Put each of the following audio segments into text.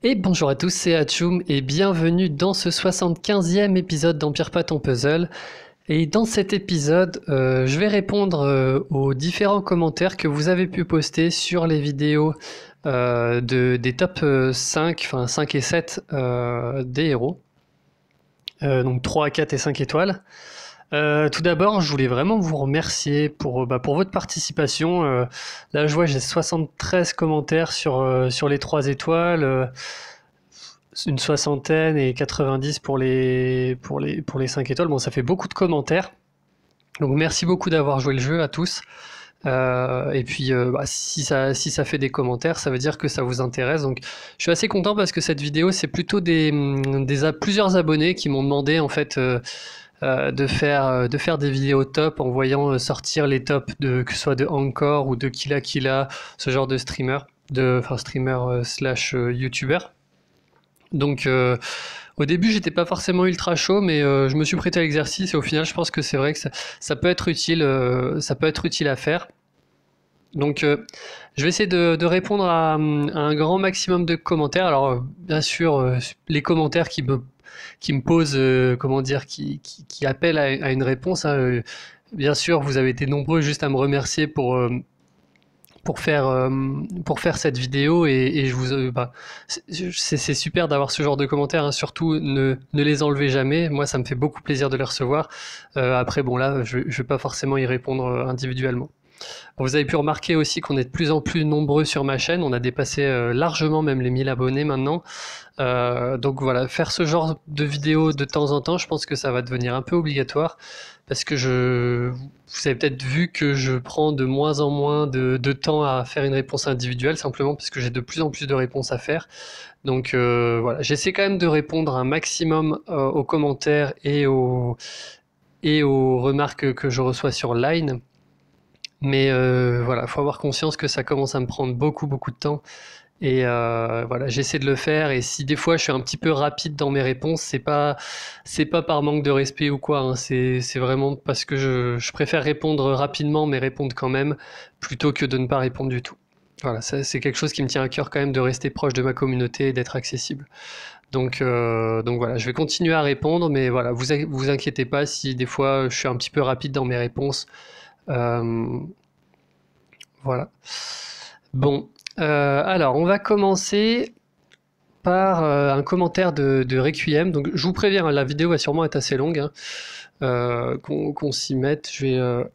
Et bonjour à tous, c'est Hachoum et bienvenue dans ce 75e épisode d'Empire pas ton puzzle. Et dans cet épisode, je vais répondre aux différents commentaires que vous avez pu poster sur les vidéos des top 5, enfin 5 et 7 des héros. Donc 3, 4 et 5 étoiles. Tout d'abord, je voulais vraiment vous remercier pour votre participation. Là, je vois, j'ai 73 commentaires sur les 3 étoiles, une soixantaine et 90 pour les 5 étoiles. Bon, ça fait beaucoup de commentaires. Donc, merci beaucoup d'avoir joué le jeu à tous. Et puis, si ça fait des commentaires, ça veut dire que ça vous intéresse. Donc, je suis assez content parce que cette vidéo, c'est plutôt plusieurs abonnés qui m'ont demandé en fait de faire des vidéos top en voyant sortir les tops que ce soit de Anchor ou de Killa Killa, ce genre de streamer, streamer slash YouTuber. Donc au début j'étais pas forcément ultra chaud, mais je me suis prêté à l'exercice et au final je pense que c'est vrai que ça peut être utile, à faire. Donc je vais essayer de répondre à un grand maximum de commentaires. Alors bien sûr les commentaires qui me posent, comment dire, qui appellent à une réponse, hein, bien sûr vous avez été nombreux juste à me remercier pour faire cette vidéo et je vous c'est super d'avoir ce genre de commentaires, hein. Surtout ne les enlevez jamais, moi ça me fait beaucoup plaisir de les recevoir. Après bon là je vais pas forcément y répondre individuellement. Vous avez pu remarquer aussi qu'on est de plus en plus nombreux sur ma chaîne, on a dépassé largement même les 1000 abonnés maintenant. Donc voilà, faire ce genre de vidéo de temps en temps, je pense que ça va devenir un peu obligatoire parce que vous avez peut-être vu que je prends de moins en moins de temps à faire une réponse individuelle, simplement parce que j'ai de plus en plus de réponses à faire. Donc voilà, j'essaie quand même de répondre un maximum aux commentaires et aux remarques que je reçois sur Line. Mais voilà, faut avoir conscience que ça commence à me prendre beaucoup beaucoup de temps. Et voilà, j'essaie de le faire. Et si des fois je suis un petit peu rapide dans mes réponses, c'est pas par manque de respect ou quoi, hein. C'est vraiment parce que je préfère répondre rapidement, mais répondre quand même, plutôt que de ne pas répondre du tout. Voilà, c'est quelque chose qui me tient à cœur quand même de rester proche de ma communauté et d'être accessible. Donc voilà, je vais continuer à répondre, mais voilà, vous inquiétez pas si des fois je suis un petit peu rapide dans mes réponses. Euh, voilà. Bon, alors on va commencer par un commentaire de Requiem. Donc je vous préviens, hein, la vidéo va sûrement être assez longue, hein, qu'on s'y mette. Je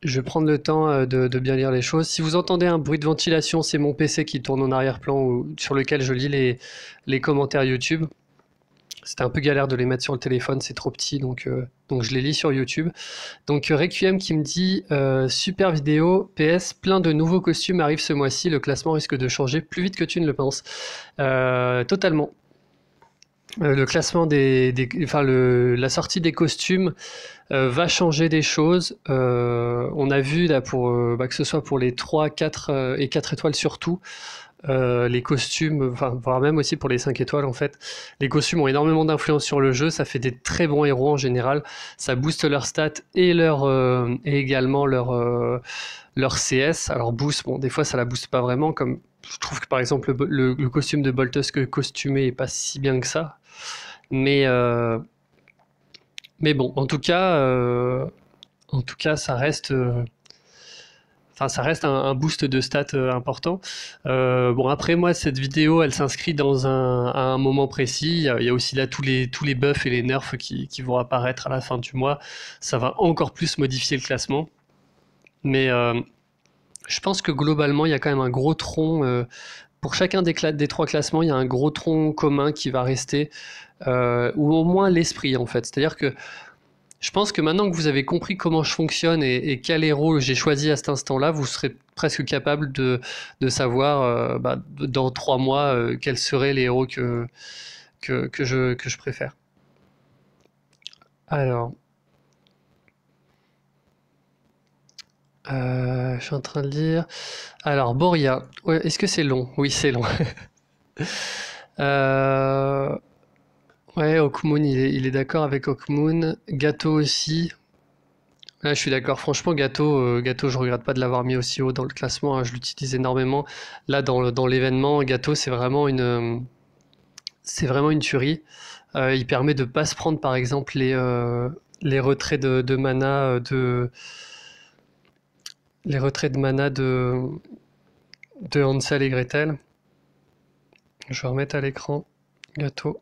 vais prendre le temps de bien lire les choses. Si vous entendez un bruit de ventilation, c'est mon PC qui tourne en arrière-plan sur lequel je lis les commentaires YouTube. C'était un peu galère de les mettre sur le téléphone, c'est trop petit, donc je les lis sur YouTube. Donc Requiem qui me dit super vidéo, PS, plein de nouveaux costumes arrivent ce mois-ci, le classement risque de changer plus vite que tu ne le penses. Totalement. Le classement la sortie des costumes va changer des choses. On a vu là que ce soit pour les 3, 4 et 4 étoiles surtout, les costumes, enfin, voire même aussi pour les 5 étoiles en fait. Les costumes ont énormément d'influence sur le jeu, ça fait des très bons héros en général, ça booste leurs stats et également leur CS. Alors boost, bon des fois ça la booste pas vraiment, comme je trouve que par exemple le costume de Boltus costumé est pas si bien que ça. Mais, euh, mais bon, en tout cas ça reste... Enfin, ça reste un boost de stats important. Bon, après moi, cette vidéo, elle s'inscrit à un moment précis. Il y a aussi là tous les buffs et les nerfs qui vont apparaître à la fin du mois. Ça va encore plus modifier le classement. Mais je pense que globalement, il y a quand même un gros tronc. Pour chacun des 3 classements, il y a un gros tronc commun qui va rester, ou au moins l'esprit en fait. C'est-à-dire que je pense que maintenant que vous avez compris comment je fonctionne et quel héros j'ai choisi à cet instant-là, vous serez presque capable de savoir dans 3 mois quels seraient les héros que je préfère. Alors, je suis en train de lire. Alors, Boria, ouais, est-ce que c'est long? Oui, c'est long. Euh, ouais, Hawkmoon, il est d'accord avec Hawkmoon. Gato aussi. Là, je suis d'accord. Franchement, Gâteau, je regrette pas de l'avoir mis aussi haut dans le classement, hein. Je l'utilise énormément. Là, dans l'événement, Gâteau, c'est vraiment une. c'est vraiment une tuerie. Il permet de pas se prendre par exemple les retraits de mana les retraits de mana de Hansel et Gretel. Je vais remettre à l'écran Gâteau.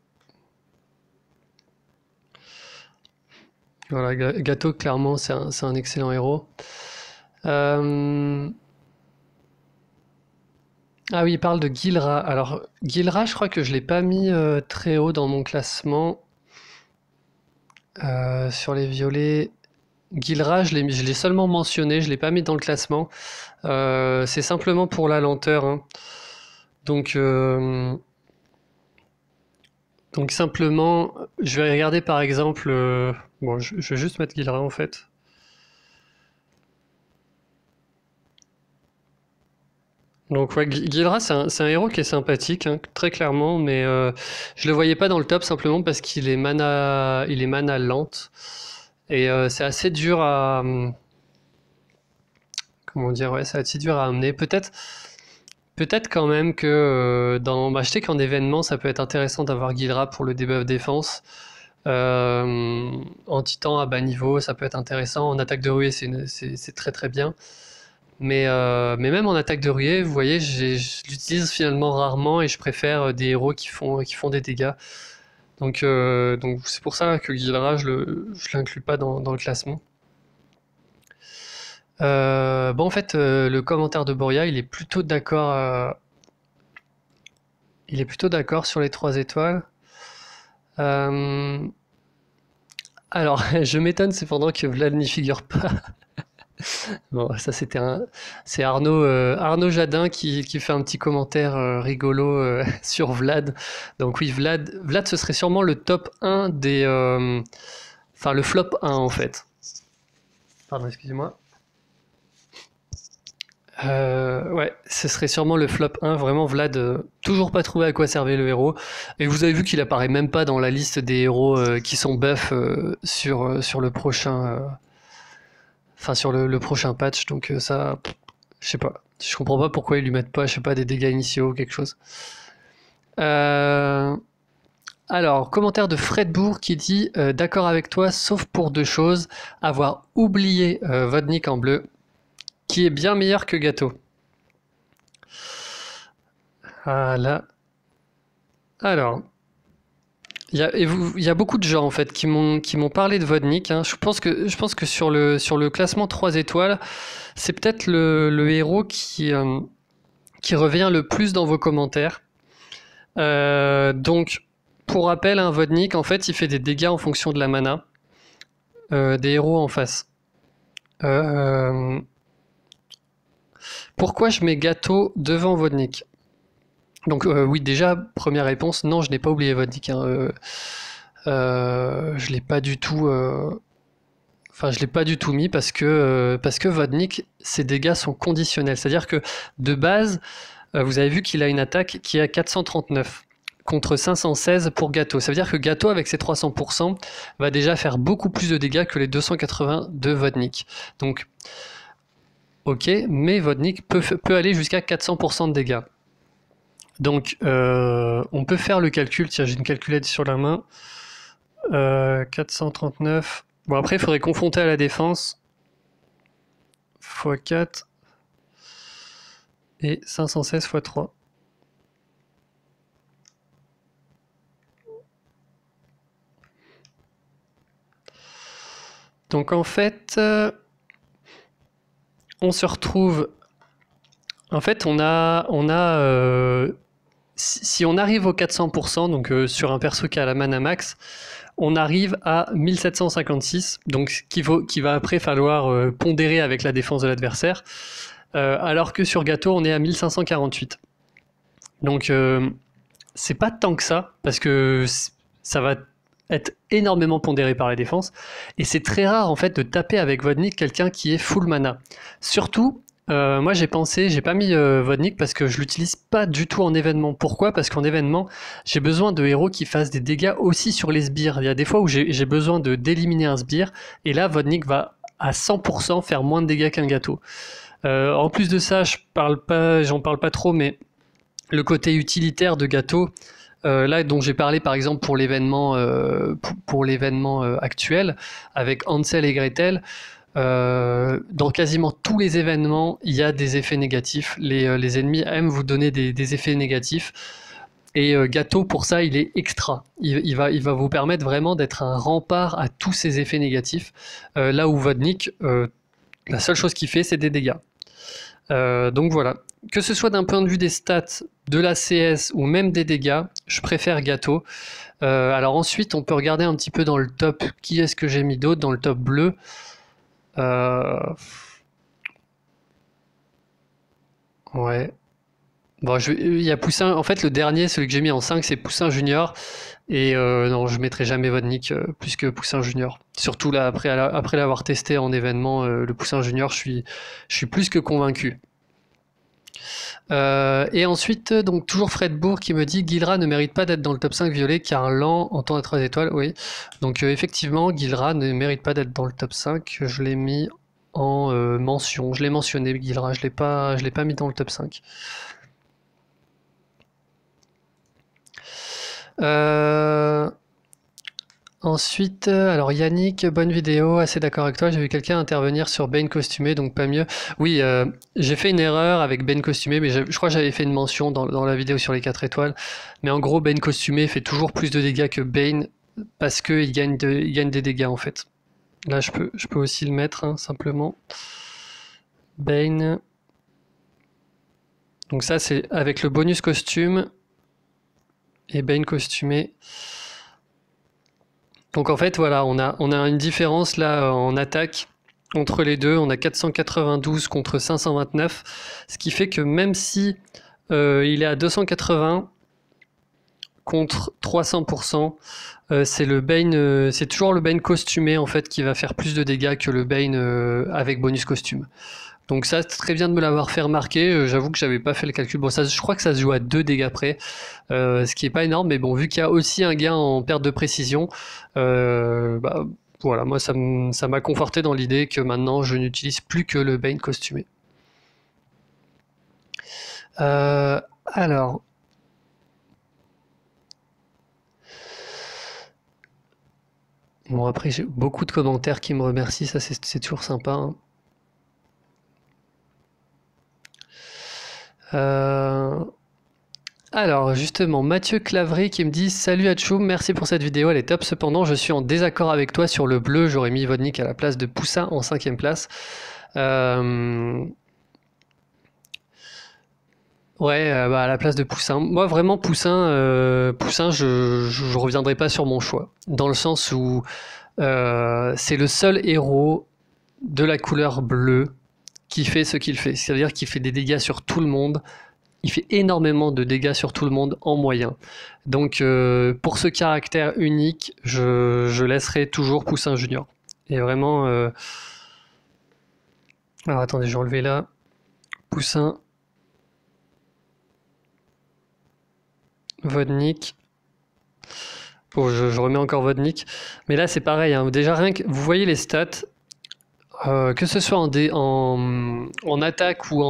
Voilà, Gâteau, clairement, c'est un excellent héros. Ah oui, il parle de Gilra. Alors, Gilra, je crois que je l'ai pas mis très haut dans mon classement. Sur les violets. Gilra, je l'ai seulement mentionné, je l'ai pas mis dans le classement. C'est simplement pour la lenteur, hein. Donc, simplement, je vais regarder par exemple. Bon, je vais juste mettre Gilra en fait. Donc ouais, Gilra, c'est un héros qui est sympathique, hein, très clairement, mais je le voyais pas dans le top simplement parce qu'il est mana lente et c'est assez dur à comment dire, ouais, c'est assez dur à amener. Peut-être quand même que je sais qu'en événement, ça peut être intéressant d'avoir Gilra pour le debuff défense. En titan à bas niveau, ça peut être intéressant. En attaque de ruée, c'est très très bien. Mais même en attaque de ruée, vous voyez, je l'utilise finalement rarement et je préfère des héros qui font des dégâts. Donc c'est pour ça que Gilra, je l'inclus pas dans le classement. Bon, en fait, le commentaire de Boria, il est plutôt d'accord sur les 3 étoiles. Alors, je m'étonne cependant que Vlad n'y figure pas. Bon, ça c'est Arnaud Jadin qui fait un petit commentaire rigolo sur Vlad. Donc oui, Vlad, ce serait sûrement le top 1 enfin, le flop 1 en fait. Pardon, excusez-moi. Ouais, ce serait sûrement le flop 1. Vraiment, Vlad, toujours pas trouvé à quoi servait le héros. Et vous avez vu qu'il apparaît même pas dans la liste des héros qui sont buff sur le prochain. Enfin, sur le prochain patch. Donc ça, je sais pas. Je comprends pas pourquoi ils lui mettent pas, je sais pas, des dégâts initiaux ou quelque chose. Alors, commentaire de Fredbourg qui dit d'accord avec toi, sauf pour 2 choses. Avoir oublié Vodnik en bleu, qui est bien meilleur que Gâteau. Voilà. Alors, il y a beaucoup de gens en fait qui m'ont parlé de Vodnik, hein. Je pense que sur le classement 3 étoiles, c'est peut-être le héros qui revient le plus dans vos commentaires. Donc, pour rappel, un Vodnik, en fait, il fait des dégâts en fonction de la mana des héros en face. Pourquoi je mets Gâteau devant Vodnik? Donc oui, déjà, première réponse, non, je n'ai pas oublié Vodnik, hein. Je l'ai pas du tout... Enfin, je l'ai pas du tout mis parce que Vodnik, ses dégâts sont conditionnels. C'est-à-dire que de base, vous avez vu qu'il a une attaque qui est à 439 contre 516 pour Gâteau. Ça veut dire que Gâteau, avec ses 300%, va déjà faire beaucoup plus de dégâts que les 280 de Vodnik. Donc, ok, mais Vodnik peut aller jusqu'à 400% de dégâts. Donc, on peut faire le calcul. Tiens, j'ai une calculette sur la main. 439. Bon, après, il faudrait confronter à la défense. x4. Et 516 x 3. Donc, en fait, on se retrouve... En fait, si on arrive aux 400%, donc sur un perso qui a la mana max, on arrive à 1756, donc qui va après falloir pondérer avec la défense de l'adversaire, alors que sur Gâteau, on est à 1548. Donc c'est pas tant que ça, parce que ça va être énormément pondéré par la défense, et c'est très rare en fait de taper avec Vodnik quelqu'un qui est full mana. Surtout, moi j'ai pas mis Vodnik parce que je l'utilise pas du tout en événement. Pourquoi? Parce qu'en événement, j'ai besoin de héros qui fassent des dégâts aussi sur les sbires. Il y a des fois où j'ai besoin d'éliminer un sbire, et là Vodnik va à 100% faire moins de dégâts qu'un Gâteau. En plus de ça, j'en parle pas trop, mais le côté utilitaire de Gâteau, là dont j'ai parlé par exemple pour l'événement actuel avec Hansel et Gretel. Dans quasiment tous les événements, il y a des effets négatifs. Les ennemis aiment vous donner des effets négatifs. Et Gâteau, pour ça, il est extra. Il va vous permettre vraiment d'être un rempart à tous ces effets négatifs. Là où Vodnik, la seule chose qu'il fait, c'est des dégâts. Donc voilà. Que ce soit d'un point de vue des stats, de la CS ou même des dégâts, je préfère Gâteau. Alors ensuite, on peut regarder un petit peu dans le top. Qui est-ce que j'ai mis d'autre dans le top bleu? Ouais. Bon, il y a Poussin. En fait, le dernier, celui que j'ai mis en 5, c'est Poussin Junior. Et non, je mettrai jamais Vodnik plus que Poussin Junior. Surtout là, après l'avoir testé en événement, le Poussin Junior, je suis plus que convaincu. Et ensuite, donc toujours Fredbourg qui me dit Guilra ne mérite pas d'être dans le top 5 violet car lent en temps à 3 étoiles. Oui. Donc effectivement, Guilra ne mérite pas d'être dans le top 5. Je l'ai mis en mention. Je l'ai mentionné, Guilra. Je l'ai pas mis dans le top 5. Ensuite, alors Yannick, bonne vidéo, assez d'accord avec toi, j'ai vu quelqu'un intervenir sur Bane costumé, donc pas mieux. Oui, j'ai fait une erreur avec Bane costumé, mais je crois que j'avais fait une mention dans la vidéo sur les 4 étoiles. Mais en gros, Bane costumé fait toujours plus de dégâts que Bane, parce qu'il gagne des dégâts en fait. Là, je peux aussi le mettre, hein, simplement. Bane. Donc ça, c'est avec le bonus costume et Bane costumé. Donc en fait, voilà, on a une différence là en attaque entre les deux. On a 492 contre 529, ce qui fait que même si il est à 280 contre 300%, c'est le Bane, c'est toujours le Bane costumé en fait qui va faire plus de dégâts que le Bane avec bonus costume. Donc ça, c'est très bien de me l'avoir fait remarquer. J'avoue que j'avais pas fait le calcul. Bon, je crois que ça se joue à 2 dégâts près, ce qui est pas énorme. Mais bon, vu qu'il y a aussi un gain en perte de précision, bah, voilà, moi ça m'a conforté dans l'idée que maintenant je n'utilise plus que le Bane costumé. Alors. Bon, après, j'ai beaucoup de commentaires qui me remercient, ça c'est toujours sympa, hein. Alors justement, Mathieu Clavry qui me dit salut Hatchoum, merci pour cette vidéo, elle est top. Cependant, je suis en désaccord avec toi sur le bleu. J'aurais mis Vodnik à la place de Poussin en 5ème place. Ouais, bah, à la place de Poussin. Moi, vraiment, Poussin, je reviendrai pas sur mon choix. Dans le sens où c'est le seul héros de la couleur bleue qui fait ce qu'il fait. C'est-à-dire qu'il fait des dégâts sur tout le monde. Il fait énormément de dégâts sur tout le monde en moyen. Donc pour ce caractère unique, je laisserai toujours Poussin Junior. Et vraiment... Alors attendez, je vais enlever là. Poussin. Vodnik. Bon, je remets encore Vodnik. Mais là c'est pareil, hein. Déjà rien que... Vous voyez les stats. Que ce soit en attaque ou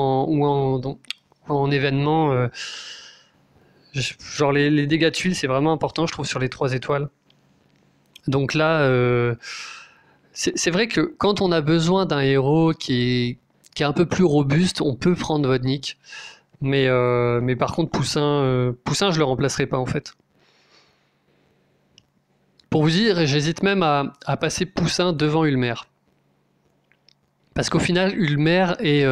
en événement, genre les dégâts de tuiles, c'est vraiment important, je trouve, sur les 3 étoiles. Donc là, c'est vrai que quand on a besoin d'un héros qui est un peu plus robuste, on peut prendre Vodnik. Mais par contre, Poussin, je le remplacerai pas en fait. Pour vous dire, j'hésite même à passer Poussin devant Ulmer. Parce qu'au final, Ulmer est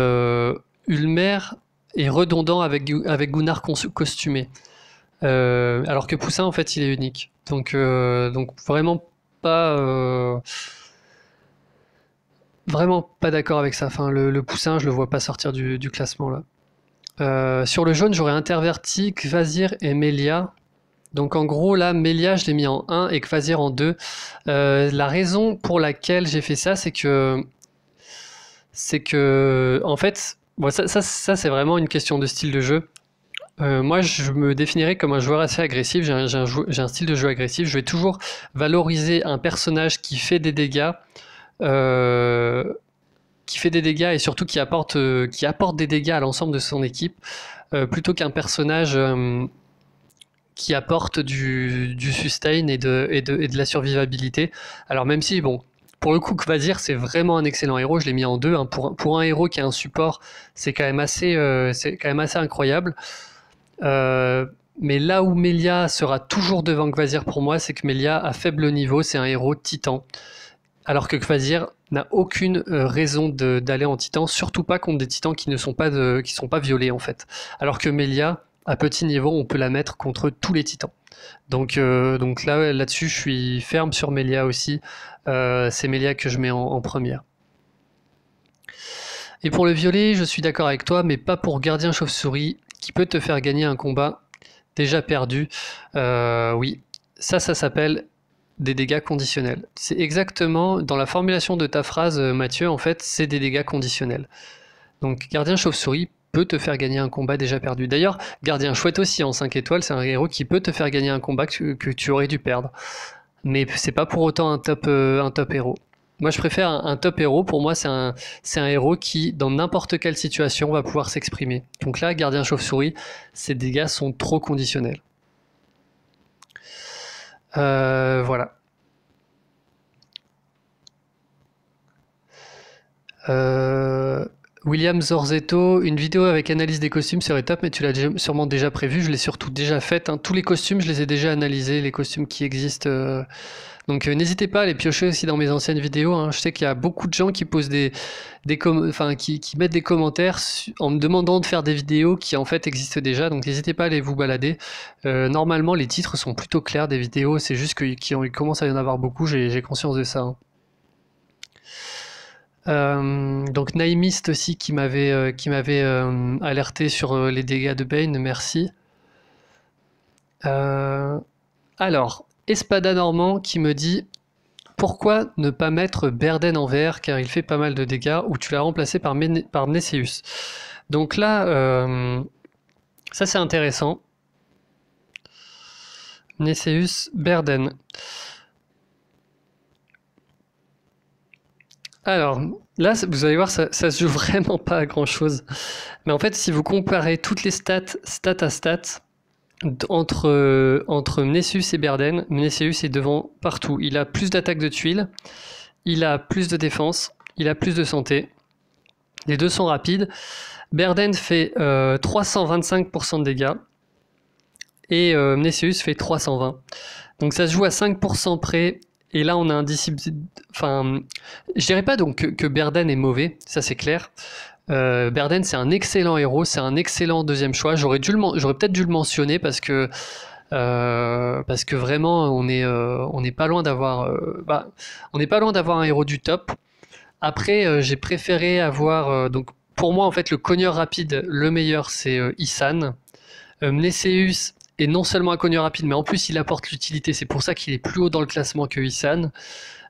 redondant avec Gunnar costumé. Alors que Poussin, en fait, il est unique. Donc vraiment pas d'accord avec ça. Enfin, le Poussin, je le vois pas sortir du classement là. Sur le jaune, j'aurais interverti Kvasir et Melia. Donc en gros là, Melia je l'ai mis en 1 et Kvasir en 2. La raison pour laquelle j'ai fait ça, c'est que en fait, bon, ça c'est vraiment une question de style de jeu. Moi, je me définirais comme un joueur assez agressif. J'ai un style de jeu agressif. Je vais toujours valoriser un personnage qui fait des dégâts, et surtout qui apporte des dégâts à l'ensemble de son équipe, plutôt qu'un personnage qui apporte du sustain et de la survivabilité. Alors même si, bon, pour le coup, Kvasir, c'est vraiment un excellent héros, je l'ai mis en 2. Hein. Pour un héros qui a un support, c'est quand même assez incroyable. Mais là où Melia sera toujours devant Kvasir pour moi, c'est que Melia, à faible niveau, c'est un héros titan. Alors que Kvasir n'a aucune raison d'aller en titan, surtout pas contre des titans qui ne sont pas, qui sont pas violés en fait. Alors que Melia, à petit niveau, on peut la mettre contre tous les titans. Donc là-dessus, je suis ferme sur Melia aussi. C'est Melia que je mets en première. Et pour le violet, je suis d'accord avec toi, mais pas pour Gardien Chauve-souris, qui peut te faire gagner un combat déjà perdu. Oui, ça s'appelle des dégâts conditionnels. C'est exactement, dans la formulation de ta phrase, Mathieu, en fait, c'est des dégâts conditionnels. Donc, Gardien Chauve-souris peut te faire gagner un combat déjà perdu. D'ailleurs, Gardien Chouette aussi, en 5 étoiles, c'est un héros qui peut te faire gagner un combat que tu aurais dû perdre. Mais c'est pas pour autant un top héros. Moi, je préfère un top héros. Pour moi, c'est un héros qui, dans n'importe quelle situation, va pouvoir s'exprimer. Donc là, Gardien Chauve-souris, ses dégâts sont trop conditionnels. Voilà. William Zorzetto, une vidéo avec analyse des costumes serait top, mais tu l'as sûrement déjà prévu. Je l'ai surtout déjà faite. Hein. Tous les costumes, je les ai déjà analysés, les costumes qui existent. Donc n'hésitez pas à les piocher aussi dans mes anciennes vidéos. Hein. Je sais qu'il y a beaucoup de gens qui posent qui mettent des commentaires en me demandant de faire des vidéos qui en fait existent déjà. Donc n'hésitez pas à aller vous balader. Normalement, les titres sont plutôt clairs des vidéos. C'est juste qu'il commence à y en avoir beaucoup. J'ai conscience de ça. Hein. Donc Naimist aussi qui m'avait alerté sur les dégâts de Bane, merci. Alors, Espada Normand qui me dit pourquoi ne pas mettre Berden en vert car il fait pas mal de dégâts ou tu l'as remplacé par Mnesseus. Donc là, ça c'est intéressant. Mnesseus, Berden. Alors, là, vous allez voir, ça se joue vraiment pas à grand chose. Mais en fait, si vous comparez toutes les stat à stat, entre Mnesseus et Berden, Mnesseus est devant partout. Il a plus d'attaque de tuiles, il a plus de défense, il a plus de santé. Les deux sont rapides. Berden fait 325% de dégâts et Mnesseus fait 320. Donc ça se joue à 5% près. Et là, on a un disciple. Enfin, je dirais pas donc que Berden est mauvais, ça c'est clair. Berden, c'est un excellent héros, c'est un excellent deuxième choix. J'aurais peut-être dû le mentionner parce que vraiment, on n'est pas loin d'avoir, on n'est pas loin d'avoir un héros du top. Après, j'ai préféré avoir. Donc, pour moi, en fait, le cogneur rapide, le meilleur, c'est Isan. Mnesseus est non seulement un cogneur rapide, mais en plus il apporte l'utilité. C'est pour ça qu'il est plus haut dans le classement que Isan.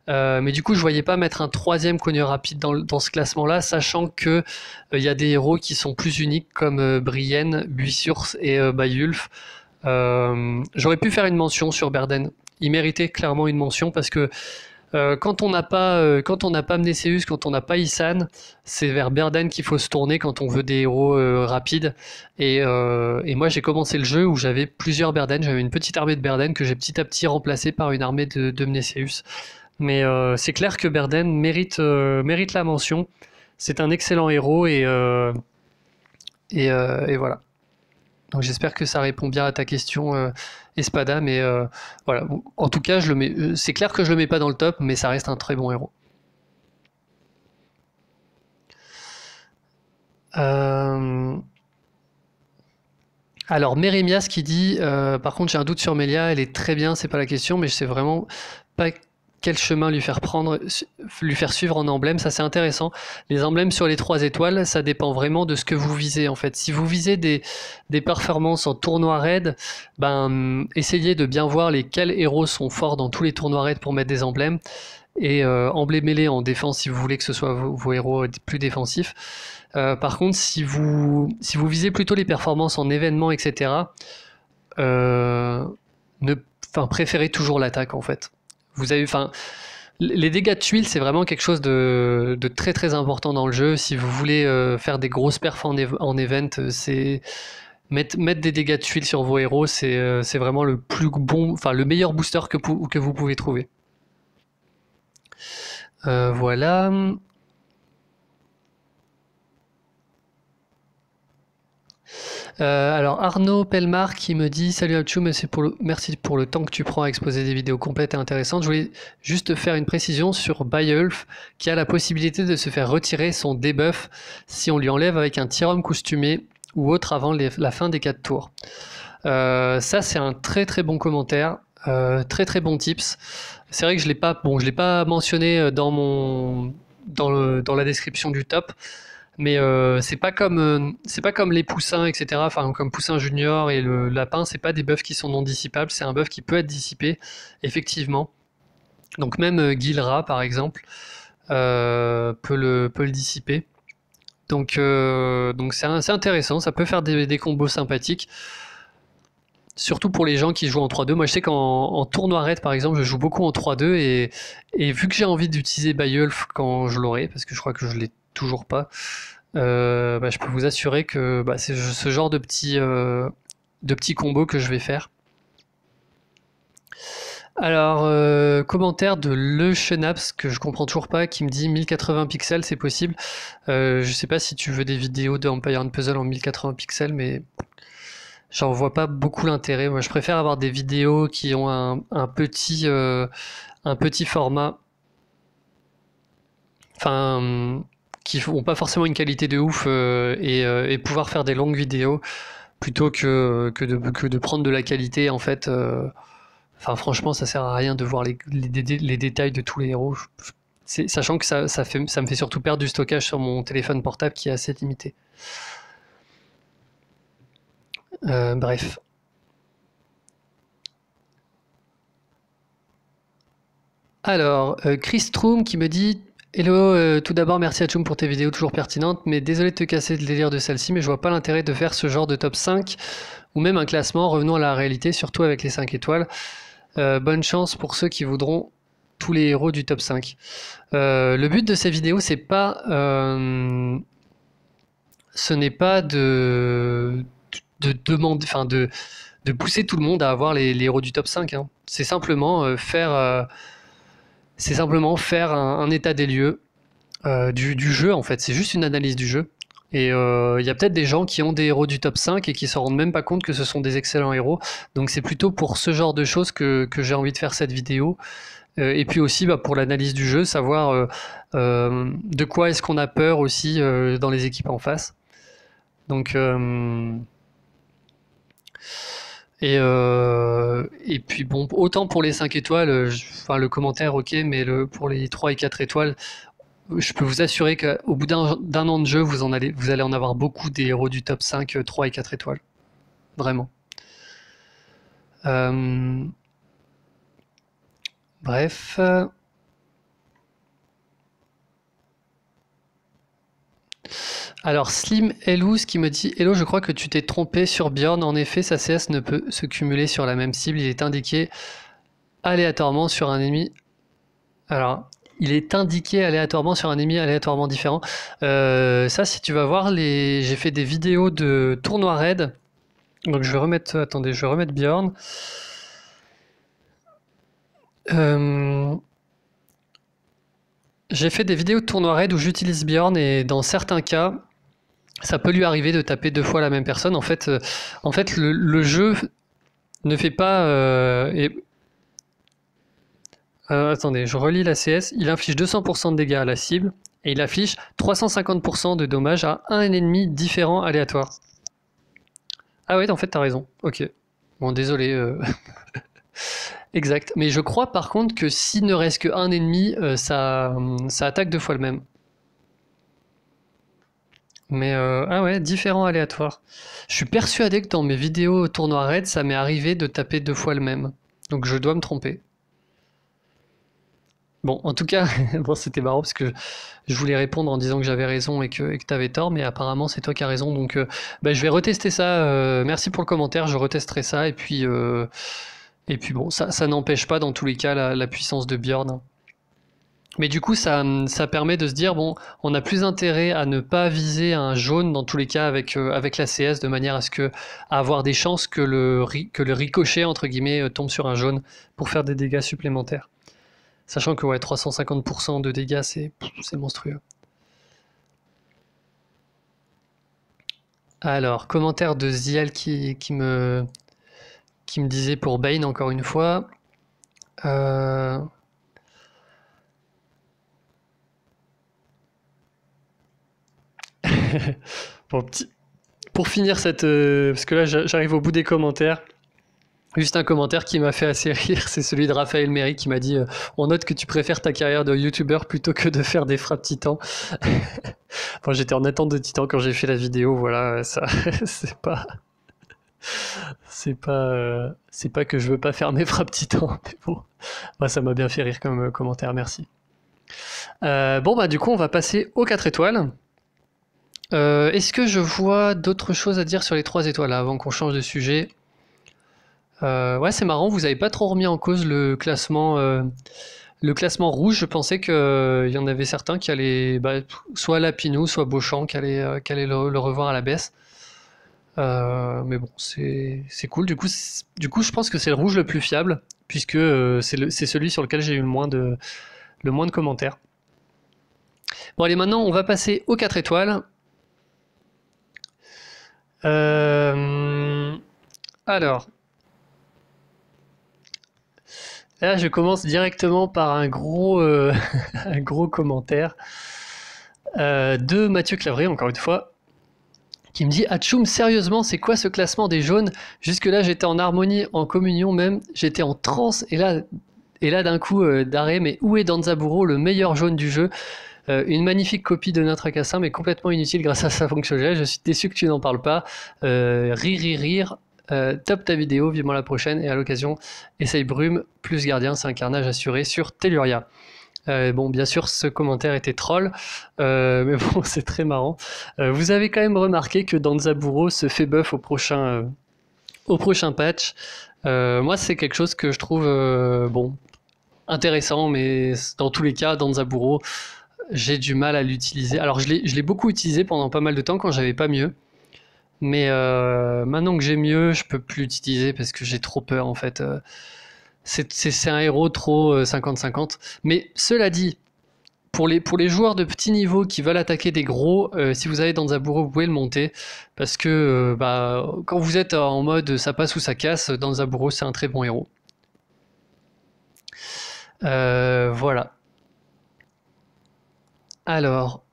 Mais du coup, je voyais pas mettre un troisième cogneur rapide dans ce classement-là, sachant que y a des héros qui sont plus uniques comme Brienne, Buissurs et Bayulf. J'aurais pu faire une mention sur Berden. Il méritait clairement une mention parce que quand on n'a pas Mnesseus, quand on n'a pas Isan, c'est vers Berden qu'il faut se tourner quand on veut des héros rapides. Et moi, j'ai commencé le jeu où j'avais plusieurs Berden. J'avais une petite armée de Berden que j'ai petit à petit remplacée par une armée de Mnesseus. Mais c'est clair que Berden mérite la mention. C'est un excellent héros et voilà. Donc j'espère que ça répond bien à ta question, Espada. Mais voilà. Bon, en tout cas, c'est clair que je le mets pas dans le top, mais ça reste un très bon héros. Alors Mérémias qui dit par contre j'ai un doute sur Melia, elle est très bien, c'est pas la question, mais je sais vraiment pas quel chemin lui faire suivre en emblème. Ça c'est intéressant. Les emblèmes sur les 3 étoiles, ça dépend vraiment de ce que vous visez en fait. Si vous visez des performances en tournoi raid, essayez de bien voir quels héros sont forts dans tous les tournois raid pour mettre des emblèmes. Et emblémez-les en défense si vous voulez que ce soit vos héros plus défensifs. Par contre, si vous visez plutôt les performances en événements, etc., préférez toujours l'attaque en fait. Les dégâts de tuiles, c'est vraiment quelque chose de très très important dans le jeu. Si vous voulez faire des grosses perfs en event, Mettre des dégâts de tuiles sur vos héros, c'est vraiment le plus bon, enfin le meilleur booster que vous pouvez trouver. Voilà. Alors Arnaud Pelmar qui me dit salut Abchou, merci pour le temps que tu prends à exposer des vidéos complètes et intéressantes. Je voulais juste faire une précision sur Beowulf qui a la possibilité de se faire retirer son debuff si on lui enlève avec un Tyrum costumé ou autre avant la fin des 4 tours. Ça c'est un très très bon commentaire, très très bon tips. C'est vrai que je l'ai pas mentionné dans la description du top. Mais c'est pas comme les poussins, etc. Enfin, comme poussin junior et le lapin, c'est pas des buffs qui sont non dissipables, c'est un buff qui peut être dissipé, effectivement. Donc même Gilra, par exemple, peut le dissiper. Donc c'est intéressant, ça peut faire des combos sympathiques. Surtout pour les gens qui jouent en 3-2. Moi je sais qu'en tournoi raid par exemple, je joue beaucoup en 3-2 et vu que j'ai envie d'utiliser Beowulf quand je l'aurai, parce que je crois que je l'ai toujours pas, je peux vous assurer que c'est ce genre de petits combos que je vais faire. Alors, commentaire de Le Chenaps, que je comprends toujours pas, qui me dit 1080 pixels, c'est possible. Je sais pas si tu veux des vidéos de Empire & Puzzle en 1080 pixels, mais j'en vois pas beaucoup l'intérêt. Moi, je préfère avoir des vidéos qui ont un petit format. Enfin, qui n'ont pas forcément une qualité de ouf et pouvoir faire des longues vidéos plutôt que de prendre de la qualité en fait. Enfin, franchement, ça sert à rien de voir les détails de tous les héros. Sachant que ça me fait surtout perdre du stockage sur mon téléphone portable qui est assez limité. Bref. Alors, Chris Troom qui me dit hello, tout d'abord merci à Choum pour tes vidéos toujours pertinentes, mais désolé de te casser le délire de celle-ci, mais je vois pas l'intérêt de faire ce genre de top 5 ou même un classement. Revenons à la réalité, surtout avec les 5 étoiles. Bonne chance pour ceux qui voudront tous les héros du top 5. Le but de ces vidéos, ce n'est pas de demander, enfin de pousser tout le monde à avoir les héros du top 5. Hein. C'est simplement faire un état des lieux du jeu en fait. C'est juste une analyse du jeu. Et il y a peut-être des gens qui ont des héros du top 5 et qui se rendent même pas compte que ce sont des excellents héros. Donc c'est plutôt pour ce genre de choses que j'ai envie de faire cette vidéo. Et puis aussi pour l'analyse du jeu, savoir de quoi est-ce qu'on a peur aussi dans les équipes en face. Donc et puis bon, autant pour les 5 étoiles, le commentaire ok, mais pour les 3 et 4 étoiles, je peux vous assurer qu'au bout d'un an de jeu, vous allez en avoir beaucoup des héros du top 5, 3 et 4 étoiles. Vraiment. Bref. Alors Slim Elouz qui me dit hello, je crois que tu t'es trompé sur Bjorn. En effet, sa CS ne peut se cumuler sur la même cible. Il est indiqué aléatoirement sur un ennemi. Alors, il est indiqué aléatoirement sur un ennemi aléatoirement différent. Ça, si tu vas voir, j'ai fait des vidéos de tournoi raid. Donc je vais remettre, attendez, je vais remettre Bjorn. J'ai fait des vidéos de tournoi raid où j'utilise Bjorn et dans certains cas, ça peut lui arriver de taper 2 fois la même personne. En fait, le jeu ne fait pas... attendez, je relis la CS. Il inflige 200% de dégâts à la cible et il affiche 350% de dommages à un ennemi différent aléatoire. Ah ouais, en fait, t'as raison. Ok. Bon, désolé. Exact. Mais je crois par contre que s'il ne reste qu'un ennemi, ça attaque 2 fois le même. Mais ah ouais, différent aléatoire. Je suis persuadé que dans mes vidéos tournoi raid, ça m'est arrivé de taper 2 fois le même. Donc je dois me tromper. Bon, en tout cas, bon, c'était marrant parce que je voulais répondre en disant que j'avais raison et que tu avais tort, mais apparemment c'est toi qui as raison. Donc je vais retester ça. Merci pour le commentaire, je retesterai ça. Et puis bon, ça n'empêche pas dans tous les cas la puissance de Bjorn. Mais du coup, ça permet de se dire, bon, on a plus intérêt à ne pas viser un jaune dans tous les cas avec la CS, de manière à avoir des chances que que le ricochet, entre guillemets, tombe sur un jaune pour faire des dégâts supplémentaires. Sachant que ouais, 350% de dégâts, c'est monstrueux. Alors, commentaire de Ziel qui me disait pour Bane, encore une fois. Bon, pour finir cette... parce que là, j'arrive au bout des commentaires. Juste un commentaire qui m'a fait assez rire, c'est celui de Raphaël Méry qui m'a dit on note que tu préfères ta carrière de youtubeur plutôt que de faire des frappes titans. Bon, j'étais en attente de titan quand j'ai fait la vidéo, voilà, ça c'est pas c'est pas que je veux pas faire mes frappes titans, mais bon, moi ça m'a bien fait rire comme commentaire, merci. Bon bah du coup on va passer aux 4 étoiles. Est-ce que je vois d'autres choses à dire sur les 3 étoiles là, avant qu'on change de sujet? Ouais, c'est marrant, vous avez pas trop remis en cause le classement rouge. Je pensais qu'il y en avait certains qui allaient, soit Lapinou, soit Beauchamp, qui allaient le revoir à la baisse. Mais bon, c'est cool. Du coup, je pense que c'est le rouge le plus fiable, puisque c'est celui sur lequel j'ai eu le moins de commentaires. Bon, allez, maintenant, on va passer aux 4 étoiles. Alors, là, je commence directement par un gros, un gros commentaire de Mathieu Clavry, encore une fois, qui me dit Atchoum, sérieusement, c'est quoi ce classement des jaunes? Jusque-là, j'étais en harmonie, en communion même, j'étais en transe, et là d'un coup, d'arrêt, mais où est Danzaburo, le meilleur jaune du jeu? Une magnifique copie de notre Cassin, mais complètement inutile grâce à sa fonctionnelle. Je suis déçu que tu n'en parles pas. Rire. Top ta vidéo, vivement la prochaine. Et à l'occasion, essaye Brume plus Gardien, c'est un carnage assuré sur Telluria. Bon, bien sûr, ce commentaire était troll, mais bon, c'est très marrant. Vous avez quand même remarqué que Danzaburo se fait buff au prochain patch. Moi, c'est quelque chose que je trouve bon, intéressant, mais dans tous les cas, Danzaburo, j'ai du mal à l'utiliser. Alors, je l'ai beaucoup utilisé pendant pas mal de temps quand j'avais pas mieux. Mais maintenant que j'ai mieux, je peux plus l'utiliser parce que j'ai trop peur en fait. C'est un héros trop 50-50. Mais cela dit, pour les joueurs de petit niveau qui veulent attaquer des gros, si vous avez Danzaburo, vous pouvez le monter. Parce que quand vous êtes en mode ça passe ou ça casse, Danzaburo c'est un très bon héros. Voilà. Alors,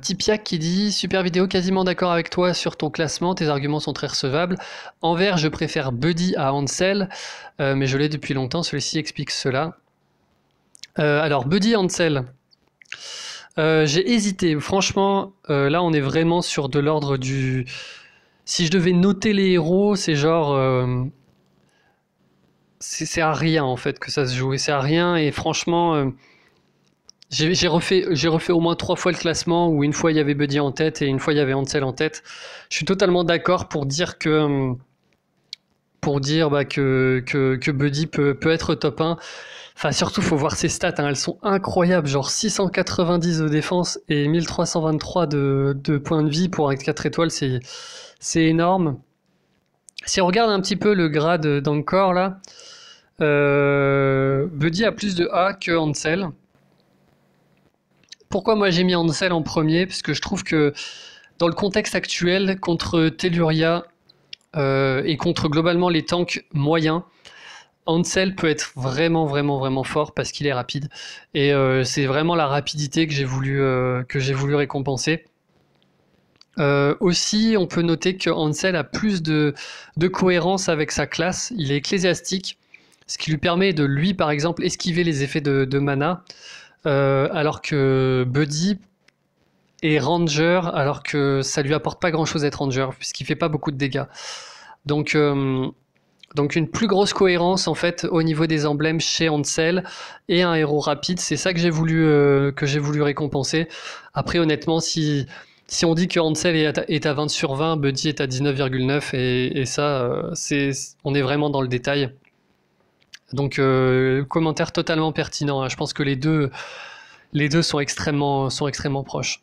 Tipiak qui dit super vidéo, quasiment d'accord avec toi sur ton classement, tes arguments sont très recevables. Envers, je préfère Buddy à Ansel, mais je l'ai depuis longtemps, celui-ci explique cela. Alors, Buddy Ansel, j'ai hésité, franchement, là on est vraiment sur de l'ordre du... Si je devais noter les héros, c'est genre... c'est à rien en fait que ça se joue, et c'est à rien, et franchement... J'ai refait au moins 3 fois le classement où une fois il y avait Buddy en tête et une fois il y avait Ansel en tête. Je suis totalement d'accord pour dire que Buddy peut être top 1. Enfin surtout faut voir ses stats, hein, elles sont incroyables, genre 690 de défense et 1323 de points de vie pour un 4 étoiles, c'est énorme. Si on regarde un petit peu le grade d'encore là, Buddy a plus de A que Ansel. Pourquoi moi j'ai mis Ansel en premier? Parce que je trouve que dans le contexte actuel, contre Telluria et contre globalement les tanks moyens, Ansel peut être vraiment fort parce qu'il est rapide. Et c'est vraiment la rapidité que j'ai voulu récompenser. Aussi, on peut noter que Ansel a plus de cohérence avec sa classe. Il est ecclésiastique, ce qui lui permet de, lui, par exemple, esquiver les effets de mana. Alors que Buddy est Ranger, alors que ça lui apporte pas grand chose d'être Ranger, puisqu'il fait pas beaucoup de dégâts. Donc une plus grosse cohérence en fait au niveau des emblèmes chez Ansel et un héros rapide, c'est ça que j'ai voulu récompenser. Après honnêtement, si on dit que Ansel est à 20 sur 20, Buddy est à 19,9 et ça on est vraiment dans le détail. Donc commentaire totalement pertinent, hein. Je pense que les deux sont extrêmement proches.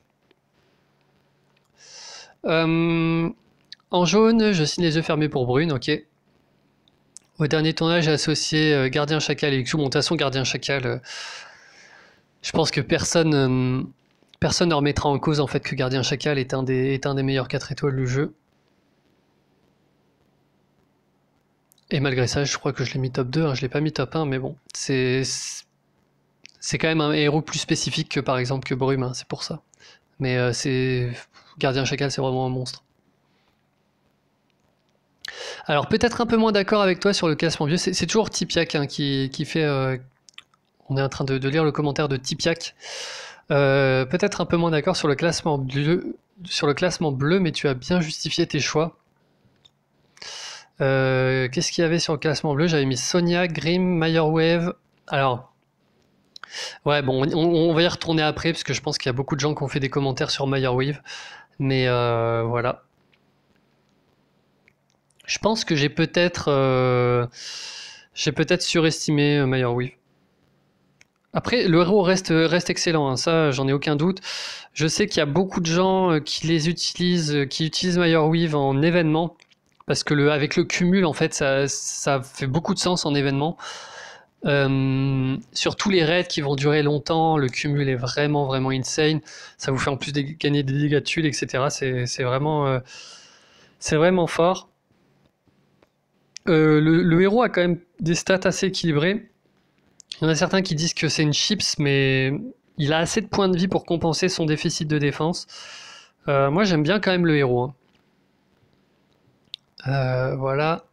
En jaune, je signe les yeux fermés pour Brune, ok. Au dernier tournage, j'ai associé Gardien Chacal et Xu. Bon, de toute façon, Gardien Chacal, je pense que personne ne remettra en cause en fait que Gardien Chacal est un des meilleurs 4 étoiles du jeu. Et malgré ça, je crois que je l'ai mis top 2, hein, je l'ai pas mis top 1, mais bon, c'est quand même un héros plus spécifique que par exemple que Brume, hein, c'est pour ça. Mais Gardien Chacal, c'est vraiment un monstre. Alors peut-être un peu moins d'accord avec toi sur le classement vieux, c'est toujours Tipiak hein, qui fait... on est en train de lire le commentaire de Tipiak. Peut-être un peu moins d'accord sur le classement bleu, mais tu as bien justifié tes choix. Qu'est-ce qu'il y avait sur le classement bleu? J'avais mis Sonia, Grimm, Meyerwave. Alors, ouais, bon, on va y retourner après, parce que je pense qu'il y a beaucoup de gens qui ont fait des commentaires sur Meyerwave. Mais voilà. Je pense que j'ai peut-être surestimé Meyerwave. Après, le héros reste excellent, hein, ça, j'en ai aucun doute. Je sais qu'il y a beaucoup de gens qui utilisent Meyerwave en événement, parce que avec le cumul, en fait, ça fait beaucoup de sens en événement. Sur tous les raids qui vont durer longtemps, le cumul est vraiment, vraiment insane. Ça vous fait en plus gagner des dégâts de tuiles, etc. C'est vraiment fort. Le héros a quand même des stats assez équilibrées. Il y en a certains qui disent que c'est une chips, mais il a assez de points de vie pour compenser son déficit de défense. Moi, j'aime bien quand même le héros, hein. Voilà.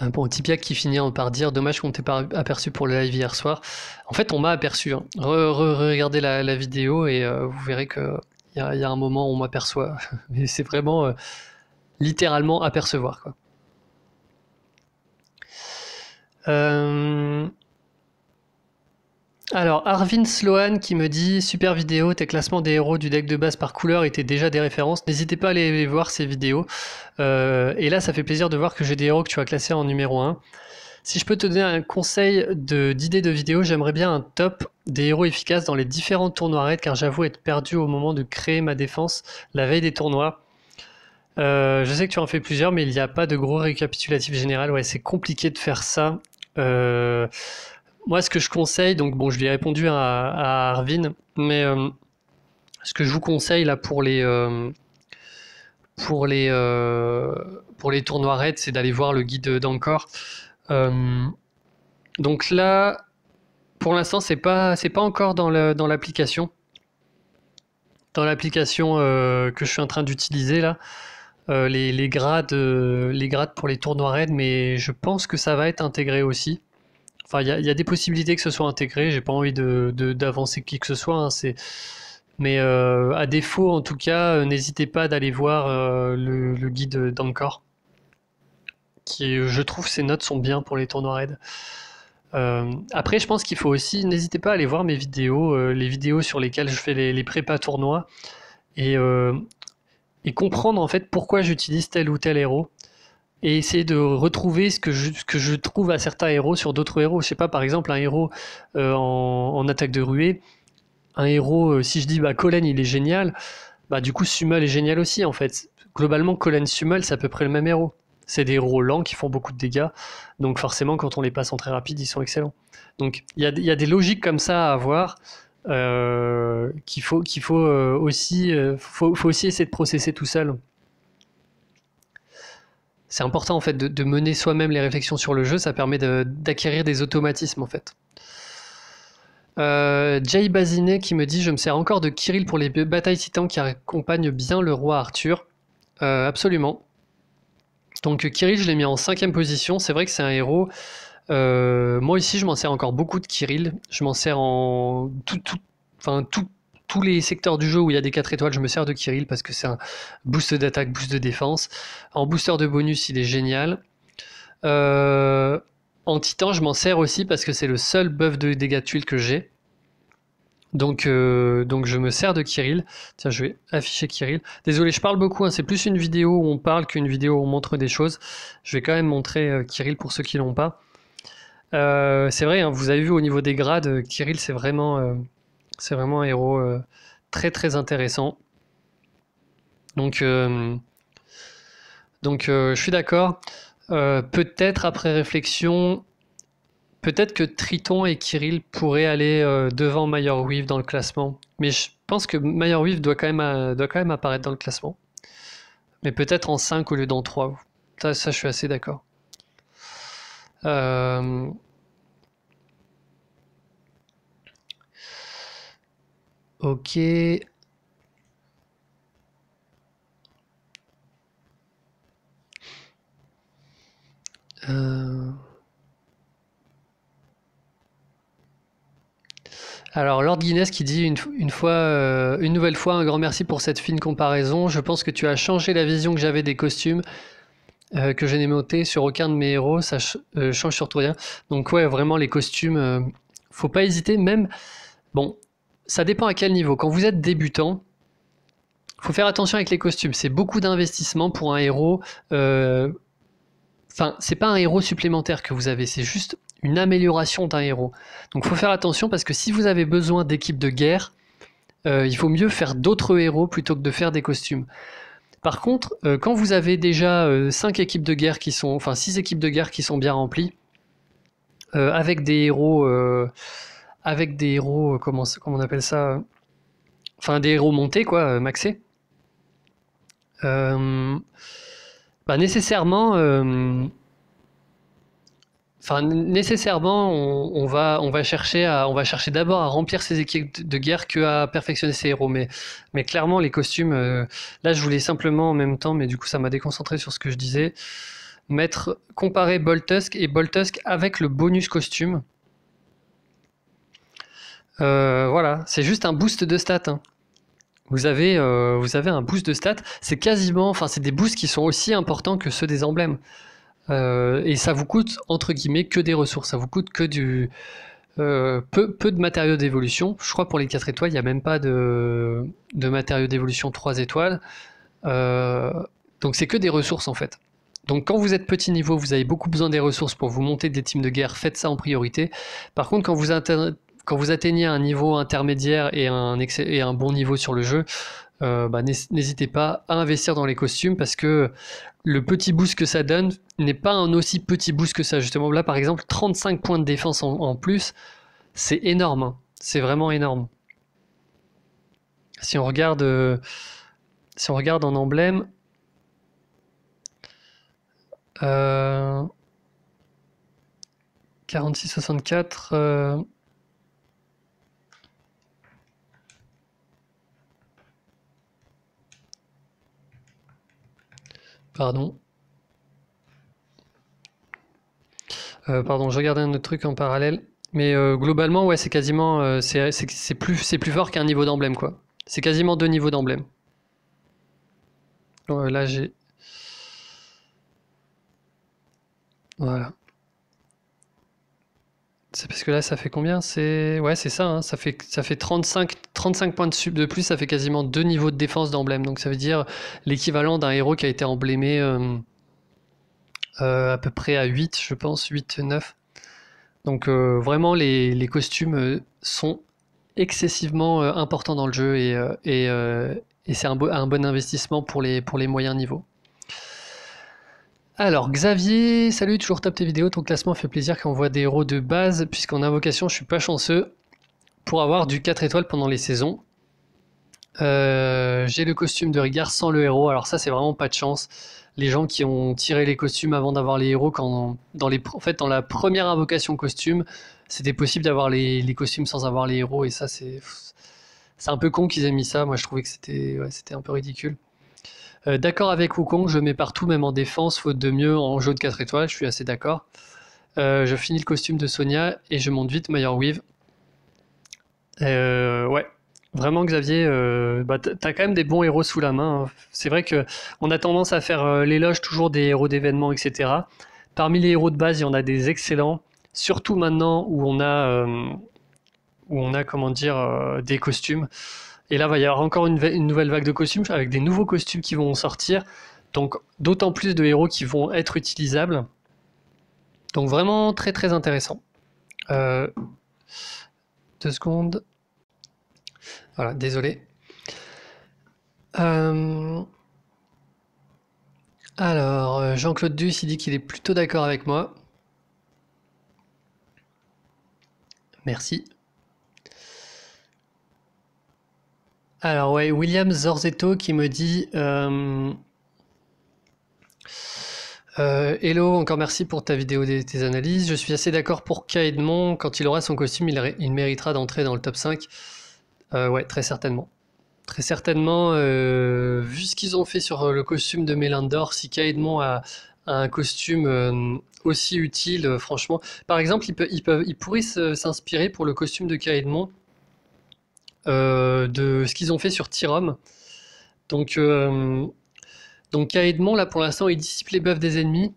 Bon, Tipiak qui finit par dire dommage qu'on t'ait pas aperçu pour le live hier soir. En fait, on m'a aperçu, hein. Regardez la vidéo et vous verrez que il y a un moment où on m'aperçoit. Mais c'est vraiment littéralement apercevoir, quoi. Alors, Arvin Sloan qui me dit super vidéo, tes classements des héros du deck de base par couleur étaient déjà des références. N'hésitez pas à aller voir ces vidéos. Et là, ça fait plaisir de voir que j'ai des héros que tu as classés en numéro 1. Si je peux te donner un conseil d'idée de vidéo, j'aimerais bien un top des héros efficaces dans les différents tournois raids, car j'avoue être perdu au moment de créer ma défense la veille des tournois. Je sais que tu en fais plusieurs, mais il n'y a pas de gros récapitulatif général. Ouais, c'est compliqué de faire ça. Moi, ce que je conseille, donc bon, je lui ai répondu à Arvin, mais ce que je vous conseille là pour les tournois raids, c'est d'aller voir le guide d'Ancor. Donc là, pour l'instant, c'est pas encore dans l'application. Dans l'application que je suis en train d'utiliser là, les grades pour les tournois raids, mais je pense que ça va être intégré aussi. Enfin, il y a des possibilités que ce soit intégré. J'ai pas envie d'avancer qui que ce soit, hein, mais à défaut, en tout cas, n'hésitez pas d'aller voir le guide d'Ancor, qui, je trouve, ses notes sont bien pour les tournois raids. Après, je pense qu'il faut aussi, n'hésitez pas à aller voir mes vidéos, les vidéos sur lesquelles je fais les prépas tournois, et comprendre en fait pourquoi j'utilise tel ou tel héros. Et essayer de retrouver ce que je trouve à certains héros sur d'autres héros. Je sais pas, par exemple, un héros en attaque de ruée, un héros, si je dis bah Kolen il est génial, bah du coup Summel est génial aussi en fait. Globalement, Kolen Summel c'est à peu près le même héros. C'est des héros lents qui font beaucoup de dégâts, donc forcément quand on les passe en très rapide, ils sont excellents. Donc il y a des logiques comme ça à avoir. Qu'il faut aussi essayer de processer tout seul. C'est important en fait de mener soi-même les réflexions sur le jeu, ça permet d'acquérir des automatismes en fait. Jay Bazinet qui me dit je me sers encore de Kirill pour les batailles titans qui accompagnent bien le roi Arthur. Absolument. Donc Kirill je l'ai mis en 5ème position, c'est vrai que c'est un héros. Moi aussi je m'en sers encore beaucoup de Kirill, je m'en sers en tous les secteurs du jeu où il y a des 4 étoiles, je me sers de Kirill parce que c'est un boost d'attaque, boost de défense. En booster de bonus, il est génial. En titan, je m'en sers aussi parce que c'est le seul buff de dégâts de tuiles que j'ai. Donc je me sers de Kirill. Tiens, je vais afficher Kirill. Désolé, je parle beaucoup, hein, c'est plus une vidéo où on parle qu'une vidéo où on montre des choses. Je vais quand même montrer Kirill pour ceux qui l'ont pas. C'est vrai, hein, vous avez vu au niveau des grades, Kirill c'est vraiment un héros très très intéressant. Donc je suis d'accord. Peut-être après réflexion, peut-être que Triton et Kirill pourraient aller devant Meyerweave dans le classement. Mais je pense que Meyerweave doit quand même apparaître dans le classement. Mais peut-être en 5 au lieu d'en 3. Ça, je suis assez d'accord. Ok. Alors, Lord Guinness qui dit une nouvelle fois, un grand merci pour cette fine comparaison. Je pense que tu as changé la vision que j'avais des costumes que je n'ai noté sur aucun de mes héros. Ça change surtout rien. Donc ouais, vraiment les costumes, faut pas hésiter. Même, bon, ça dépend à quel niveau. Quand vous êtes débutant, faut faire attention avec les costumes. C'est beaucoup d'investissement pour un héros. Enfin, c'est pas un héros supplémentaire que vous avez, c'est juste une amélioration d'un héros. Donc faut faire attention parce que si vous avez besoin d'équipes de guerre, il faut mieux faire d'autres héros plutôt que de faire des costumes. Par contre, quand vous avez déjà 5 équipes de guerre qui sont, enfin 6 équipes de guerre qui sont bien remplies, avec des héros, comment on appelle ça, enfin des héros montés quoi, maxés, nécessairement, on va chercher d'abord à remplir ses équipes de guerre que à perfectionner ses héros. Mais clairement, les costumes, là, je voulais simplement en même temps, mais du coup, ça m'a déconcentré sur ce que je disais, comparer Boltusk et Boltusk avec le bonus costume. Voilà, c'est juste un boost de stats. Hein. Vous avez un boost de stats. C'est c'est des boosts qui sont aussi importants que ceux des emblèmes. Et ça vous coûte, entre guillemets, que des ressources. Ça vous coûte que peu de matériaux d'évolution. Je crois pour les 4 étoiles, il n'y a même pas de matériaux d'évolution 3 étoiles. Donc c'est que des ressources en fait. Donc quand vous êtes petit niveau, vous avez beaucoup besoin des ressources pour vous monter des teams de guerre, faites ça en priorité. Par contre, quand vous atteignez un niveau intermédiaire et un bon niveau sur le jeu, n'hésitez pas à investir dans les costumes parce que le petit boost que ça donne n'est pas un aussi petit boost que ça. Justement, là par exemple, 35 points de défense en plus, c'est énorme. Hein. C'est vraiment énorme. Si on regarde en emblème, 46-64. Pardon. Pardon, je regardais un autre truc en parallèle. Mais globalement, ouais, c'est quasiment. C'est plus fort qu'un niveau d'emblème, quoi. C'est quasiment 2 niveaux d'emblème. Là, j'ai. Voilà. C'est parce que là, ça fait combien? Ouais, c'est ça, hein, ça fait 35 points de plus, ça fait quasiment 2 niveaux de défense d'emblème. Donc ça veut dire l'équivalent d'un héros qui a été emblémé à peu près à 8, je pense, 8, 9. Donc vraiment, les costumes sont excessivement importants dans le jeu et c'est un bon investissement pour les moyens niveaux. Alors, Xavier, salut, toujours top tes vidéos, ton classement fait plaisir quand on voit des héros de base, puisqu'en invocation, je suis pas chanceux pour avoir du 4 étoiles pendant les saisons. J'ai le costume de Rigard sans le héros, alors ça, c'est vraiment pas de chance. Les gens qui ont tiré les costumes avant d'avoir les héros, en fait, dans la première invocation costume, c'était possible d'avoir les costumes sans avoir les héros, et ça, c'est un peu con qu'ils aient mis ça. Moi, je trouvais que c'était un peu ridicule. D'accord avec Wukong, je mets partout, même en défense, faute de mieux en jeu de 4 étoiles, je suis assez d'accord. Je finis le costume de Sonia et je monte vite Meyerweave. Ouais, vraiment Xavier, t'as quand même des bons héros sous la main. Hein. C'est vrai que on a tendance à faire l'éloge toujours des héros d'événements, etc. Parmi les héros de base, il y en a des excellents, surtout maintenant où où on a, comment dire, des costumes. Et là, il va y avoir encore une nouvelle vague de costumes avec des nouveaux costumes qui vont sortir. Donc, d'autant plus de héros qui vont être utilisables. Donc, vraiment très très intéressant. 2 secondes. Voilà, désolé. Alors, Jean-Claude Duss, il dit qu'il est plutôt d'accord avec moi. Merci. Alors ouais, William Zorzetto qui me dit Hello, encore merci pour ta vidéo et tes analyses. Je suis assez d'accord pour Kaedmon. Quand il aura son costume, il méritera d'entrer dans le top 5. Ouais, très certainement. Très certainement, vu ce qu'ils ont fait sur le costume de Mélandor, si Kaedmon a un costume aussi utile, franchement. Par exemple, il pourrait s'inspirer pour le costume de Kaedmon de ce qu'ils ont fait sur Tyrom. Donc, Kaedmon, là pour l'instant, il dissipe les buffs des ennemis.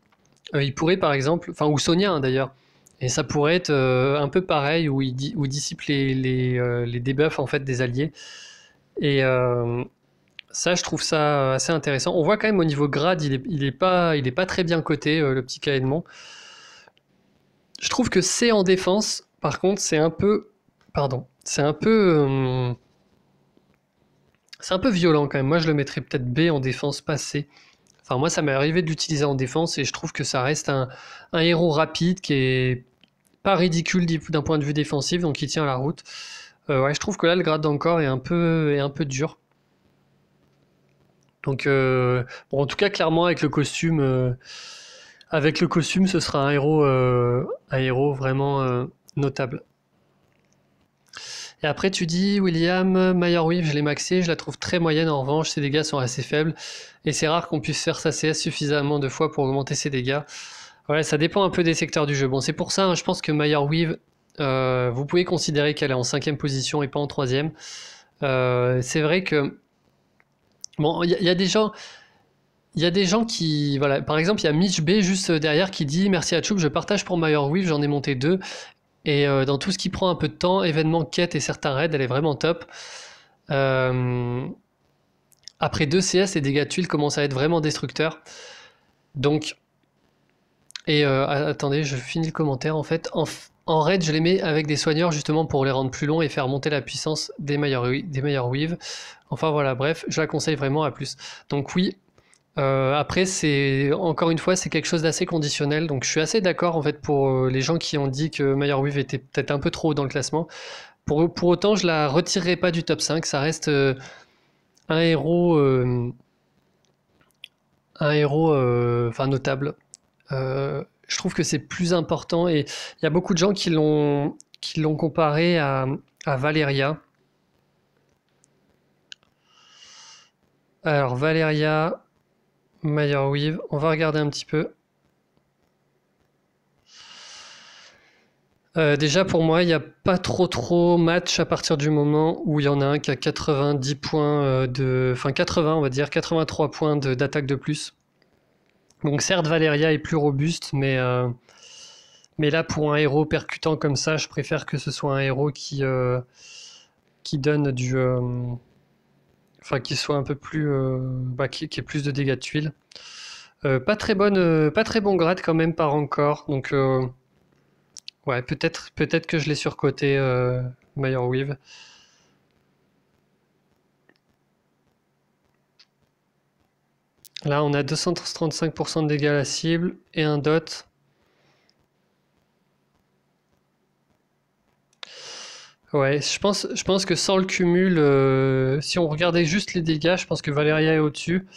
Il pourrait par exemple, enfin, ou Sonia hein, d'ailleurs. Et ça pourrait être un peu pareil, où il dissipe les debuffs en fait, des alliés. Et ça, je trouve ça assez intéressant. On voit quand même au niveau grade, il est pas très bien coté, le petit Kaedmon. Je trouve que C en défense, par contre, c'est un peu. Pardon. C'est un peu violent quand même. Moi, je le mettrais peut-être B en défense, pas C. Enfin, moi, ça m'est arrivé de l'utiliser en défense et je trouve que ça reste un héros rapide qui est pas ridicule d'un point de vue défensif, donc il tient la route. Ouais, je trouve que là, le grade d'encore est un peu dur. Donc, bon, en tout cas, clairement, avec le costume, ce sera un héros vraiment notable. Et après, tu dis, William, Meyerweave, je l'ai maxé, je la trouve très moyenne en revanche, ses dégâts sont assez faibles, et c'est rare qu'on puisse faire sa CS suffisamment de fois pour augmenter ses dégâts. Ouais, ça dépend un peu des secteurs du jeu. Bon, c'est pour ça, hein, je pense que Meyerweave, vous pouvez considérer qu'elle est en 5ème position et pas en 3ème. C'est vrai que... Bon, il y a des gens... Il y a des gens qui... Voilà, par exemple, il y a Mitch B juste derrière qui dit « Merci à Chouk, je partage pour Meyerweave, j'en ai monté 2. » Et dans tout ce qui prend un peu de temps, événements, quêtes et certains raids, elle est vraiment top. Après 2 CS, les dégâts de tuiles commencent à être vraiment destructeurs. Donc, et attendez, je finis le commentaire en fait. En raid, je les mets avec des soigneurs justement pour les rendre plus longs et faire monter la puissance des Meyerweave. Enfin voilà, bref, je la conseille vraiment à plus. Donc oui. Après, encore une fois, c'est quelque chose d'assez conditionnel, donc je suis assez d'accord en fait pour les gens qui ont dit que Meyerweave était peut-être un peu trop haut dans le classement. Pour autant, je la retirerai pas du top 5, ça reste un héros, enfin notable. Je trouve que c'est plus important et il y a beaucoup de gens qui l'ont comparé à Valeria. Alors Valeria, Meyerweave, on va regarder un petit peu. Déjà pour moi, il n'y a pas trop match à partir du moment où il y en a un qui a 90 points enfin 80 on va dire, 83 points d'attaque de plus. Donc certes Valeria est plus robuste, mais là pour un héros percutant comme ça, je préfère que ce soit un héros qui donne du... Enfin qui soit un peu plus... qui ait plus de dégâts de tuiles. Pas très bon grade quand même par encore, donc... Ouais, peut-être que je l'ai surcoté, Meyerweave. Là, on a 235% de dégâts à la cible et un dot. Ouais, je pense que sans le cumul, si on regardait juste les dégâts, je pense que Valeria est au-dessus.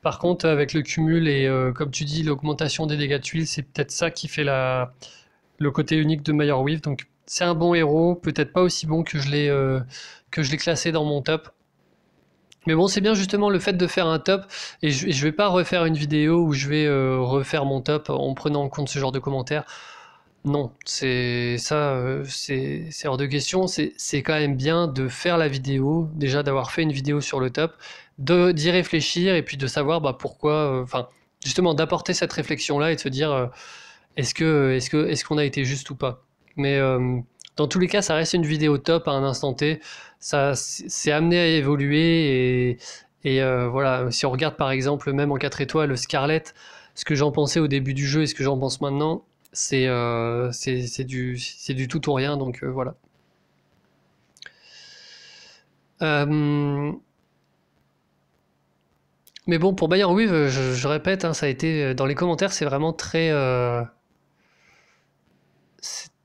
Par contre, avec le cumul et, comme tu dis, l'augmentation des dégâts de tuiles, c'est peut-être ça qui fait le côté unique de Meyerweave. Donc c'est un bon héros, peut-être pas aussi bon que je l'ai classé dans mon top. Mais bon, c'est bien justement le fait de faire un top, et je vais pas refaire une vidéo où je vais refaire mon top en prenant en compte ce genre de commentaires. Non, c'est hors de question. C'est quand même bien de faire la vidéo, déjà d'avoir fait une vidéo sur le top, d'y réfléchir et puis de savoir pourquoi, enfin, justement d'apporter cette réflexion-là et de se dire est-ce qu'on a été juste ou pas. Mais Dans tous les cas, ça reste une vidéo top à un instant T. Ça, c'est amené à évoluer voilà. Si on regarde par exemple même en 4 étoiles Scarlet, ce que j'en pensais au début du jeu et ce que j'en pense maintenant, c'est du tout ou rien. Donc voilà. Mais bon, pour Bayern Weave, je répète, hein, ça a été dans les commentaires, c'est vraiment très,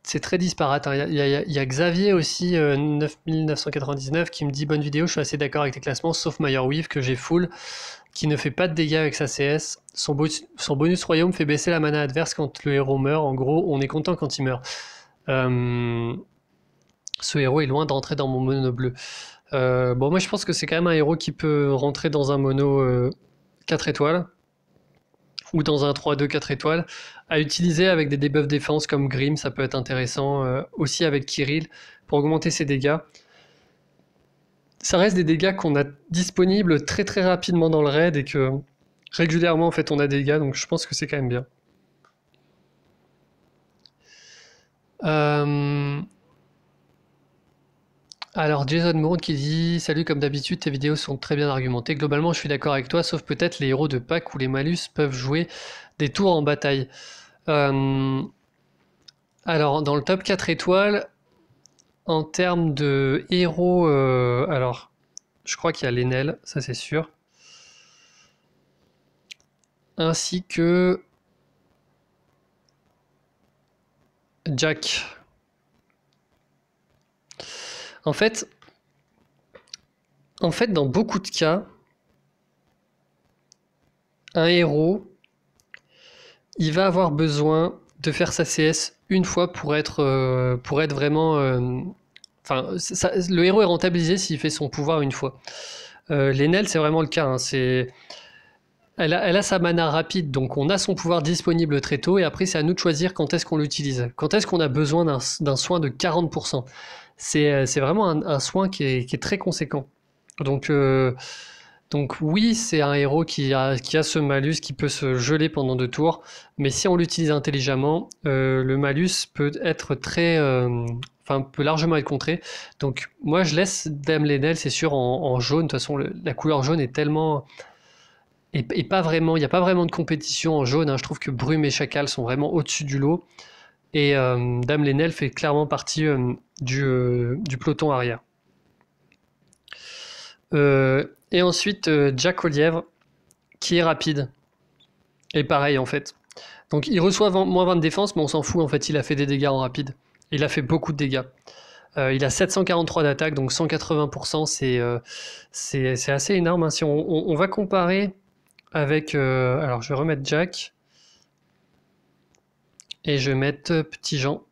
c'est très disparate, hein. Il y a Xavier aussi, 9999, qui me dit bonne vidéo, je suis assez d'accord avec tes classements, sauf Bayern Weave que j'ai full, qui ne fait pas de dégâts avec sa CS. Son bonus royaume fait baisser la mana adverse quand le héros meurt. En gros, on est content quand il meurt. Ce héros est loin d'entrer dans mon mono bleu. Bon, moi je pense que c'est quand même un héros qui peut rentrer dans un mono 4 étoiles ou dans un 3-2 4 étoiles à utiliser avec des debuffs défense comme Grim, ça peut être intéressant, aussi avec Kirill pour augmenter ses dégâts. Ça reste des dégâts qu'on a disponibles très très rapidement dans le raid et que régulièrement en fait on a des dégâts, donc je pense que c'est quand même bien. Alors Jason Moore qui dit « Salut, comme d'habitude, tes vidéos sont très bien argumentées. Globalement, je suis d'accord avec toi, sauf peut-être les héros de pack où les malus peuvent jouer des tours en bataille. » Alors, dans le top 4 étoiles, en termes de héros... alors, je crois qu'il y a Lenel, ça c'est sûr. Ainsi que... Jack. En fait, dans beaucoup de cas, un héros, il va avoir besoin de faire sa CS une fois pour être vraiment... Enfin, le héros est rentabilisé s'il fait son pouvoir une fois. Lenel, c'est vraiment le cas. Hein, elle a sa mana rapide, donc on a son pouvoir disponible très tôt, et après c'est à nous de choisir quand est-ce qu'on l'utilise. Quand est-ce qu'on a besoin d'un soin de 40%. C'est vraiment un soin qui est très conséquent. Donc oui, c'est un héros qui a ce malus qui peut se geler pendant 2 tours, mais si on l'utilise intelligemment, le malus peut être peut largement être contré. Donc moi je laisse Dame Lenel, c'est sûr, en jaune. De toute façon, la couleur jaune est tellement... Et pas vraiment, il n'y a pas vraiment de compétition en jaune, hein. Je trouve que Brume et Chacal sont vraiment au-dessus du lot. Et Dame Lenel fait clairement partie du peloton arrière. Et ensuite, Jack Olièvre, qui est rapide. Et pareil, en fait. Donc, il reçoit moins 20 de défense, mais on s'en fout, en fait, il a fait des dégâts en rapide. Il a fait beaucoup de dégâts. Il a 743 d'attaque, donc 180%, c'est assez énorme. Hein. Si on va comparer avec... alors, je vais remettre Jack. Et je vais mettre Petit Jean.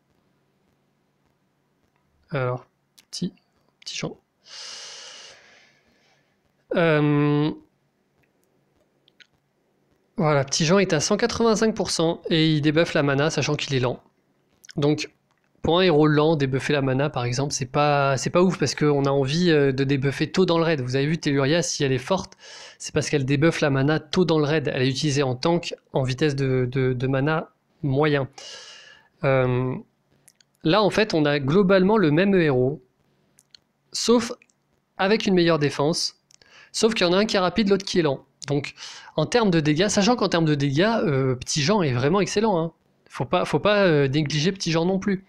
Alors, Petit Jean. Voilà, Petit Jean est à 185% et il débuffe la mana, sachant qu'il est lent. Donc, pour un héros lent, débuffer la mana, par exemple, c'est pas ouf, parce qu'on a envie de débuffer tôt dans le raid. Vous avez vu, Telluria, si elle est forte, c'est parce qu'elle débuffe la mana tôt dans le raid. Elle est utilisée en tank, en vitesse de mana moyen. Là, en fait, on a globalement le même héros, sauf avec une meilleure défense, sauf qu'il y en a un qui est rapide, l'autre qui est lent. Donc, en termes de dégâts, sachant qu'en termes de dégâts, Petit Jean est vraiment excellent. Hein. Faut pas négliger Petit Jean non plus.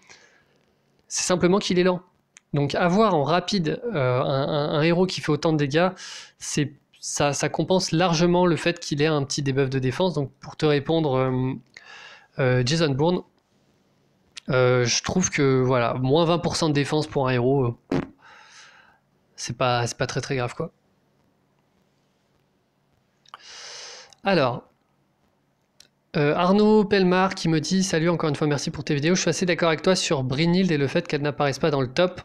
C'est simplement qu'il est lent. Donc, avoir en rapide un héros qui fait autant de dégâts, ça compense largement le fait qu'il ait un petit debuff de défense. Donc, pour te répondre, Jason Bourne, je trouve que voilà, moins 20% de défense pour un héros, c'est pas très très grave, quoi. Alors, Arnaud Pelmar qui me dit « Salut, encore une fois, merci pour tes vidéos. Je suis assez d'accord avec toi sur Brynhild et le fait qu'elle n'apparaisse pas dans le top,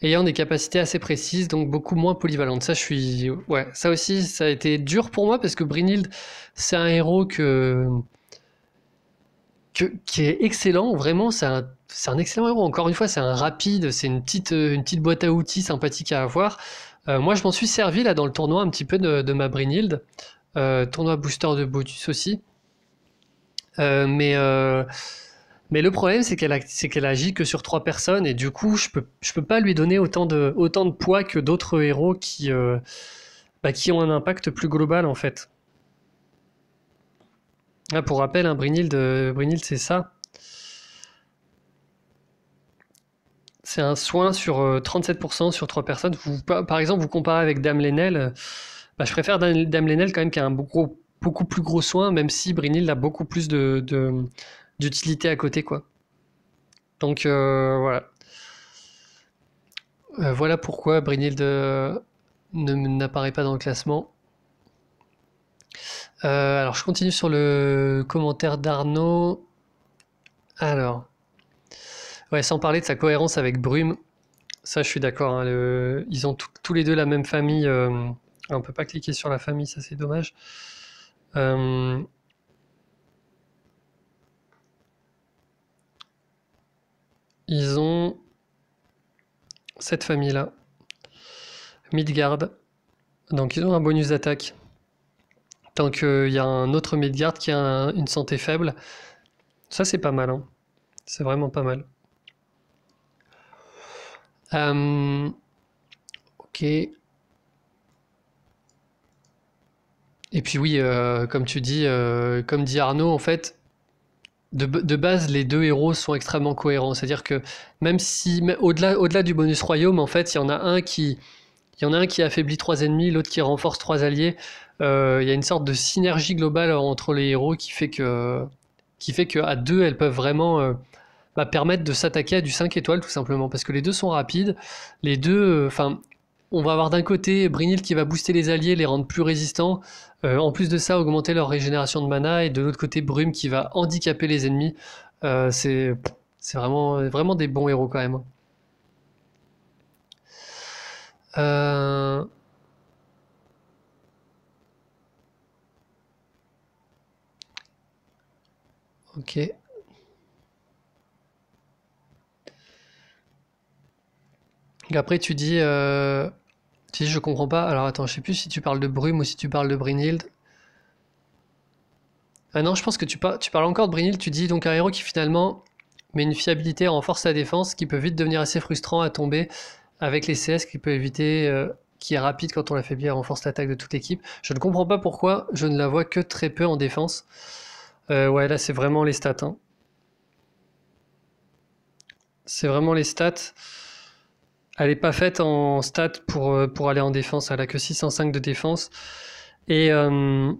ayant des capacités assez précises, donc beaucoup moins polyvalentes. » Ça, ouais, ça aussi, ça a été dur pour moi, parce que Brynhild, c'est un héros qui est excellent, vraiment, c'est un excellent héros. Encore une fois, c'est un rapide, c'est une petite boîte à outils sympathique à avoir. Moi, je m'en suis servi là dans le tournoi un petit peu de ma Brynhild. Tournoi booster de Botus aussi. Mais Mais le problème, c'est qu'elle agit que sur 3 personnes, et du coup, je peux pas lui donner autant de poids que d'autres héros qui ont un impact plus global, en fait. Ah, pour rappel, hein, Brynhild, c'est ça. C'est un soin sur 37% sur 3 personnes. Par exemple, vous comparez avec Dame Lenel. Je préfère Dame Lenel quand même qui a un beaucoup plus gros soin, même si Brynhild a beaucoup plus d'utilité à côté, quoi. Donc voilà. Voilà pourquoi Brynhild n'apparaît pas dans le classement. Alors je continue sur le commentaire d'Arnaud. Alors, ouais, sans parler de sa cohérence avec Brume, ça je suis d'accord, hein, ils ont tous les deux la même famille. On peut pas cliquer sur la famille, ça c'est dommage. Ils ont cette famille-là, Midgard, donc ils ont un bonus d'attaque. Tant qu'il y a un autre Midgard qui a une santé faible, ça c'est pas mal, hein. C'est vraiment pas mal. Ok. Et puis oui, comme tu dis, comme dit Arnaud, en fait, de base, les deux héros sont extrêmement cohérents. C'est-à-dire que même si, au-delà du bonus royaume, en fait, il y en a un qui affaiblit 3 ennemis, l'autre qui renforce 3 alliés. Il y a une sorte de synergie globale entre les héros qui fait que à deux, elles peuvent vraiment permettre de s'attaquer à du 5 étoiles, tout simplement. Parce que les deux sont rapides. Les deux, enfin, on va avoir d'un côté Brynhild qui va booster les alliés, les rendre plus résistants. En plus de ça, augmenter leur régénération de mana. Et de l'autre côté, Brume qui va handicaper les ennemis. C'est vraiment des bons héros quand même. Ok. Et après, tu dis, je comprends pas. Alors attends, je sais plus si tu parles de Brume ou si tu parles de Brynhild. Ah non, je pense que tu parles encore de Brynhild. Tu dis donc un héros qui finalement met une fiabilité renforce sa défense, qui peut vite devenir assez frustrant à tomber avec les CS, qui peut éviter, qui est rapide quand on l'affaiblit et renforce l'attaque de toute l'équipe. Je ne comprends pas pourquoi je ne la vois que très peu en défense. Ouais, là c'est vraiment les stats, hein. C'est vraiment les stats. Elle n'est pas faite en stats pour aller en défense. Elle a que 605 de défense. Et, euh,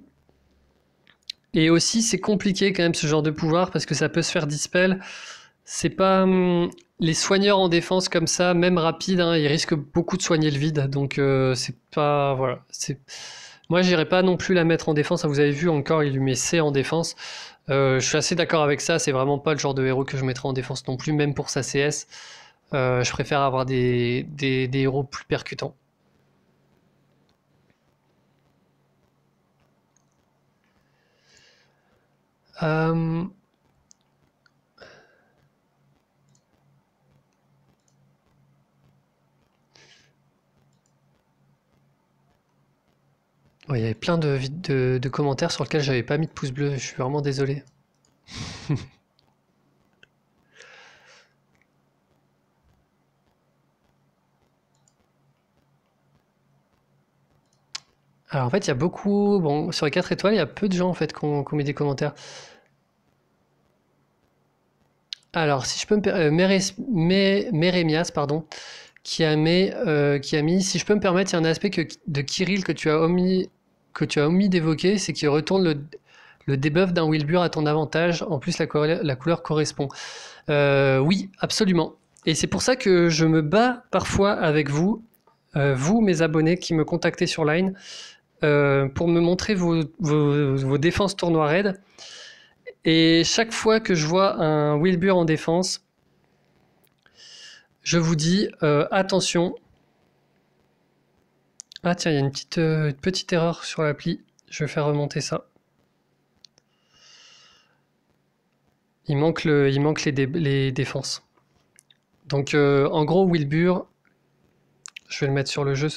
et aussi, c'est compliqué quand même ce genre de pouvoir parce que ça peut se faire dispel. C'est pas. Les soigneurs en défense comme ça, même rapides, hein, ils risquent beaucoup de soigner le vide. Donc c'est pas. Voilà. Moi, j'irais pas non plus la mettre en défense. Vous avez vu encore, il lui met C en défense. Je suis assez d'accord avec ça. C'est vraiment pas le genre de héros que je mettrais en défense non plus, même pour sa CS. Je préfère avoir des héros plus percutants. Euh, ouais, il y avait plein de commentaires sur lesquels j'avais pas mis de pouce bleu. Je suis vraiment désolé. Alors en fait, il y a beaucoup. Bon, sur les 4 étoiles, il y a peu de gens en fait qui ont mis des commentaires. Alors, si je peux me permettre, Mérémias, pardon, qui a mis, si je peux me permettre, il y a un aspect de Kirill que tu as omis d'évoquer, c'est qu'il retourne le debuff d'un Wilbur à ton avantage. En plus, la couleur correspond. Oui, absolument. Et c'est pour ça que je me bats parfois avec vous, vous, mes abonnés, qui me contactez sur Line, pour me montrer vos défenses tournoi raid. Et chaque fois que je vois un Wilbur en défense, je vous dis attention. Ah tiens, il y a une petite erreur sur l'appli. Je vais faire remonter ça. Il manque les défenses. Donc en gros, Wilbur, je vais le mettre sur le jeu,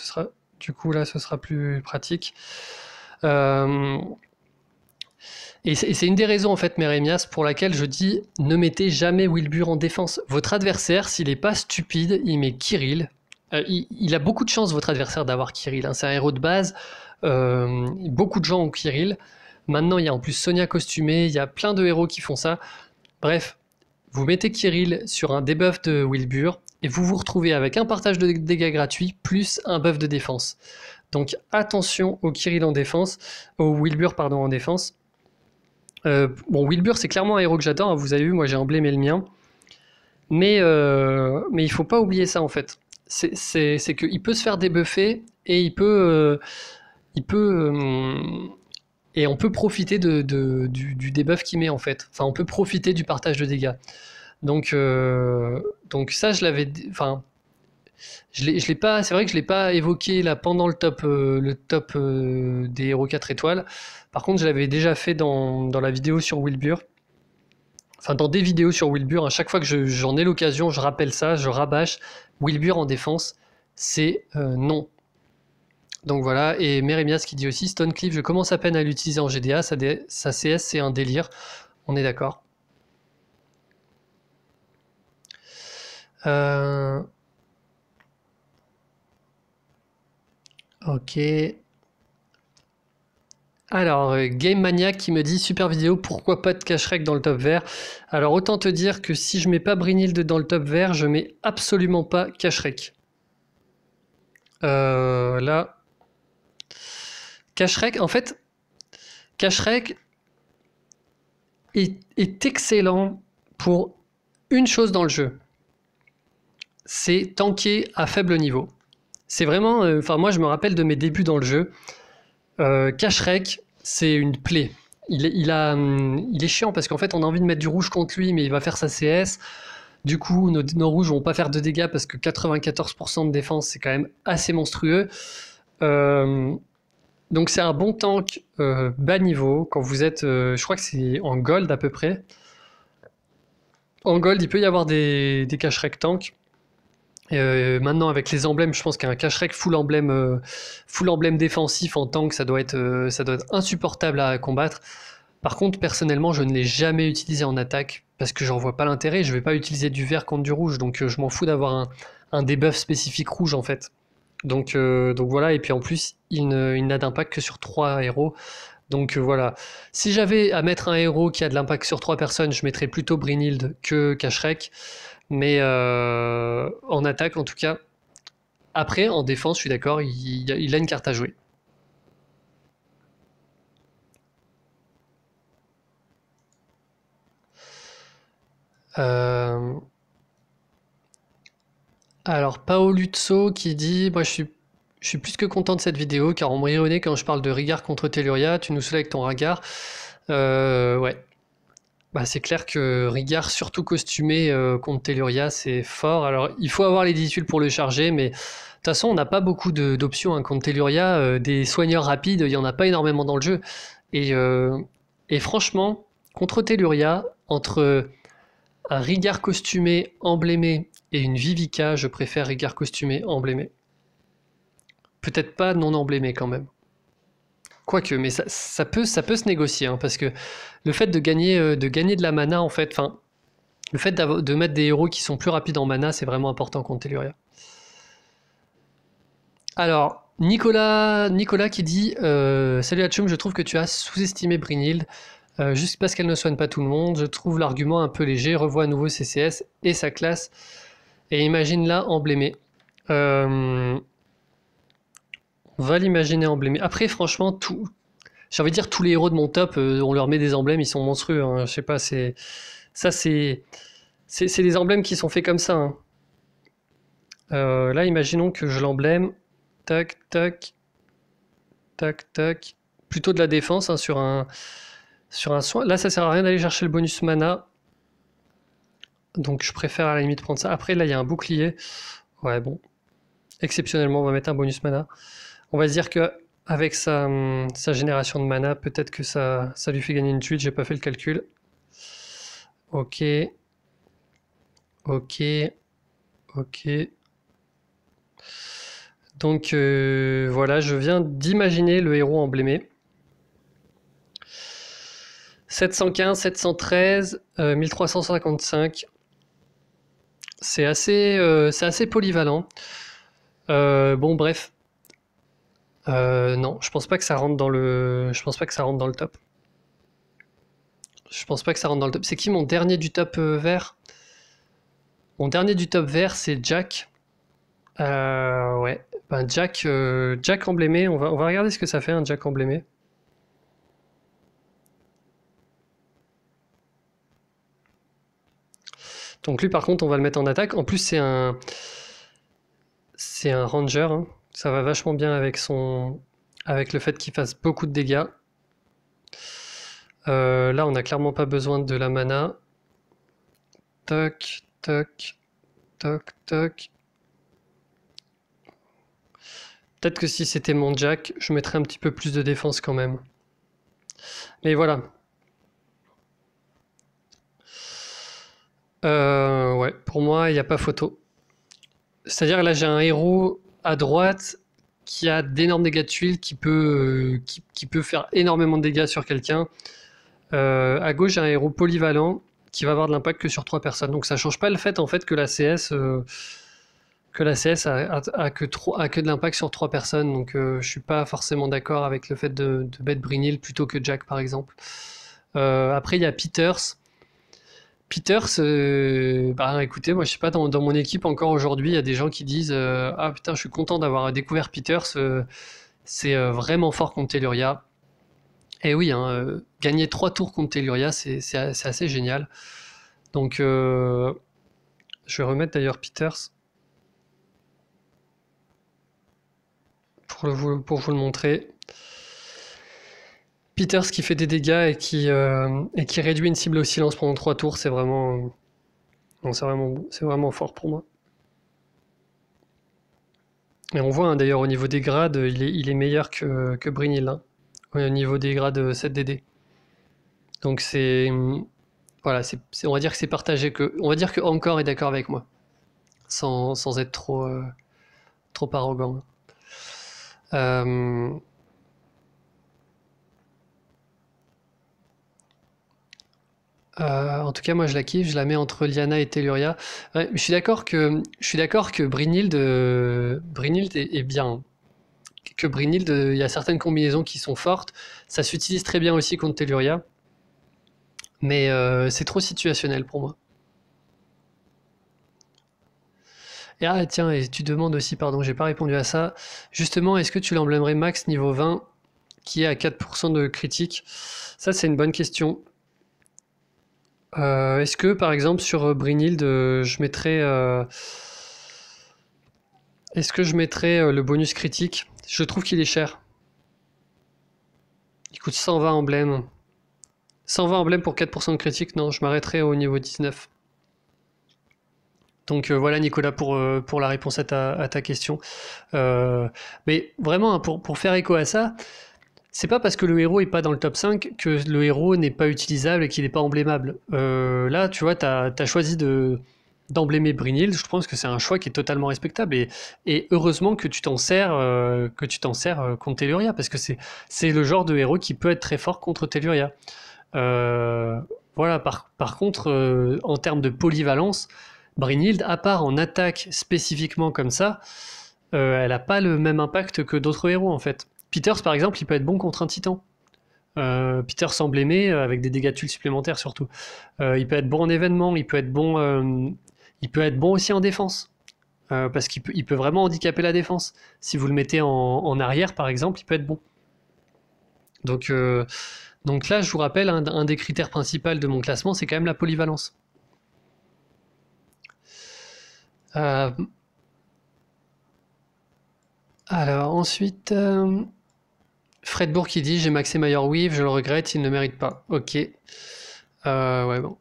du coup là ce sera plus pratique. Et c'est une des raisons, en fait, Mérémias, pour laquelle je dis ne mettez jamais Wilbur en défense. Votre adversaire, s'il n'est pas stupide, il met Kirill. Il a beaucoup de chance, votre adversaire, d'avoir Kirill, hein. C'est un héros de base. Beaucoup de gens ont Kirill. Maintenant, il y a en plus Sonia costumée. Il y a plein de héros qui font ça. Bref, vous mettez Kirill sur un debuff de Wilbur et vous vous retrouvez avec un partage de dégâts gratuit plus un buff de défense. Donc attention au Kirill en défense, au Wilbur pardon en défense. Bon, Wilbur c'est clairement un héros que j'adore, hein, vous avez vu, moi j'ai emblémé le mien. Mais il faut pas oublier ça en fait. C'est qu'il peut se faire débuffer et et on peut profiter du debuff qu'il met en fait. Enfin, on peut profiter du partage de dégâts. Donc ça, je l'avais, enfin, je l'ai pas. C'est vrai que je l'ai pas évoqué là pendant le top des héros 4 étoiles. Par contre, je l'avais déjà fait dans la vidéo sur Wilbur. Enfin, dans des vidéos sur Wilbur, à chaque fois que j'en ai l'occasion, je rappelle ça, je rabâche. Wilbur en défense, c'est non. Donc voilà, et Mérémias qui dit aussi Stonecliff, je commence à peine à l'utiliser en GDA, sa CS c'est un délire. On est d'accord. Ok. Alors, Game Maniac qui me dit super vidéo, pourquoi pas de cache-rec dans le top vert? Alors, autant te dire que si je mets pas Brynhild dans le top vert, je mets absolument pas cache-rec. Là. Cache-rec, en fait, cache-rec est excellent pour une chose dans le jeu. C'est tanker à faible niveau. C'est vraiment. Enfin, moi, je me rappelle de mes débuts dans le jeu. Cache-rec, c'est une plaie. Il est chiant parce qu'en fait, on a envie de mettre du rouge contre lui, mais il va faire sa CS. Du coup, nos rouges vont pas faire de dégâts parce que 94% de défense, c'est quand même assez monstrueux. Donc, c'est un bon tank bas niveau. Quand vous êtes, je crois que c'est en gold à peu près. En gold, il peut y avoir des cache-rec tanks. Maintenant, avec les emblèmes, je pense qu'un cache-rec full emblème défensif en tank, ça doit être insupportable à combattre. Par contre, personnellement, je ne l'ai jamais utilisé en attaque parce que j'en vois pas l'intérêt. Je vais pas utiliser du vert contre du rouge, donc je m'en fous d'avoir un debuff spécifique rouge en fait. Donc voilà, et puis en plus, il n'a d'impact que sur 3 héros. Donc voilà. Si j'avais à mettre un héros qui a de l'impact sur 3 personnes, je mettrais plutôt Brynhild que cache-rec. Mais en attaque, en tout cas. Après, en défense, je suis d'accord, il a une carte à jouer. Alors, Paoluzzo qui dit moi, je suis plus que content de cette vidéo car on me rionnait quand je parle de Rigard contre Telluria. Tu nous saoules avec ton regard. Ouais. Bah, c'est clair que Rigard, surtout costumé contre Telluria, c'est fort. Alors, il faut avoir les 18 pour le charger, mais de toute façon, on n'a pas beaucoup d'options hein. Contre Telluria. Des soigneurs rapides, il n'y en a pas énormément dans le jeu. Et franchement, contre Telluria, entre un Rigard costumé emblémé et une Vivica, je préfère Rigard costumé emblémé. Peut-être pas non emblémé quand même. Quoique, mais ça peut se négocier, hein, parce que le fait de gagner de la mana, en fait, enfin, le fait de mettre des héros qui sont plus rapides en mana, c'est vraiment important contre Telluria. Alors, Nicolas qui dit salut Hatchoum, je trouve que tu as sous-estimé Brynhild, juste parce qu'elle ne soigne pas tout le monde. Je trouve l'argument un peu léger. Revois à nouveau CCS et sa classe. Et imagine-la emblémée. On va l'imaginer emblémée. Après, franchement, j'ai envie de dire tous les héros de mon top, on leur met des emblèmes, ils sont monstrueux. Hein. Je sais pas, c'est des emblèmes qui sont faits comme ça. Hein. Là, imaginons que je l'emblème. Tac, tac, tac, tac. Plutôt de la défense hein, sur un soin. Là, ça sert à rien d'aller chercher le bonus mana. Donc, je préfère à la limite prendre ça. Après, là, il y a un bouclier. Ouais, bon. Exceptionnellement, on va mettre un bonus mana. On va se dire que avec sa génération de mana, peut-être que ça lui fait gagner une tuile. J'ai pas fait le calcul. Ok. Ok. Ok. Donc voilà, je viens d'imaginer le héros emblémé. 715, 713, 1355. C'est assez polyvalent. Bon, bref. Non, je pense pas que ça rentre dans je pense pas que ça rentre dans le top. Je pense pas que ça rentre dans le top. C'est qui mon dernier du top vert? Mon dernier du top vert, c'est Jack. Ouais. Ben Jack emblémé. On va regarder ce que ça fait un Jack emblémé. Donc lui, par contre, on va le mettre en attaque. En plus, c'est un ranger. Hein. Ça va vachement bien avec avec le fait qu'il fasse beaucoup de dégâts. Là, on n'a clairement pas besoin de la mana. Toc, toc, toc, toc. Peut-être que si c'était mon Jack, je mettrais un petit peu plus de défense quand même. Mais voilà. Ouais, pour moi, il n'y a pas photo. C'est-à-dire là, j'ai un héros à droite qui a d'énormes dégâts de tuiles, qui peut faire énormément de dégâts sur quelqu'un. À gauche, j'ai un héros polyvalent qui va avoir de l'impact que sur 3 personnes. Donc ça change pas le fait en fait que la CS a que de l'impact sur 3 personnes. Donc je suis pas forcément d'accord avec le fait de mettre Brynhild plutôt que Jack par exemple. Après il y a Peters. Peters, bah écoutez, moi je sais pas, dans mon équipe encore aujourd'hui, il y a des gens qui disent ah putain, je suis content d'avoir découvert Peters, c'est vraiment fort contre Telluria. Et oui, hein, gagner 3 tours contre Telluria, c'est assez génial. Donc je vais remettre d'ailleurs Peters pour vous le montrer. Peters qui fait des dégâts et qui réduit une cible au silence pendant 3 tours, c'est vraiment fort pour moi. Et on voit hein, d'ailleurs au niveau des grades, il est meilleur que Brynhild, hein, au niveau des grades 7DD. Donc voilà, on va dire que c'est partagé, on va dire que Encore est d'accord avec moi, sans être trop arrogant. En tout cas, moi je la kiffe, je la mets entre Lyanna et Telluria. Ouais, je suis d'accord que Brynhild est bien. Que Brynhild, il y a certaines combinaisons qui sont fortes. Ça s'utilise très bien aussi contre Telluria. Mais c'est trop situationnel pour moi. Et ah tiens, et tu demandes aussi, pardon, j'ai pas répondu à ça. Justement, est-ce que tu l'emblèmerais max niveau 20 qui est à 4% de critique? Ça c'est une bonne question. Est-ce que par exemple sur Brynhild, je mettrais est-ce que je mettrais le bonus critique? Je trouve qu'il est cher. Il coûte 120 emblèmes. 120 emblèmes pour 4% de critique, non, je m'arrêterai au niveau 19. Donc voilà Nicolas pour la réponse à ta question. Mais vraiment, hein, pour faire écho à ça, c'est pas parce que le héros est pas dans le top 5 que le héros n'est pas utilisable et qu'il n'est pas emblémable. Là, tu vois, t'as choisi d'emblémer Brynhild, je pense que c'est un choix qui est totalement respectable et heureusement que tu t'en sers contre Telluria parce que c'est le genre de héros qui peut être très fort contre Telluria. Voilà, par contre, en termes de polyvalence, Brynhild, à part en attaque spécifiquement comme ça, elle n'a pas le même impact que d'autres héros en fait. Peters par exemple, il peut être bon contre un titan. Peters emblémé avec des dégâts de tuiles supplémentaires surtout. Il peut être bon en événement, il peut être bon aussi en défense. Parce qu'il peut vraiment handicaper la défense. Si vous le mettez en arrière par exemple, il peut être bon. Donc là, je vous rappelle, un des critères principaux de mon classement, c'est quand même la polyvalence. Alors ensuite, Fredbourg qui dit j'ai maxé Mayor Weave, je le regrette, il ne mérite pas. Ok. Ouais bon.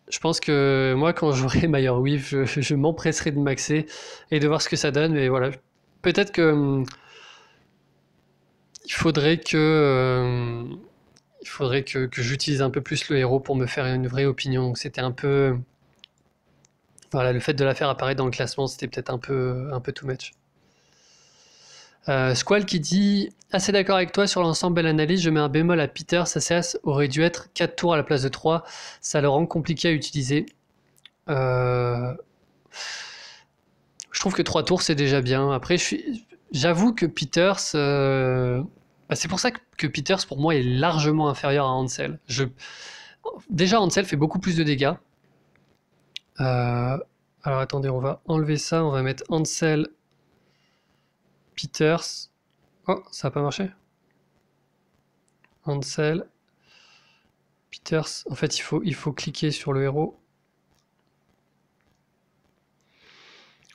Je pense que moi quand j'aurai Mayor Weave, je m'empresserai de maxer et de voir ce que ça donne, mais voilà. Peut-être que il faudrait que j'utilise un peu plus le héros pour me faire une vraie opinion. Donc c'était un peu. Voilà, le fait de la faire apparaître dans le classement, c'était peut-être un peu too much. Squall qui dit assez d'accord avec toi sur l'ensemble, belle analyse, je mets un bémol à Peter, sa CS aurait dû être 4 tours à la place de 3, ça le rend compliqué à utiliser. Je trouve que 3 tours c'est déjà bien. Après, j'avoue que Peters, c'est pour ça que Peters pour moi est largement inférieur à Hansel. Déjà Hansel fait beaucoup plus de dégâts. Alors attendez, on va enlever ça, on va mettre Hansel, Peters. Oh, ça n'a pas marché. Hansel, Peters. En fait, il faut cliquer sur le héros.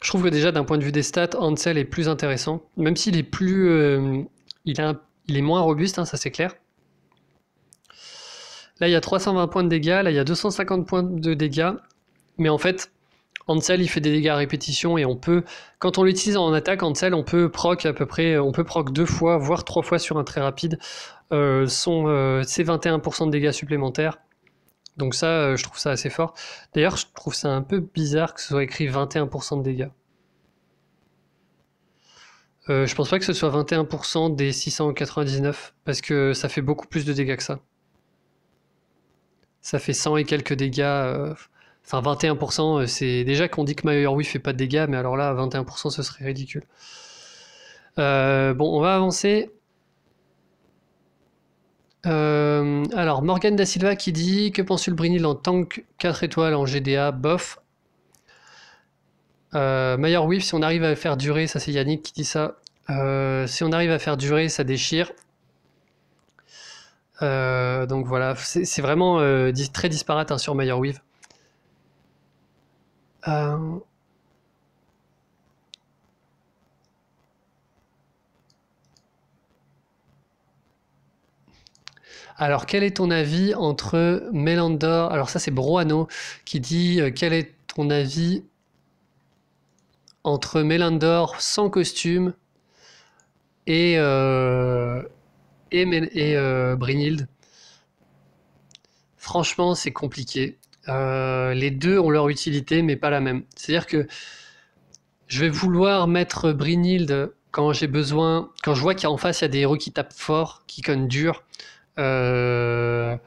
Je trouve que déjà, d'un point de vue des stats, Hansel est plus intéressant. Même s'il est plus... il est moins robuste, hein, ça c'est clair. Là, il y a 320 points de dégâts. Là, il y a 250 points de dégâts. Mais en fait, Hansel, il fait des dégâts à répétition et on peut... Quand on l'utilise en attaque, Hansel, on peut proc à peu près... On peut proc 2 fois, voire 3 fois sur un très rapide. C'est 21% de dégâts supplémentaires. Donc ça, je trouve ça assez fort. D'ailleurs, je trouve ça un peu bizarre que ce soit écrit 21% de dégâts. Je pense pas que ce soit 21% des 699, parce que ça fait beaucoup plus de dégâts que ça. Ça fait 100 et quelques dégâts. Enfin, 21%, c'est déjà qu'on dit que Mayor fait pas de dégâts, mais alors là, 21%, ce serait ridicule. Bon, on va avancer. Alors, Morgan Da Silva qui dit que penses-tu le Brynhild en tank 4 étoiles en GDA, bof. Mayor Whiff, si on arrive à faire durer, ça c'est Yannick qui dit ça. Si on arrive à faire durer, ça déchire. Donc voilà, c'est vraiment très disparate hein, sur Mayor Weave. Alors, quel est ton avis entre Melandor... Alors ça, c'est Broano qui dit quel est ton avis entre Melandor sans costume et Brynhild. Franchement, c'est compliqué. Les deux ont leur utilité, mais pas la même. C'est-à-dire que je vais vouloir mettre Brynhild quand j'ai besoin, quand je vois qu'en face il y a des héros qui tapent fort, qui connent dur. Alors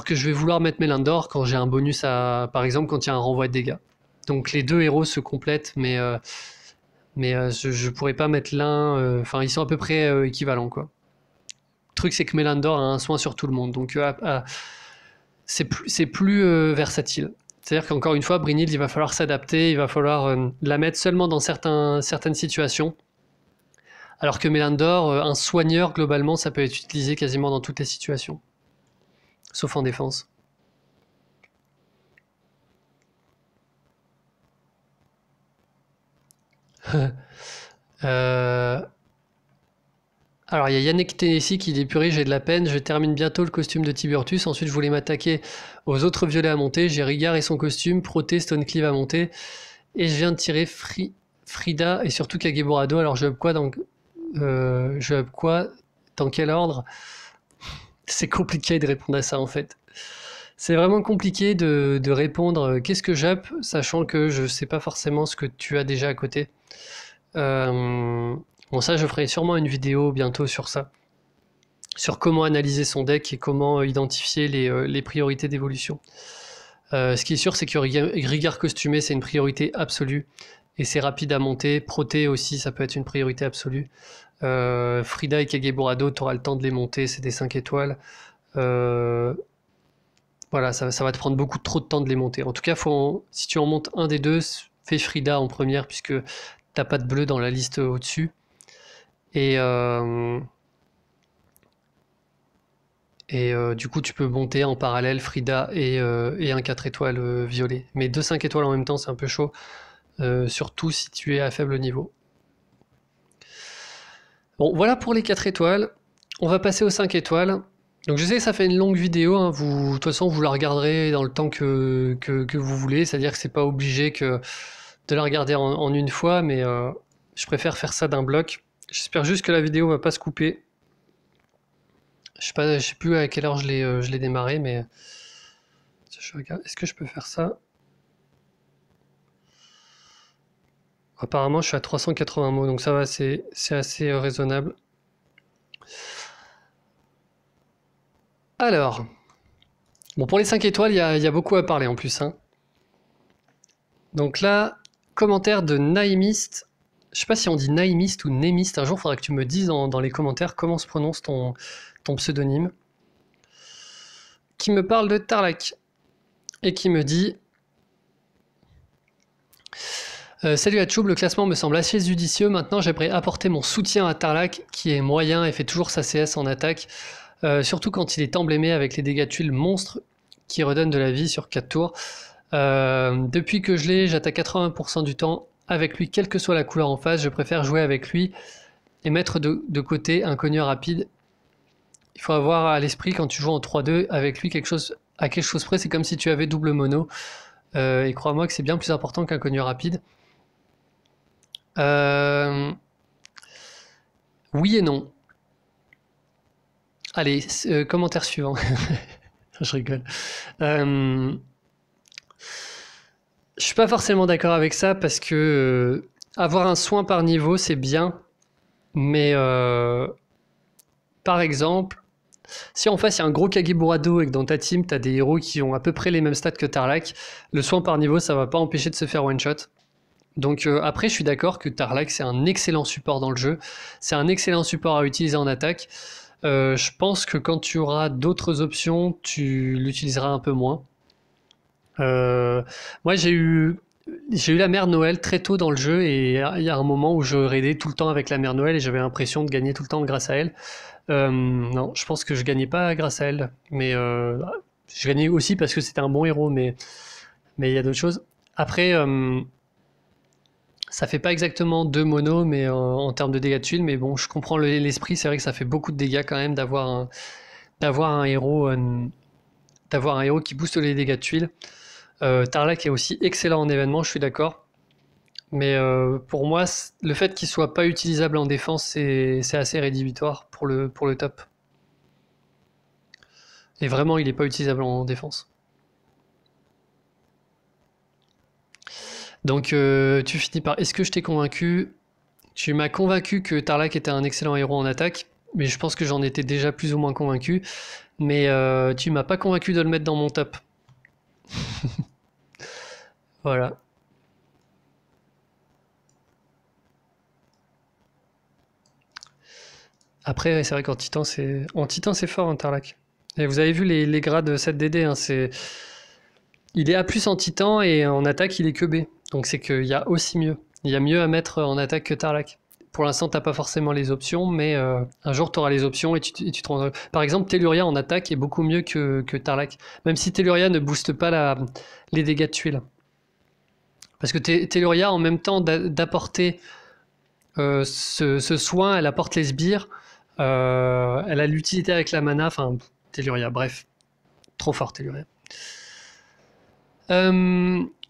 que je vais vouloir mettre Melandor quand j'ai un bonus à, par exemple, quand il y a un renvoi de dégâts. Donc les deux héros se complètent, mais je pourrais pas mettre l'un. Enfin, ils sont à peu près équivalents, quoi. Le truc, c'est que Melandor a un soin sur tout le monde, donc c'est plus versatile. C'est-à-dire qu'encore une fois, Brynhild, il va falloir s'adapter, il va falloir la mettre seulement dans certaines situations. Alors que Melandor, un soigneur, globalement, ça peut être utilisé quasiment dans toutes les situations. Sauf en défense. Alors il y a Yannick Tennessee qui dit purée, j'ai de la peine, je termine bientôt le costume de Tiburtus, ensuite je voulais m'attaquer aux autres violets à monter, j'ai Rigard et son costume, Proté, Stonecleave à monter, et je viens de tirer Frida et surtout Kageborado, alors je up quoi dans quel ordre? C'est compliqué de répondre à ça en fait. C'est vraiment compliqué de répondre qu'est-ce que j'up, sachant que je sais pas forcément ce que tu as déjà à côté. Bon ça je ferai sûrement une vidéo bientôt sur ça. Sur comment analyser son deck et comment identifier les priorités d'évolution. Ce qui est sûr c'est que Rigard costumé c'est une priorité absolue. Et c'est rapide à monter. Proté aussi ça peut être une priorité absolue. Frida et Kageborado tu auras le temps de les monter, c'est des 5 étoiles. Voilà, ça va te prendre trop de temps de les monter. En tout cas, si tu en montes un des deux, fais Frida en première puisque t'as pas de bleu dans la liste au-dessus. Et du coup, tu peux monter en parallèle Frida et un 4 étoiles violet. Mais 2 5 étoiles en même temps, c'est un peu chaud. Surtout si tu es à faible niveau. Bon, voilà pour les 4 étoiles. On va passer aux 5 étoiles. Donc je sais que ça fait une longue vidéo, hein. De toute façon vous la regarderez dans le temps que vous voulez, c'est-à-dire que c'est pas obligé de la regarder en une fois, mais je préfère faire ça d'un bloc. J'espère juste que la vidéo va pas se couper. Je sais plus à quelle heure je l'ai démarré, mais je regarde. Est-ce que je peux faire ça? Apparemment, je suis à 380 mots, donc ça va, c'est assez raisonnable. Alors, bon, pour les 5 étoiles, il y a beaucoup à parler en plus, hein. Donc là, commentaire de Naimist. Je sais pas si on dit Naimist ou Némist. Un jour, il faudra que tu me dises dans les commentaires comment se prononce ton pseudonyme. Qui me parle de Tarlac. Et qui me dit... salut Hatchoub, le classement me semble assez judicieux. Maintenant, j'aimerais apporter mon soutien à Tarlac, qui est moyen et fait toujours sa CS en attaque. Surtout quand il est emblémé avec les dégâts de tuiles monstres qui redonnent de la vie sur 4 tours. Depuis que je l'ai, j'attaque 80% du temps avec lui, quelle que soit la couleur en face. Je préfère jouer avec lui et mettre de côté un cogneur rapide. Il faut avoir à l'esprit quand tu joues en 3-2 avec lui à quelque chose près, c'est comme si tu avais double mono. Et crois-moi que c'est bien plus important qu'un cogneur rapide. Oui et non. Allez, commentaire suivant. Je rigole. Je suis pas forcément d'accord avec ça parce que avoir un soin par niveau c'est bien, mais par exemple, si en face il y a un gros Kageburado et que dans ta team t'as des héros qui ont à peu près les mêmes stats que Tarlac, le soin par niveau ça va pas empêcher de se faire one shot. Donc après je suis d'accord que Tarlac c'est un excellent support dans le jeu, c'est un excellent support à utiliser en attaque. Je pense que quand tu auras d'autres options, tu l'utiliseras un peu moins. Moi j'ai eu la mère Noël très tôt dans le jeu et il y a un moment où je raidais tout le temps avec la mère Noël et j'avais l'impression de gagner tout le temps grâce à elle. Non, je pense que je gagnais pas grâce à elle, mais je gagnais aussi parce que c'était un bon héros, mais il y a d'autres choses. Après, ça fait pas exactement 2 monos, mais en termes de dégâts de tuiles, mais bon, je comprends l'esprit. C'est vrai que ça fait beaucoup de dégâts quand même d'avoir un héros qui booste les dégâts de tuiles. Tarlac est aussi excellent en événement, je suis d'accord. Mais pour moi, le fait qu'il soit pas utilisable en défense, c'est assez rédhibitoire pour le top. Et vraiment, il est pas utilisable en défense. Donc tu finis par... Est-ce que je t'ai convaincu? Tu m'as convaincu que Tarlac était un excellent héros en attaque, mais je pense que j'en étais déjà plus ou moins convaincu. Mais tu m'as pas convaincu de le mettre dans mon top. Voilà. Après, c'est vrai qu'en Titan, c'est fort, hein, Tarlac. Et vous avez vu les grades 7DD, hein, il est A+ en Titan et en attaque, il est que B. Donc c'est qu'il y a aussi mieux. Il y a mieux à mettre en attaque que Tarlac. Pour l'instant, t'as pas forcément les options, mais un jour, tu auras les options et tu te rendras... Par exemple, Telluria en attaque est beaucoup mieux que Tarlac. Même si Telluria ne booste pas les dégâts de tuiles. Parce que Telluria, en même temps d'apporter ce soin, elle apporte les sbires. Elle a l'utilité avec la mana. Enfin, Telluria, bref. Trop fort, Telluria.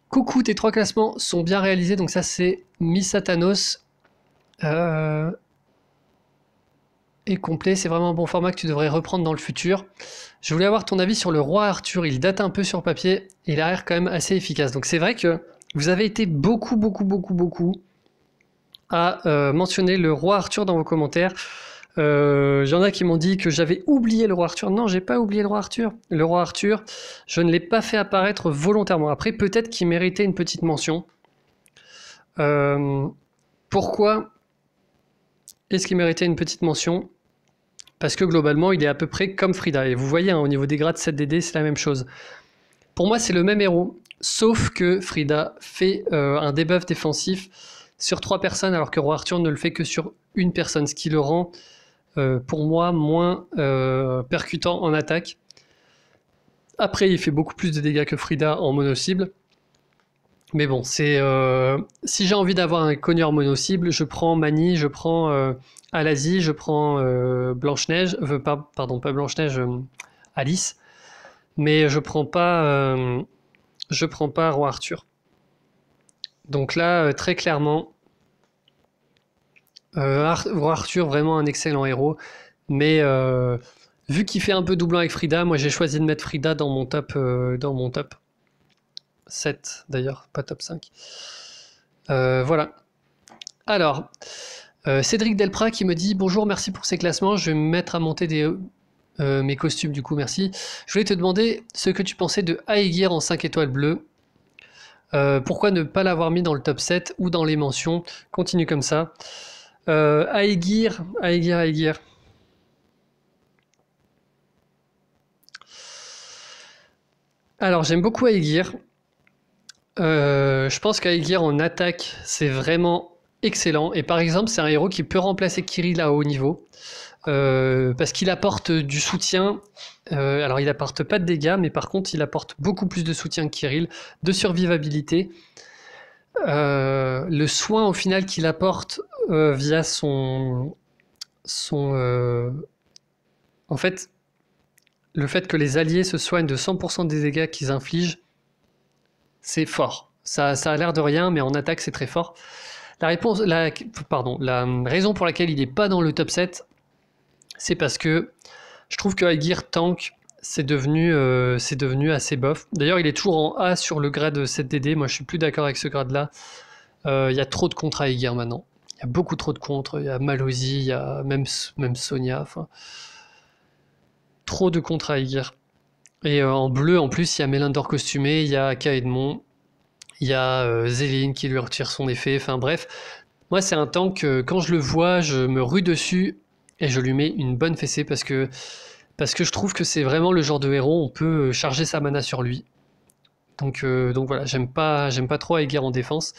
Coucou, tes 3 classements sont bien réalisés. Donc ça, c'est Misatanos. Et complet, c'est vraiment un bon format que tu devrais reprendre dans le futur. Je voulais avoir ton avis sur le roi Arthur. Il date un peu sur papier. Il a l'air quand même assez efficace. Donc c'est vrai que vous avez été beaucoup à mentionner le roi Arthur dans vos commentaires. Y en a qui m'ont dit que j'avais oublié le roi Arthur. Non, j'ai pas oublié le roi Arthur. Le roi Arthur, je ne l'ai pas fait apparaître volontairement. Après, peut-être qu'il méritait une petite mention. Pourquoi est-ce qu'il méritait une petite mention? Parce que globalement, il est à peu près comme Frida. Et vous voyez, hein, au niveau des grades 7DD, c'est la même chose. Pour moi, c'est le même héros, sauf que Frida fait un debuff défensif sur 3 personnes, alors que Roi Arthur ne le fait que sur une personne, ce qui le rend, pour moi, moins percutant en attaque. Après, il fait beaucoup plus de dégâts que Frida en mono-cible. Mais bon, c'est si j'ai envie d'avoir un cogneur mono-cible, je prends Mani, je prends Alazie, je prends Blanche-Neige, pardon, pas Blanche-Neige, Alice, mais je prends pas Roi Arthur. Donc là, très clairement, Roi Arthur, vraiment un excellent héros, mais vu qu'il fait un peu doublon avec Frida, moi j'ai choisi de mettre Frida dans mon top 7 d'ailleurs, pas top 5. Voilà. Alors, Cédric Delprat qui me dit bonjour, merci pour ces classements. Je vais me mettre à monter mes costumes, du coup, merci. Je voulais te demander ce que tu pensais de Aegir en 5 étoiles bleues. Pourquoi ne pas l'avoir mis dans le top 7 ou dans les mentions? Continue comme ça. Aegir. Alors, j'aime beaucoup Aegir. Je pense qu'Aegir en attaque, c'est vraiment excellent. Et par exemple, c'est un héros qui peut remplacer Kirill à haut niveau. Parce qu'il apporte du soutien. Alors, il apporte pas de dégâts, mais par contre, il apporte beaucoup plus de soutien que Kirill, de survivabilité. Le soin au final qu'il apporte via en fait, le fait que les alliés se soignent de 100% des dégâts qu'ils infligent, c'est fort. Ça a l'air de rien, mais en attaque, c'est très fort. La raison pour laquelle il n'est pas dans le top 7, c'est parce que je trouve que Aegir tank, c'est devenu assez bof. D'ailleurs, il est toujours en A sur le grade 7DD. Moi, je suis plus d'accord avec ce grade-là. Il y a trop de contre Aegir maintenant. Il y a beaucoup trop de contre. Il y a Malozzi, il y a même Sonia. Enfin, trop de contre Aegir. Et en bleu, en plus, il y a Mélindor costumé, il y a Kaedmon, il y a Zéline qui lui retire son effet. Enfin bref, moi, c'est un tank, quand je le vois, je me rue dessus et je lui mets une bonne fessée parce que je trouve que c'est vraiment le genre de héros, on peut charger sa mana sur lui. Donc voilà, j'aime pas trop Aegir en défense.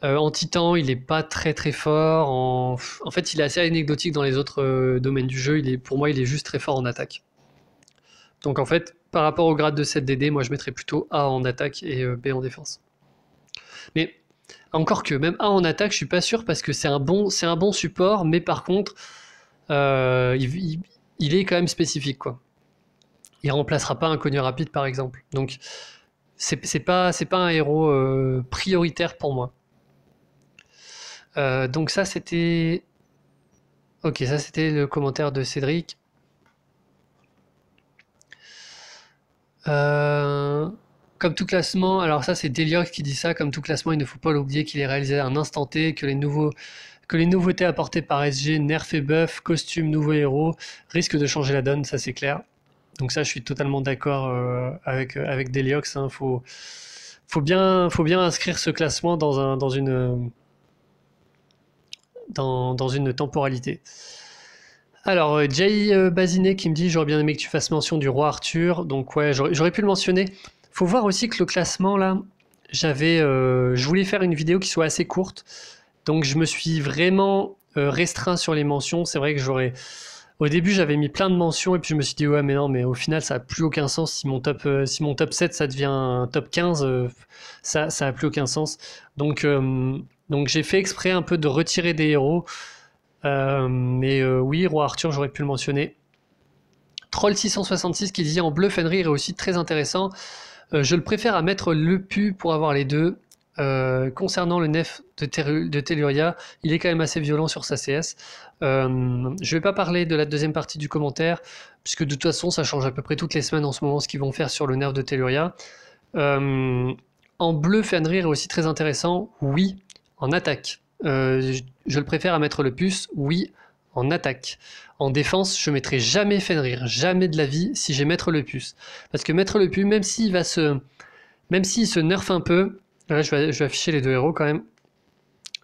En titan, il est pas très très fort. En fait, il est assez anecdotique dans les autres domaines du jeu. Pour moi, il est juste très fort en attaque. Donc en fait, par rapport au grade de 7DD, moi je mettrais plutôt A en attaque et B en défense. Mais encore que, même A en attaque, je suis pas sûr parce que c'est un bon support, mais par contre, il est quand même spécifique, quoi. Il remplacera pas un Inconnu rapide, par exemple. Donc c'est pas un héros prioritaire pour moi. Donc ça c'était... Ok, ça c'était le commentaire de Cédric. Comme tout classement, alors ça c'est Deliox qui dit ça, comme tout classement il ne faut pas l'oublier qu'il est réalisé à un instant T, que les nouveautés apportées par SG, nerf et buff, costume, nouveaux héros, risquent de changer la donne, ça c'est clair. Donc ça je suis totalement d'accord avec Deliox, hein. Faut bien inscrire ce classement dans une temporalité. Alors, Jay Bazinet qui me dit j'aurais bien aimé que tu fasses mention du roi Arthur. Donc ouais, j'aurais pu le mentionner. Faut voir aussi que le classement là, je voulais faire une vidéo qui soit assez courte. Donc je me suis vraiment restreint sur les mentions. C'est vrai que au début j'avais mis plein de mentions et puis je me suis dit ouais mais non, mais au final ça a plus aucun sens. Si mon top 7 ça devient un top 15, ça a plus aucun sens. Donc j'ai fait exprès un peu de retirer des héros. Mais oui, Roi Arthur, j'aurais pu le mentionner. Troll666 qui dit en bleu, Fenrir est aussi très intéressant. Je le préfère à mettre le pu pour avoir les deux. Concernant le nef de Telluria, il est quand même assez violent sur sa CS. Je vais pas parler de la deuxième partie du commentaire, puisque de toute façon ça change à peu près toutes les semaines en ce moment ce qu'ils vont faire sur le nerf de Telluria. En bleu, Fenrir est aussi très intéressant, oui, en attaque. Je le préfère à mettre le puce, oui, en attaque. En défense, je mettrai jamais Fenrir, jamais de la vie, si j'ai mettre le puce. Parce que mettre le puce, même s'il se nerf un peu, là je vais afficher les deux héros quand même,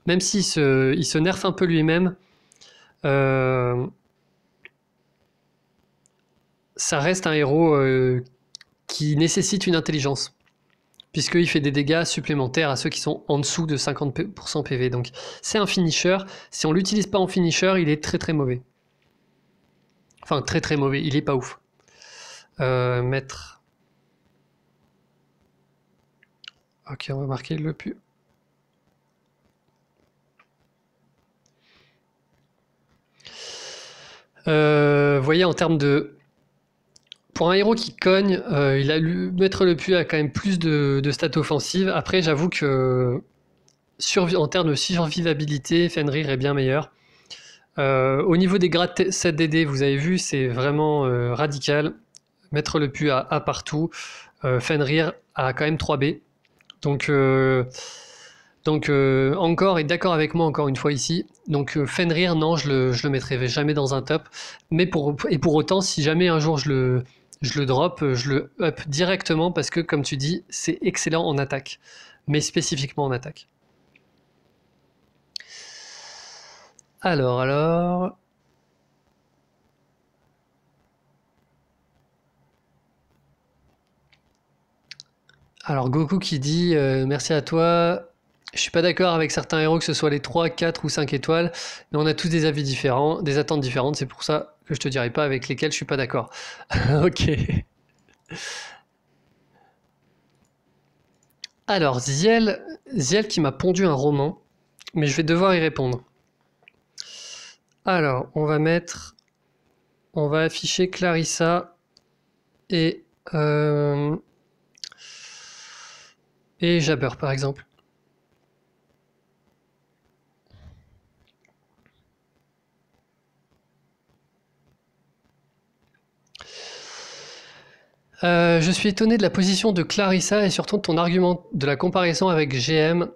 même s'il se nerf un peu lui-même, ça reste un héros qui nécessite une intelligence, puisqu'il fait des dégâts supplémentaires à ceux qui sont en dessous de 50% PV. Donc c'est un finisher. Si on l'utilise pas en finisher, il est très très mauvais. Enfin très très mauvais, il est pas ouf. Mettre... Ok, on va marquer le pu. Voyez, en termes de... Pour un héros qui cogne, mettre le pu a quand même plus de stats offensives. Après, j'avoue que en termes de survivabilité, Fenrir est bien meilleur. Au niveau des grades 7DD, vous avez vu, c'est vraiment radical. Mettre le pu à partout. Fenrir a quand même 3B. Donc Donc encore, et d'accord avec moi encore une fois ici, donc Fenrir, non, je le mettrai jamais dans un top, mais pour autant, si jamais un jour je le drop, je le up directement parce que comme tu dis, c'est excellent en attaque, mais spécifiquement en attaque. Alors... Alors Goku qui dit merci à toi. Je suis pas d'accord avec certains héros que ce soit les 3, 4 ou 5 étoiles, mais on a tous des avis différents, des attentes différentes, c'est pour ça que je te dirai pas avec lesquels je suis pas d'accord. Ok. Alors Ziel qui m'a pondu un roman, mais je vais devoir y répondre. Alors, on va afficher Clarissa et euh, et Jabber par exemple. Je suis étonné de la position de Clarissa et surtout de ton argument de la comparaison avec GM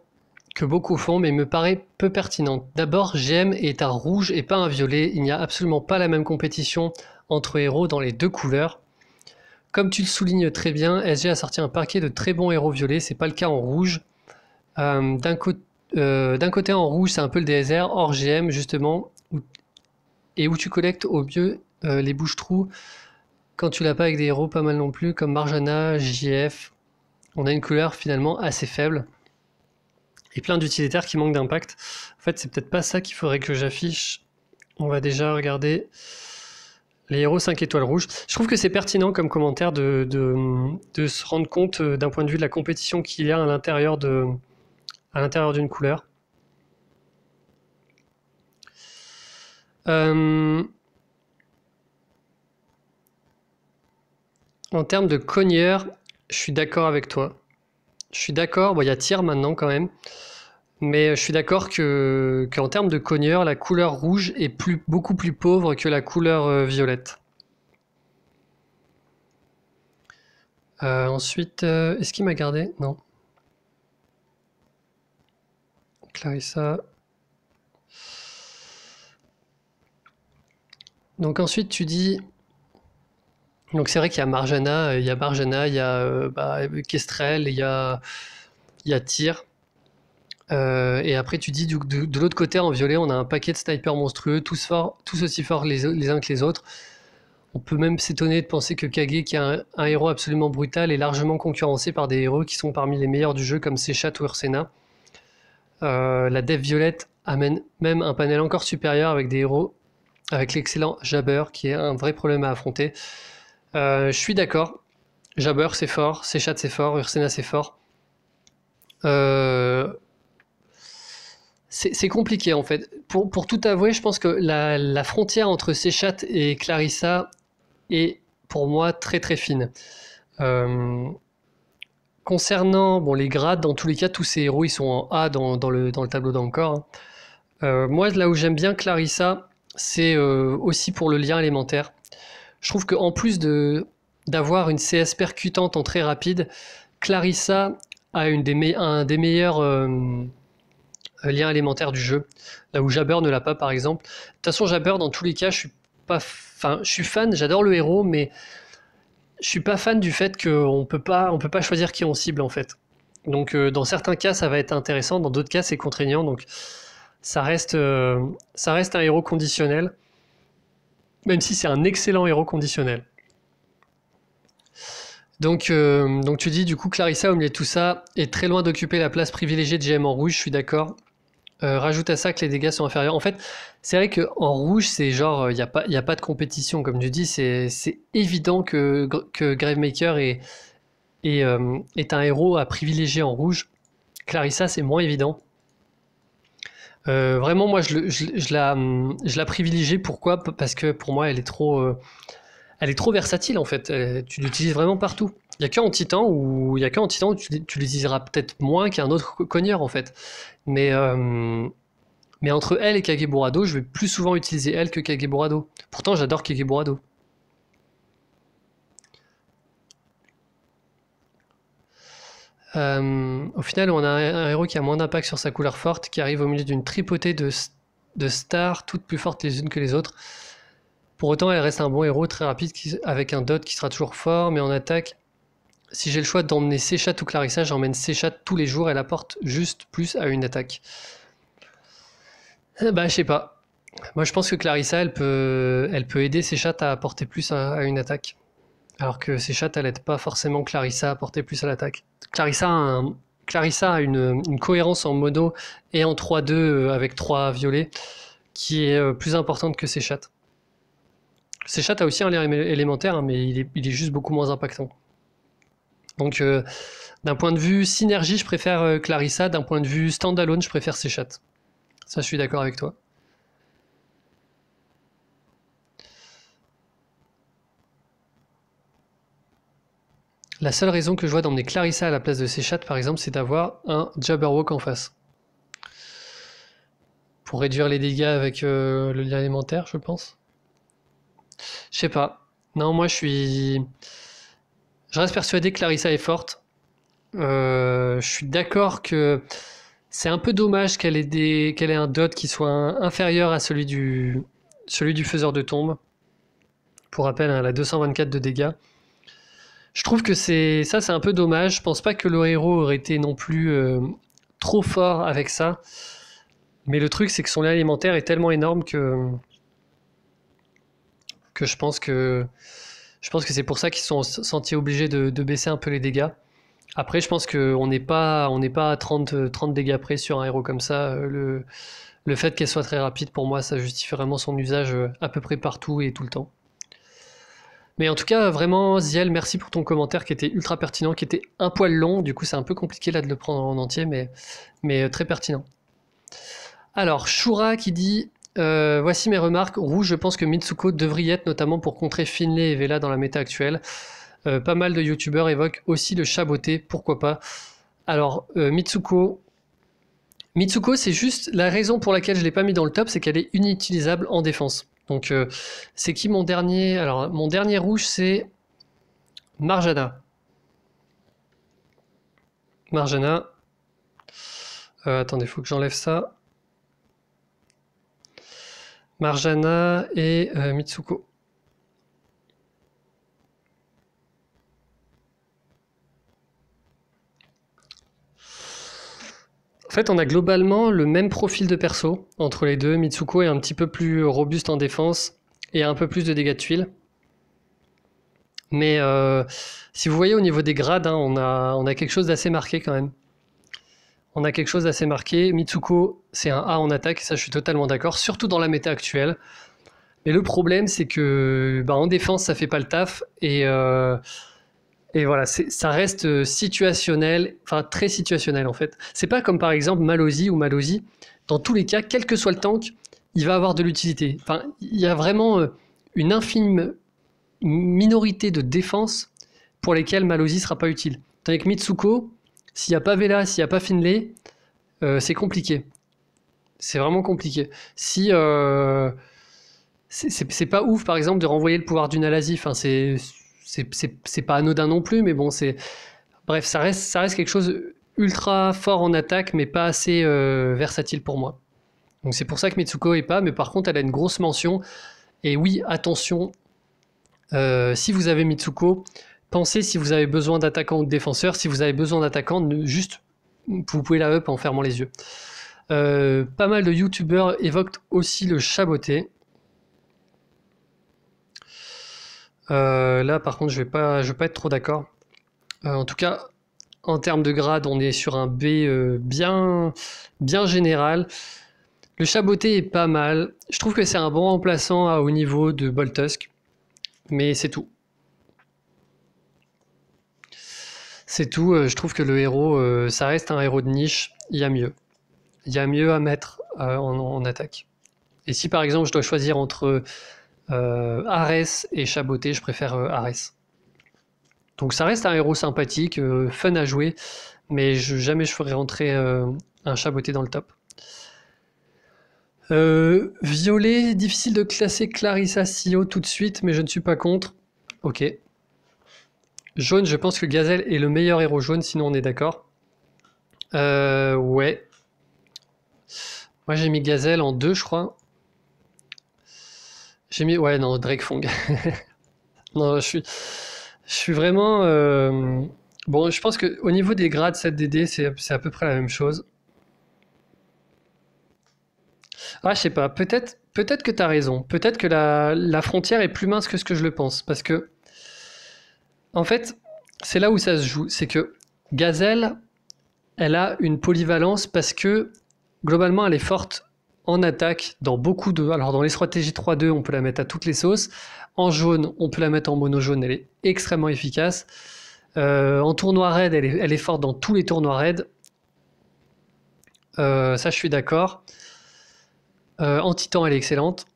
que beaucoup font, mais me paraît peu pertinente. D'abord, GM est un rouge et pas un violet. Il n'y a absolument pas la même compétition entre héros dans les deux couleurs. Comme tu le soulignes très bien, SG a sorti un paquet de très bons héros violets, c'est pas le cas en rouge. D'un côté en rouge, c'est un peu le DSR, hors GM justement, et où tu collectes au mieux les bouches-trous quand tu l'as pas avec des héros pas mal non plus, comme Marjana, JF. On a une couleur finalement assez faible. Et plein d'utilitaires qui manquent d'impact. En fait, c'est peut-être pas ça qu'il faudrait que j'affiche. On va déjà regarder les héros 5 étoiles rouges. Je trouve que c'est pertinent comme commentaire de se rendre compte d'un point de vue de la compétition qu'il y a à l'intérieur d'une couleur. En termes de cogneur, je suis d'accord avec toi. Je suis d'accord, bon, il y a tir maintenant quand même. Mais je suis d'accord qu'en termes de cogneur, la couleur rouge est beaucoup plus pauvre que la couleur violette. Ensuite, est-ce qu'il m'a gardé? Non. Clarissa. Donc ensuite, tu dis... Donc c'est vrai qu'il y a Marjana, il y a Kestrel, il y a Tyr. Et après, tu dis de l'autre côté, en violet, on a un paquet de snipers monstrueux, tous aussi forts les uns que les autres. On peut même s'étonner de penser que Kage, qui est un héros absolument brutal, est largement concurrencé par des héros qui sont parmi les meilleurs du jeu, comme Sechat ou Ursena. La Dev Violette amène même un panel encore supérieur avec des héros, avec l'excellent Jabber, qui est un vrai problème à affronter. Je suis d'accord. Jabber, c'est fort. Sechat, c'est fort. Ursena, c'est fort. C'est compliqué en fait. Pour tout avouer, je pense que la frontière entre Sechat et Clarissa est pour moi très très fine. Concernant les grades, dans tous les cas, tous ces héros ils sont en A dans le tableau d'encore. Moi, là où j'aime bien Clarissa, c'est aussi pour le lien élémentaire. Je trouve qu'en plus d'avoir une CS percutante en très rapide, Clarissa a un des meilleurs liens élémentaires du jeu, là où Jabber ne l'a pas par exemple. De toute façon, Jabber, dans tous les cas, je suis fan, j'adore le héros, mais je suis pas fan du fait qu'on peut pas choisir qui on cible en fait. Donc dans certains cas, ça va être intéressant, dans d'autres cas, c'est contraignant. Donc ça reste un héros conditionnel, même si c'est un excellent héros conditionnel. Donc tu dis du coup Clarissa au milieu de tout ça est très loin d'occuper la place privilégiée de GM en rouge, je suis d'accord. Rajoute à ça que les dégâts sont inférieurs. En fait, c'est vrai qu'en rouge, c'est genre, il n'y a pas de compétition, comme tu dis, c'est évident que Gravemaker est un héros à privilégier en rouge. Clarissa, c'est moins évident. Vraiment, moi, je la privilégie. Pourquoi? Parce que pour moi, elle est trop versatile, en fait. Tu l'utilises vraiment partout. Il n'y a qu'en Titan où tu l'utiliseras peut-être moins qu'un autre cogneur, en fait. Mais entre elle et Kageborado, je vais plus souvent utiliser elle que Kageborado. Pourtant, j'adore Kageborado. Au final, on a un héros qui a moins d'impact sur sa couleur forte, qui arrive au milieu d'une tripotée de stars, toutes plus fortes les unes que les autres. Pour autant, elle reste un bon héros très rapide avec un dot qui sera toujours fort, mais en attaque, si j'ai le choix d'emmener Séchat ou Clarissa, j'emmène Séchat tous les jours, elle apporte juste plus à une attaque. Bah, je sais pas. Moi, je pense que Clarissa, elle peut aider Séchat à apporter plus à une attaque. Alors que Séchat, elle aide pas forcément Clarissa à apporter plus à l'attaque. Clarissa a une cohérence en mono et en 3-2 avec 3 violets qui est plus importante que Séchat. Séchat a aussi un lien élémentaire, hein, mais il est juste beaucoup moins impactant. Donc, d'un point de vue synergie, je préfère Clarissa. D'un point de vue standalone, je préfère Séchat. Ça, je suis d'accord avec toi. La seule raison que je vois d'emmener Clarissa à la place de Séchat, par exemple, c'est d'avoir un Jabberwock en face. Pour réduire les dégâts avec le lien élémentaire, je pense. Je sais pas. Non, moi, je reste persuadé que Clarissa est forte. Je suis d'accord que c'est un peu dommage qu'elle ait un dot qui soit inférieur à celui du faiseur de tombe. Pour rappel, elle a 224 de dégâts. Je trouve que c'est un peu dommage. Je pense pas que le héros aurait été non plus trop fort avec ça. Mais le truc, c'est que son lien alimentaire est tellement énorme que je pense que c'est pour ça qu'ils se sont sentis obligés de baisser un peu les dégâts. Après, je pense qu'on n'est pas à 30 dégâts près sur un héros comme ça. Le fait qu'elle soit très rapide, pour moi, ça justifie vraiment son usage à peu près partout et tout le temps. Mais en tout cas, vraiment, Ziel, merci pour ton commentaire qui était ultra pertinent, qui était un poil long. Du coup, c'est un peu compliqué là de le prendre en entier, mais très pertinent. Alors, Shura qui dit voici mes remarques. Rouge, je pense que Mitsuko devrait y être, notamment pour contrer Finlay et Vela dans la méta actuelle. Pas mal de youtubeurs évoquent aussi le chat beauté, pourquoi pas. Alors, Mitsuko, c'est juste la raison pour laquelle je ne l'ai pas mis dans le top, c'est qu'elle est inutilisable en défense. Donc, c'est qui mon dernier? Alors, mon dernier rouge, c'est Marjana. Marjana. Attendez, il faut que j'enlève ça. Marjana et Mitsuko. En fait, on a globalement le même profil de perso entre les deux. Mitsuko est un petit peu plus robuste en défense et a un peu plus de dégâts de tuiles. Mais si vous voyez au niveau des grades, hein, on a quelque chose d'assez marqué quand même. On a quelque chose d'assez marqué. Mitsuko, c'est un A en attaque, ça je suis totalement d'accord, surtout dans la méta actuelle. Mais le problème, c'est que en défense, ça fait pas le taf. Et voilà, ça reste situationnel, enfin très situationnel en fait. C'est pas comme par exemple Mallozy ou Mallozy. Dans tous les cas, quel que soit le tank, il va avoir de l'utilité. Enfin, il y a vraiment une infime minorité de défense pour lesquelles Mallozy sera pas utile. Tandis que Mitsuko, s'il n'y a pas Vela, s'il n'y a pas Finlay, c'est compliqué. C'est vraiment compliqué. Si c'est pas ouf, par exemple, de renvoyer le pouvoir d'une Alazi. Enfin, c'est pas anodin non plus, mais bon, bref, ça reste quelque chose ultra fort en attaque, mais pas assez versatile pour moi. Donc c'est pour ça que Mitsuko est pas, mais par contre, elle a une grosse mention. Et oui, attention, si vous avez Mitsuko, pensez si vous avez besoin d'attaquants ou de défenseurs. Si vous avez besoin d'attaquants, vous pouvez la up en fermant les yeux. Pas mal de youtubeurs évoquent aussi le chat beauté. Là, par contre, je vais pas être trop d'accord. En tout cas, en termes de grade, on est sur un B bien général. Le chat beauté est pas mal. Je trouve que c'est un bon remplaçant à haut niveau de Boltusk. Mais c'est tout. C'est tout. Je trouve que le héros, ça reste un héros de niche. Il y a mieux. Il y a mieux à mettre en attaque. Et si par exemple je dois choisir entre Ares et chat beauté, je préfère Ares. Donc ça reste un héros sympathique, fun à jouer, mais jamais je ferai rentrer un chat beauté dans le top. Violet, difficile de classer Clarissa si haut tout de suite, mais je ne suis pas contre. Ok. Jaune, je pense que Gazelle est le meilleur héros jaune, sinon on est d'accord. Ouais. Moi j'ai mis Gazelle en 2, je crois. J'ai mis... Ouais, non, Drakefang. Non, je suis vraiment... Bon, je pense qu'au niveau des grades 7DD, c'est à peu près la même chose. Ah, je sais pas, peut-être que t'as raison. Peut-être que la frontière est plus mince que ce que je le pense. Parce que, en fait, c'est là où ça se joue. C'est que Gazelle, elle a une polyvalence parce que, globalement, elle est forte en attaque dans beaucoup de... Alors, dans les stratégies 3-2, on peut la mettre à toutes les sauces. En jaune, on peut la mettre en mono jaune, elle est extrêmement efficace. En tournoi raid, elle est forte dans tous les tournois raid. Ça, je suis d'accord. En titan, elle est excellente.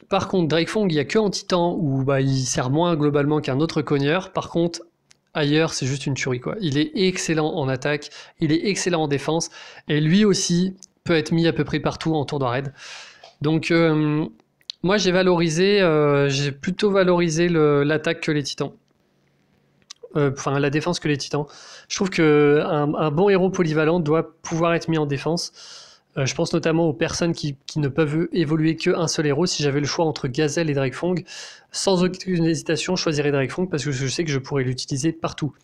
Par contre, Drakefang, il n'y a que en titan où bah, il sert moins globalement qu'un autre cogneur. Par contre, ailleurs, c'est juste une tuerie, quoi. Il est excellent en attaque, il est excellent en défense, et lui aussi peut être mis à peu près partout en tournoi raid. Donc, moi, j'ai plutôt valorisé l'attaque que les titans. Enfin, la défense que les titans. Je trouve qu'un bon héros polyvalent doit pouvoir être mis en défense. Je pense notamment aux personnes qui ne peuvent évoluer qu'un seul héros. Si j'avais le choix entre Gazelle et Drakefang, sans aucune hésitation, je choisirais Drakefang parce que je sais que je pourrais l'utiliser partout.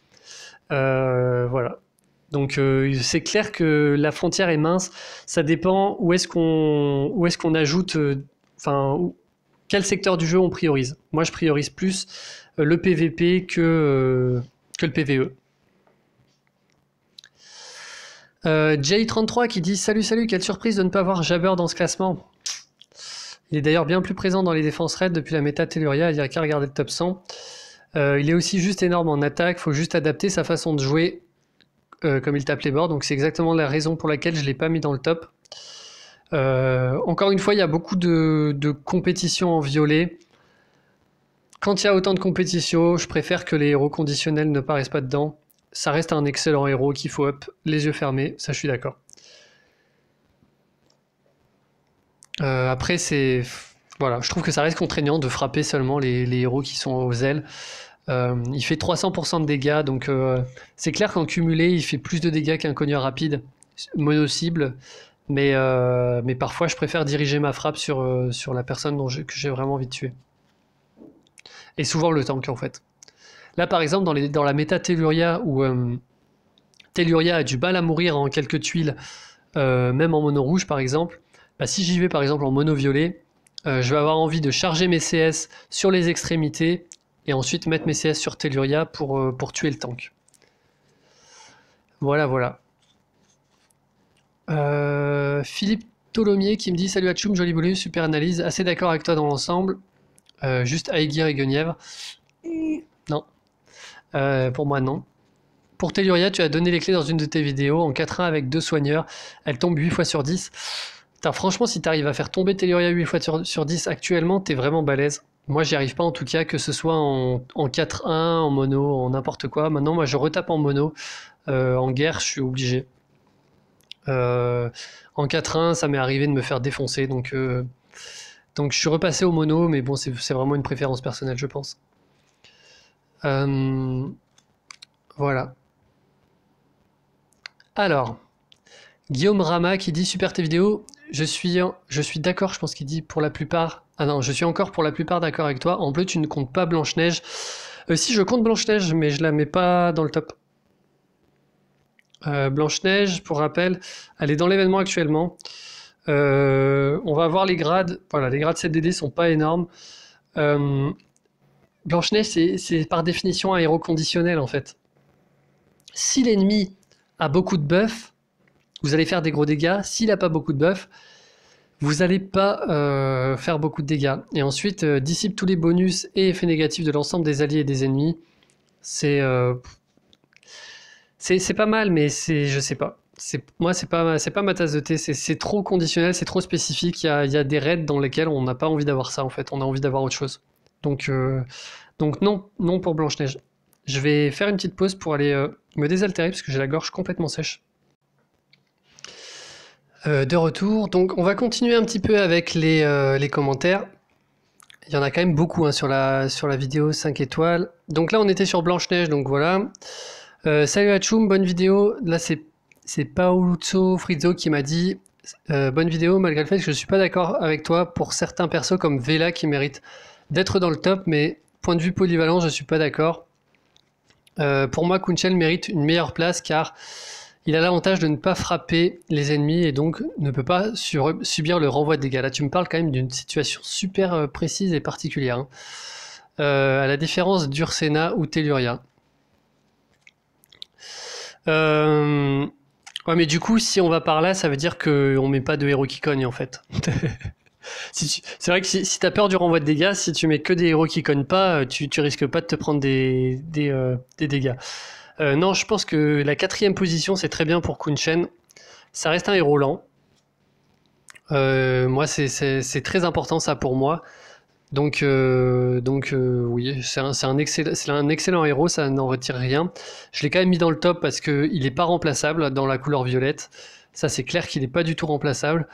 Voilà. Donc c'est clair que la frontière est mince. Ça dépend où est-ce qu'on ajoute, enfin, quel secteur du jeu on priorise. Moi, je priorise plus le PVP que le PVE. Jay33 qui dit salut, quelle surprise de ne pas voir Jabber dans ce classement. Il est d'ailleurs bien plus présent dans les défenses raids depuis la méta Telluria, il n'y a qu'à regarder le top 100. Il est aussi juste énorme en attaque, il faut juste adapter sa façon de jouer comme il tape les bords, donc c'est exactement la raison pour laquelle je ne l'ai pas mis dans le top. Encore une fois, il y a beaucoup de compétitions en violet. Quand il y a autant de compétitions, je préfère que les héros conditionnels ne paraissent pas dedans. Ça reste un excellent héros qu'il faut up les yeux fermés, ça je suis d'accord. Après, voilà, je trouve que ça reste contraignant de frapper seulement les héros qui sont aux ailes. Il fait 300% de dégâts, donc c'est clair qu'en cumulé, il fait plus de dégâts qu'un cogneur rapide, mono-cible. Mais parfois, je préfère diriger ma frappe sur la personne que j'ai vraiment envie de tuer. Et souvent le tank, en fait. Là, par exemple, dans la méta Telluria, où Telluria a du mal à mourir en quelques tuiles, même en mono rouge, par exemple, bah, si j'y vais, par exemple, en mono violet, je vais avoir envie de charger mes CS sur les extrémités et ensuite mettre mes CS sur Telluria pour tuer le tank. Voilà. Philippe Tolomier qui me dit salut Hachoum, joli bonus, super analyse, assez d'accord avec toi dans l'ensemble. Juste Aegir et Guenièvre. Non. Pour moi, non. Pour Telluria, tu as donné les clés dans une de tes vidéos en 4-1 avec 2 soigneurs. Elle tombe 8 fois sur 10. Putain, franchement, si t'arrives à faire tomber Telluria 8 fois sur 10 actuellement, t'es vraiment balèze. Moi, j'y arrive pas en tout cas, que ce soit en 4-1, en mono, en n'importe quoi. Maintenant, moi, je retape en mono. En guerre, je suis obligé. En 4-1, ça m'est arrivé de me faire défoncer, donc je suis repassé au mono, mais bon, c'est vraiment une préférence personnelle, je pense. Voilà. Alors, Guillaume Rama qui dit super tes vidéos. Je suis d'accord, je pense qu'il dit pour la plupart. Ah non, je suis encore pour la plupart d'accord avec toi. En bleu, tu ne comptes pas Blanche-Neige. Si, je compte Blanche-Neige, mais je la mets pas dans le top. Blanche-Neige, pour rappel, elle est dans l'événement actuellement. On va voir les grades. Voilà, les grades 7DD sont pas énormes. Blanche-Neige, c'est par définition un héros conditionnel en fait. Si l'ennemi a beaucoup de buffs, vous allez faire des gros dégâts. S'il n'a pas beaucoup de buffs, vous n'allez pas faire beaucoup de dégâts. Et ensuite, dissipe tous les bonus et effets négatifs de l'ensemble des alliés et des ennemis. C'est pas mal, mais je sais pas. Moi, c'est pas ma tasse de thé. C'est trop conditionnel, c'est trop spécifique. Il y a des raids dans lesquels on n'a pas envie d'avoir ça en fait. On a envie d'avoir autre chose. Donc non pour Blanche-Neige. Je vais faire une petite pause pour aller me désaltérer parce que j'ai la gorge complètement sèche. De retour, donc on va continuer un petit peu avec les commentaires. Il y en a quand même beaucoup hein, sur la vidéo 5 étoiles. Donc là, on était sur Blanche-Neige, donc voilà. Salut Hachoum, bonne vidéo. Là, c'est Paoluzzo Frizzo qui m'a dit bonne vidéo, malgré le fait que je ne suis pas d'accord avec toi pour certains persos comme Vela qui méritent d'être dans le top, mais point de vue polyvalent, je ne suis pas d'accord. Pour moi, Kunchel mérite une meilleure place car il a l'avantage de ne pas frapper les ennemis et donc ne peut pas subir le renvoi de dégâts. Là, tu me parles quand même d'une situation super précise et particulière. Hein. À la différence d'Ursena ou Telluria. Ouais, mais du coup, si on va par là, ça veut dire qu'on met pas de héros qui cognent en fait. C'est vrai que si t'as peur du renvoi de dégâts, si tu mets que des héros qui cognent pas, tu risques pas de te prendre des dégâts. Non, je pense que la 4e position, c'est très bien pour Kunchen. Ça reste un héros lent. Moi, c'est très important ça pour moi. Donc oui, c'est un excellent héros, ça n'en retire rien. Je l'ai quand même mis dans le top parce qu'il n'est pas remplaçable dans la couleur violette. Ça, c'est clair qu'il n'est pas du tout remplaçable.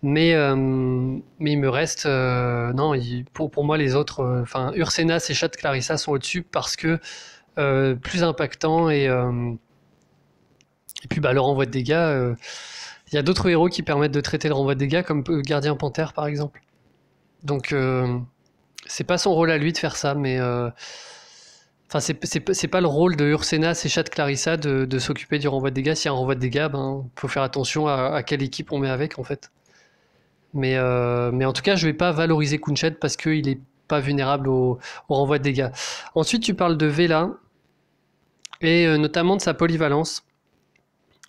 Mais il me reste... non, pour moi, les autres... Enfin, Ursena et Chat Clarissa sont au-dessus parce que plus impactant et puis bah, le renvoi de dégâts... Il y a d'autres héros qui permettent de traiter le renvoi de dégâts, comme Gardien Panthère, par exemple. Donc... c'est pas son rôle à lui de faire ça, mais enfin c'est pas le rôle de Ursena, Chat Clarissa de s'occuper du renvoi de dégâts. S'il y a un renvoi de dégâts, ben faut faire attention à quelle équipe on met avec en fait. Mais en tout cas, je vais pas valoriser Kunched parce qu'il est pas vulnérable au renvoi de dégâts. Ensuite, tu parles de Vela et notamment de sa polyvalence.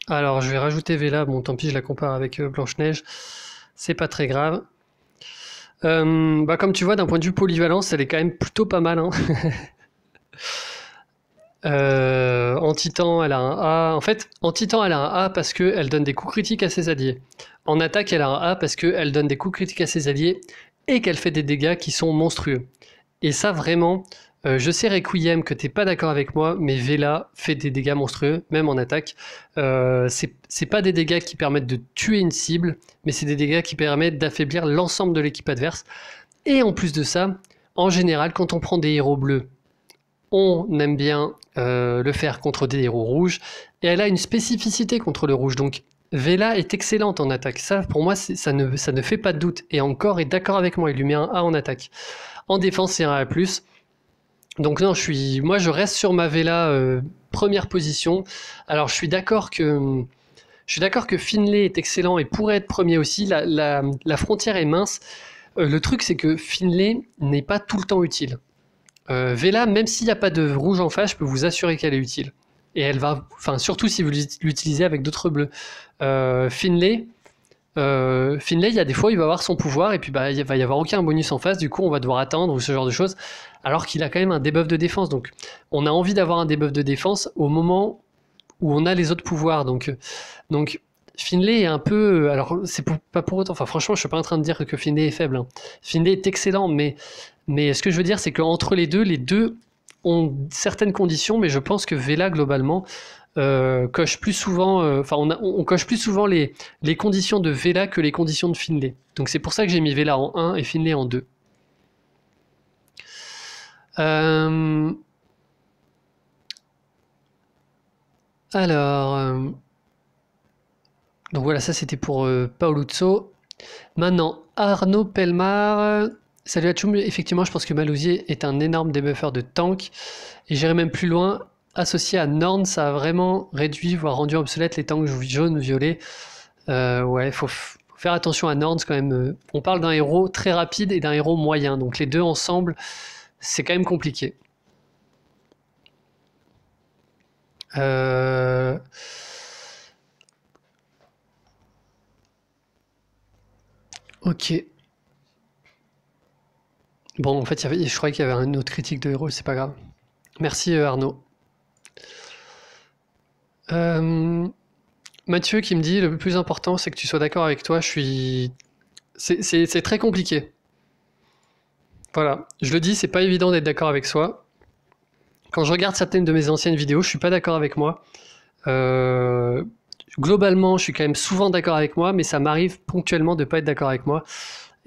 Alors, je vais rajouter Vela. Bon, tant pis, je la compare avec Blanche-Neige. C'est pas très grave. Bah comme tu vois, d'un point de vue polyvalence, elle est quand même plutôt pas mal. Hein. En titan, elle a un A. En fait, en titan, elle a un A parce qu'elle donne des coups critiques à ses alliés. En attaque, elle a un A parce qu'elle donne des coups critiques à ses alliés et qu'elle fait des dégâts qui sont monstrueux. Et ça, vraiment, je sais, Requiem, que t'es pas d'accord avec moi, mais Vela fait des dégâts monstrueux, même en attaque. C'est pas des dégâts qui permettent de tuer une cible, mais c'est des dégâts qui permettent d'affaiblir l'ensemble de l'équipe adverse. Et en plus de ça, en général, quand on prend des héros bleus, on aime bien le faire contre des héros rouges, et elle a une spécificité contre le rouge, donc Vela est excellente en attaque. Ça, pour moi, ça ne fait pas de doute. Et encore est d'accord avec moi, il lui met un A en attaque. En défense, c'est un A+. Donc non, moi je reste sur ma Vela première position. Alors je suis d'accord que Finlay est excellent et pourrait être premier aussi. La frontière est mince. Le truc c'est que Finlay n'est pas tout le temps utile. Vela, même s'il n'y a pas de rouge en face, je peux vous assurer qu'elle est utile. Et elle va, enfin surtout si vous l'utilisez avec d'autres bleus. Finlay, il y a des fois, il va avoir son pouvoir et puis bah, il va y avoir aucun bonus en face, du coup on va devoir attendre ou ce genre de choses, alors qu'il a quand même un debuff de défense. Donc on a envie d'avoir un debuff de défense au moment où on a les autres pouvoirs. Donc Finlay est un peu... Alors c'est pas pour autant, enfin franchement je suis pas en train de dire que Finlay est faible. Hein. Finlay est excellent, mais ce que je veux dire c'est qu'entre les deux ont certaines conditions, mais je pense que Vela globalement... coche plus souvent, on coche plus souvent les conditions de Vela que les conditions de Finlay. Donc c'est pour ça que j'ai mis Vela en 1 et Finlay en 2. Alors, donc voilà, ça c'était pour Paoluzzo. Maintenant, Arnaud Pelmar. Salut à Tchoum, effectivement, je pense que Malousier est un énorme débuffer de tank. Et j'irai même plus loin. Associé à Norn, ça a vraiment réduit, voire rendu obsolète les tanks jaunes, violets. Ouais, faut faire attention à Norn quand même. On parle d'un héros très rapide et d'un héros moyen. Donc les deux ensemble, c'est quand même compliqué. Ok. Bon, en fait, je croyais qu'il y avait une autre critique de héros, c'est pas grave. Merci Arnaud. Mathieu qui me dit le plus important c'est que tu sois d'accord avec toi. C'est très compliqué. Voilà, je le dis, c'est pas évident d'être d'accord avec soi. Quand je regarde certaines de mes anciennes vidéos, je suis pas d'accord avec moi. Globalement, je suis quand même souvent d'accord avec moi, mais ça m'arrive ponctuellement de pas être d'accord avec moi.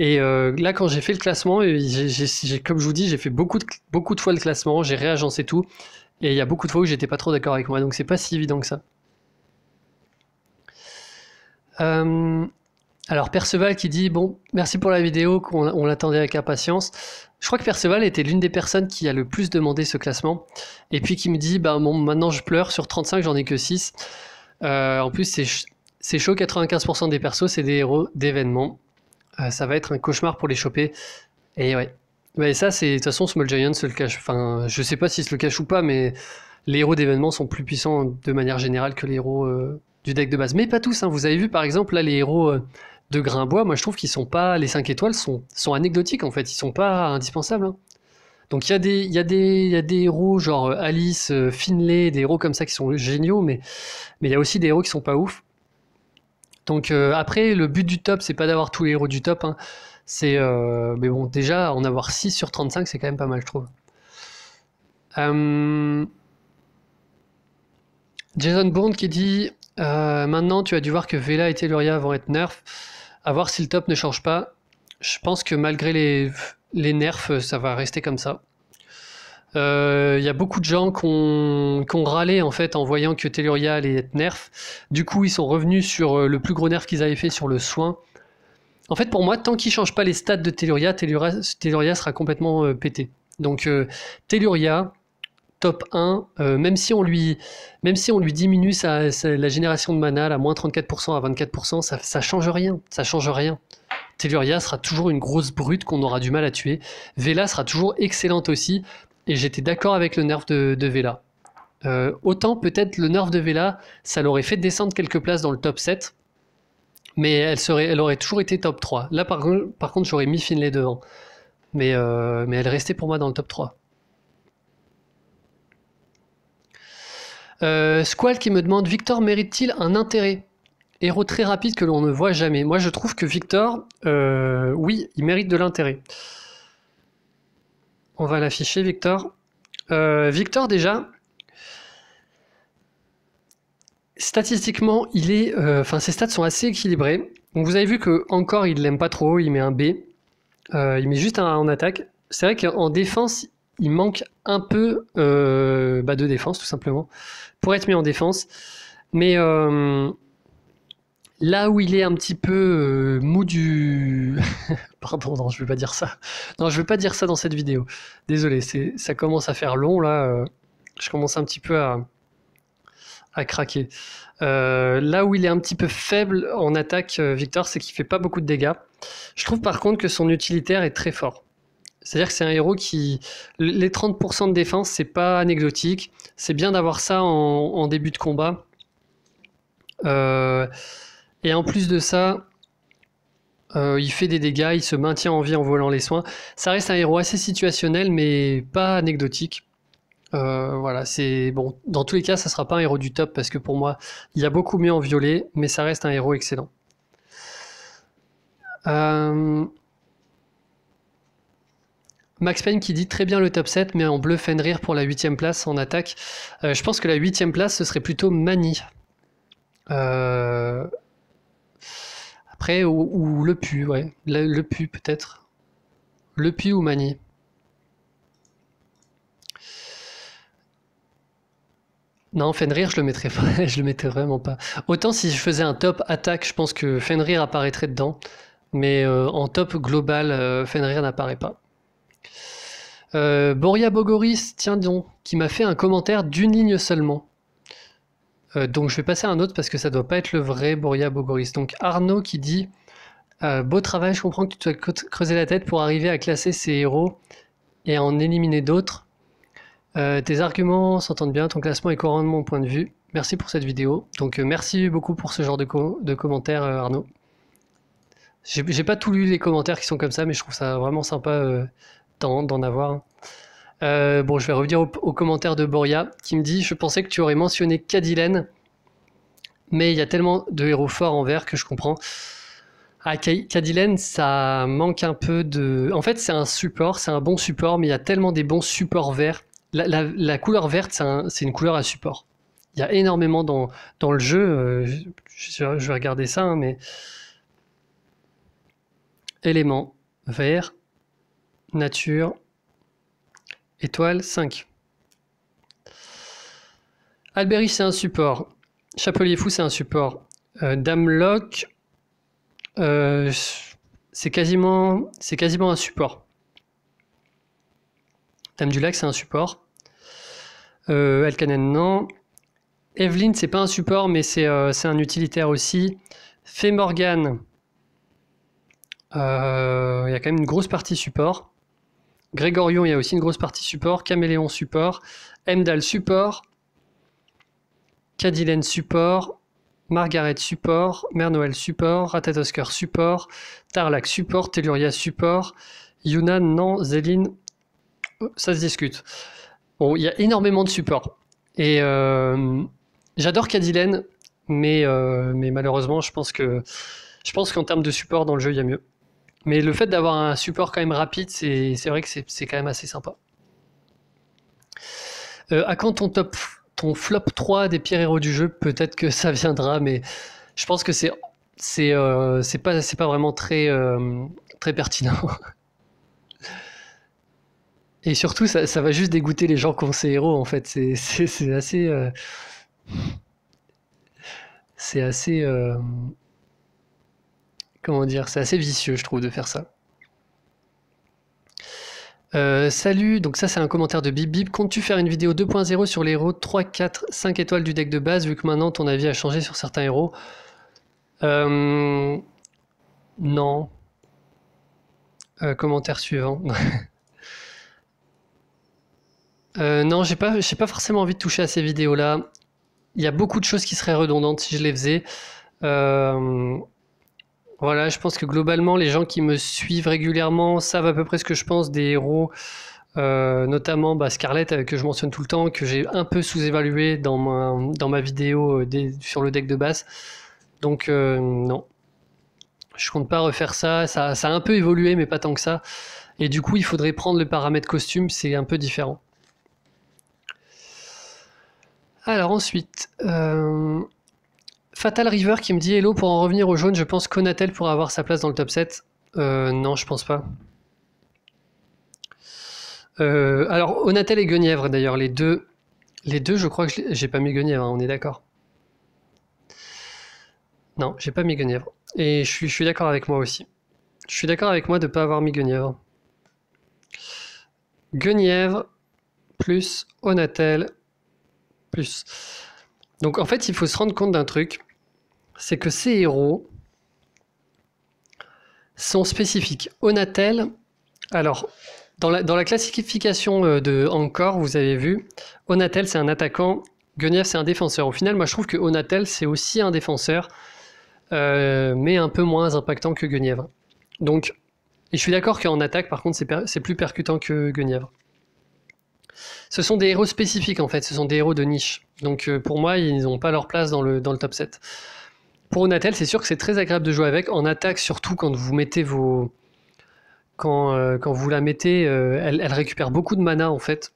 Et là, quand j'ai fait le classement, comme je vous dis, j'ai fait beaucoup de fois le classement, j'ai réagencé tout, et il y a beaucoup de fois où j'étais pas trop d'accord avec moi, donc c'est pas si évident que ça. Alors Perceval qui dit bon, merci pour la vidéo, on l'attendait avec impatience. Je crois que Perceval était l'une des personnes qui a le plus demandé ce classement, et puis qui me dit bah bon, maintenant je pleure, sur 35 j'en ai que 6. En plus c'est chaud, 95% des persos c'est des héros d'événements. Ça va être un cauchemar pour les choper. Et ouais. Mais ça, c'est de toute façon, Small Giant se le cache. Enfin, je sais pas s'il se le cache ou pas, mais les héros d'événements sont plus puissants de manière générale que les héros du deck de base. Mais pas tous, hein. Vous avez vu par exemple là les héros de Grimbois, moi je trouve qu'ils sont pas. Les 5 étoiles sont anecdotiques en fait, ils sont pas indispensables, hein. Donc il y a des héros genre Alice, Finlay, des héros comme ça qui sont géniaux, mais il y a aussi des héros qui sont pas ouf. Donc après, le but du top, c'est pas d'avoir tous les héros du top, hein. Mais bon, déjà, en avoir 6 sur 35, c'est quand même pas mal, je trouve. Jason Bourne qui dit maintenant, tu as dû voir que Vela et Telluria vont être nerfs. À voir si le top ne change pas. Je pense que malgré les nerfs, ça va rester comme ça. Il y a beaucoup de gens qui ont râlé en fait en voyant que Telluria allait être nerf. Du coup, ils sont revenus sur le plus gros nerf qu'ils avaient fait sur le soin. En fait, pour moi, tant qu'ils ne changent pas les stats de Telluria, Telluria sera complètement pété. Donc Telluria, top 1, même si on lui diminue la génération de mana à moins 34% à 24%, ça change rien. Ça change rien. Telluria sera toujours une grosse brute qu'on aura du mal à tuer. Vela sera toujours excellente aussi. Et j'étais d'accord avec le nerf de Vela. Autant peut-être le nerf de Vela, ça l'aurait fait descendre quelques places dans le top 7, mais elle aurait toujours été top 3. Là par contre j'aurais mis Finlay devant. Mais elle restait pour moi dans le top 3. Squall qui me demande Victor mérite-t-il un intérêt? Héros très rapide que l'on ne voit jamais. Moi je trouve que Victor, oui, il mérite de l'intérêt. On va l'afficher, Victor. Victor, déjà, statistiquement, ses stats sont assez équilibrés. Donc vous avez vu que encore il l'aime pas trop, il met un B. Il met juste un A en attaque. C'est vrai qu'en défense, il manque un peu de défense, tout simplement, pour être mis en défense. Mais là où il est un petit peu mou du... Pardon, non, je vais pas dire ça. Non, je vais pas dire ça dans cette vidéo. Désolé, ça commence à faire long, là. Je commence un petit peu à craquer. Là où il est un petit peu faible en attaque, Victor, c'est qu'il fait pas beaucoup de dégâts. Je trouve par contre que son utilitaire est très fort. C'est-à-dire que c'est un héros qui... Les 30% de défense, c'est pas anecdotique. C'est bien d'avoir ça en début de combat. Et en plus de ça, il fait des dégâts, il se maintient en vie en volant les soins. Ça reste un héros assez situationnel, mais pas anecdotique. Voilà, c'est bon. Dans tous les cas, ça sera pas un héros du top parce que pour moi, il y a beaucoup mieux en violet, mais ça reste un héros excellent. Max Payne qui dit très bien le top 7, mais en bleu Fenrir pour la 8ème place en attaque. Je pense que la 8ème place, ce serait plutôt Mani. Après, ou le Pu, ouais. Le Pu peut-être. Le Pu ou Mani. Non, Fenrir, je le mettrais pas. Je le mettrais vraiment pas. Autant si je faisais un top attaque, je pense que Fenrir apparaîtrait dedans. Mais en top global, Fenrir n'apparaît pas. Boria Bogoris, tiens donc, qui m'a fait un commentaire d'une ligne seulement. Donc je vais passer à un autre parce que ça doit pas être le vrai Boria Bogoris. Donc Arnaud qui dit beau travail, je comprends que tu dois creuser la tête pour arriver à classer ces héros et à en éliminer d'autres. Tes arguments s'entendent bien, ton classement est cohérent de mon point de vue. Merci pour cette vidéo. Donc merci beaucoup pour ce genre de commentaires, Arnaud. J'ai pas tout lu les commentaires qui sont comme ça, mais je trouve ça vraiment sympa d'en avoir. Bon, je vais revenir au commentaire de Boria qui me dit « Je pensais que tu aurais mentionné Cadillac, mais il y a tellement de héros forts en vert que je comprends. » Ah, Cadillac, ça manque un peu de... En fait, c'est un support, c'est un bon support, mais il y a tellement des bons supports verts. La couleur verte, c'est une couleur à support. Il y a énormément dans le jeu. Je vais regarder ça, hein, mais... élément, vert, nature, étoile, 5. Alberi, c'est un support. Chapelier fou, c'est un support. Dame Loc, c'est quasiment un support. Dame du lac, c'est un support. Elkanen, non. Evelyn, c'est pas un support, mais c'est un utilitaire aussi. Fée Morgane, il y a quand même une grosse partie support. Grégorion, il y a aussi une grosse partie support. Caméléon, support. Emdal, support. Cadilène, support. Margaret, support. Mère Noël, support. Ratatosker, support. Tarlac, support. Telluria, support. Yuna, non. Zéline, ça se discute. Bon, il y a énormément de supports. Et j'adore Cadilène, mais malheureusement, je pense qu'en termes de support dans le jeu, il y a mieux. Mais le fait d'avoir un support quand même rapide, c'est vrai que c'est quand même assez sympa. À quand ton flop 3 des pires héros du jeu? Peut-être que ça viendra, mais je pense que c'est pas vraiment très pertinent. Et surtout, ça va juste dégoûter les gens qui ont ces héros, en fait. C'est assez... c'est assez... comment dire? C'est assez vicieux, je trouve, de faire ça. Salut, donc ça c'est un commentaire de Bip Bip. Comptes-tu faire une vidéo 2.0 sur les héros 3, 4, 5 étoiles du deck de base, vu que maintenant ton avis a changé sur certains héros? Non. Commentaire suivant. Non, j'ai pas forcément envie de toucher à ces vidéos-là. Il y a beaucoup de choses qui seraient redondantes si je les faisais. Voilà, je pense que globalement, les gens qui me suivent régulièrement savent à peu près ce que je pense des héros, notamment Scarlet, que je mentionne tout le temps, que j'ai un peu sous-évalué dans ma vidéo sur le deck de base. Donc non, je compte pas refaire ça. Ça a un peu évolué, mais pas tant que ça. Et du coup, il faudrait prendre le paramètre costume, c'est un peu différent. Alors ensuite... Fatal River qui me dit hello, pour en revenir au jaune, je pense qu'Onatel pourra avoir sa place dans le top 7. Non, je pense pas. Alors, Onatel et Guenièvre d'ailleurs, les deux, je crois que j'ai pas mis Guenièvre, hein, on est d'accord. Non, j'ai pas mis Guenièvre. Et je suis d'accord avec moi aussi. Je suis d'accord avec moi de pas avoir mis Guenièvre. Guenièvre plus Onatel plus... Donc en fait, il faut se rendre compte d'un truc, c'est que ces héros sont spécifiques. Onatel, alors, dans la classification de Encore, vous avez vu, Onatel c'est un attaquant, Guenièvre c'est un défenseur. Au final, moi je trouve que Onatel c'est aussi un défenseur, mais un peu moins impactant que Guenièvre. Donc, et je suis d'accord qu'en attaque, par contre, c'est plus percutant que Guenièvre. Ce sont des héros spécifiques en fait, ce sont des héros de niche. Donc pour moi, ils n'ont pas leur place dans le top 7. Pour Onatel, c'est sûr que c'est très agréable de jouer avec. En attaque, surtout quand vous mettez vos... Quand vous la mettez, elle récupère beaucoup de mana en fait,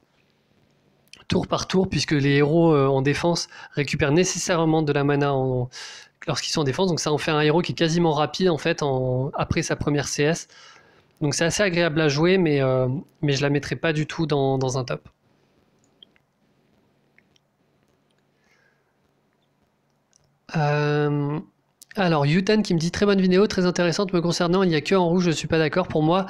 tour par tour, puisque les héros en défense récupèrent nécessairement de la mana lorsqu'ils sont en défense. Donc ça en fait un héros qui est quasiment rapide en fait après sa première CS. Donc c'est assez agréable à jouer, mais je la mettrai pas du tout dans un top. Alors, Yutan qui me dit très bonne vidéo, très intéressante me concernant, il n'y a que en rouge, je suis pas d'accord. Pour moi,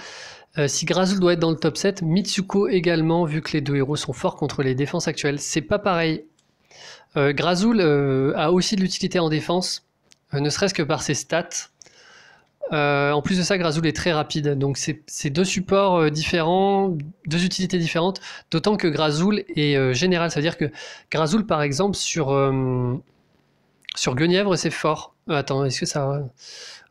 si Grazul doit être dans le top 7, Mitsuko également, vu que les deux héros sont forts contre les défenses actuelles. C'est pas pareil. Grazul a aussi de l'utilité en défense, ne serait-ce que par ses stats. En plus de ça, Grazul est très rapide, donc c'est deux supports différents, deux utilités différentes, d'autant que Grazul est général, ça veut dire que Grazul par exemple sur Guenièvre c'est fort. Attends, est-ce que ça...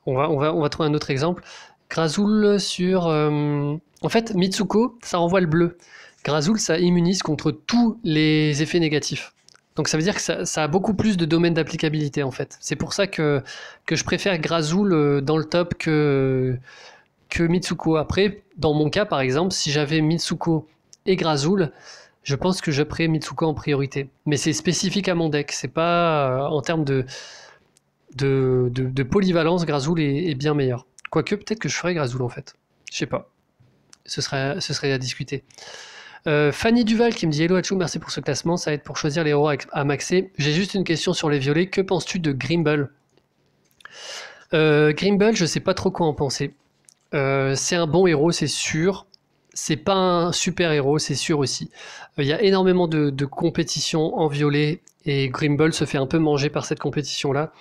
On va trouver un autre exemple. Grazul sur... En fait, Mitsuko, ça renvoie le bleu. Grazul, ça immunise contre tous les effets négatifs. Donc ça veut dire que ça a beaucoup plus de domaines d'applicabilité en fait. C'est pour ça que je préfère Grazul dans le top que Mitsuko. Après, dans mon cas par exemple, si j'avais Mitsuko et Grazul, je pense que je ferais Mitsuko en priorité. Mais c'est spécifique à mon deck, c'est pas en termes de polyvalence, Grazul est bien meilleur. Quoique, peut-être que je ferais Grazoul en fait. Je sais pas. Ce serait à discuter. Fanny Duval qui me dit Hello Hachou, merci pour ce classement, ça aide pour choisir les héros à maxer. J'ai juste une question sur les violets, que penses-tu de Grimble? Grimble, je sais pas trop quoi en penser. C'est un bon héros, c'est sûr. C'est pas un super héros, c'est sûr aussi. Il y a énormément de compétitions en violet et Grimble se fait un peu manger par cette compétition-là.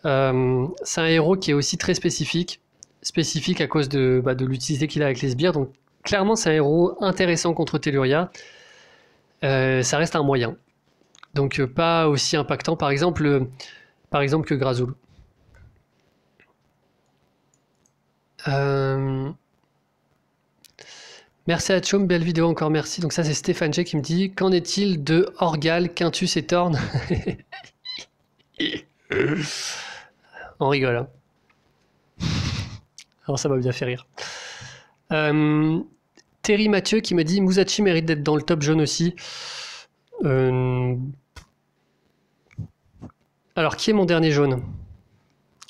C'est un héros qui est aussi très spécifique à cause de l'utilité qu'il a avec les sbires. Donc clairement, c'est un héros intéressant contre Telluria. Ça reste un moyen. Donc pas aussi impactant, par exemple que Grazoul. Merci à Chom, belle vidéo encore, merci. Donc ça c'est Stéphane G qui me dit qu'en est-il de Orgal, Quintus et Thorn? On rigole. Hein. Alors ça m'a bien fait rire. Terry Mathieu qui me dit Musashi mérite d'être dans le top jaune aussi. Alors qui est mon dernier jaune?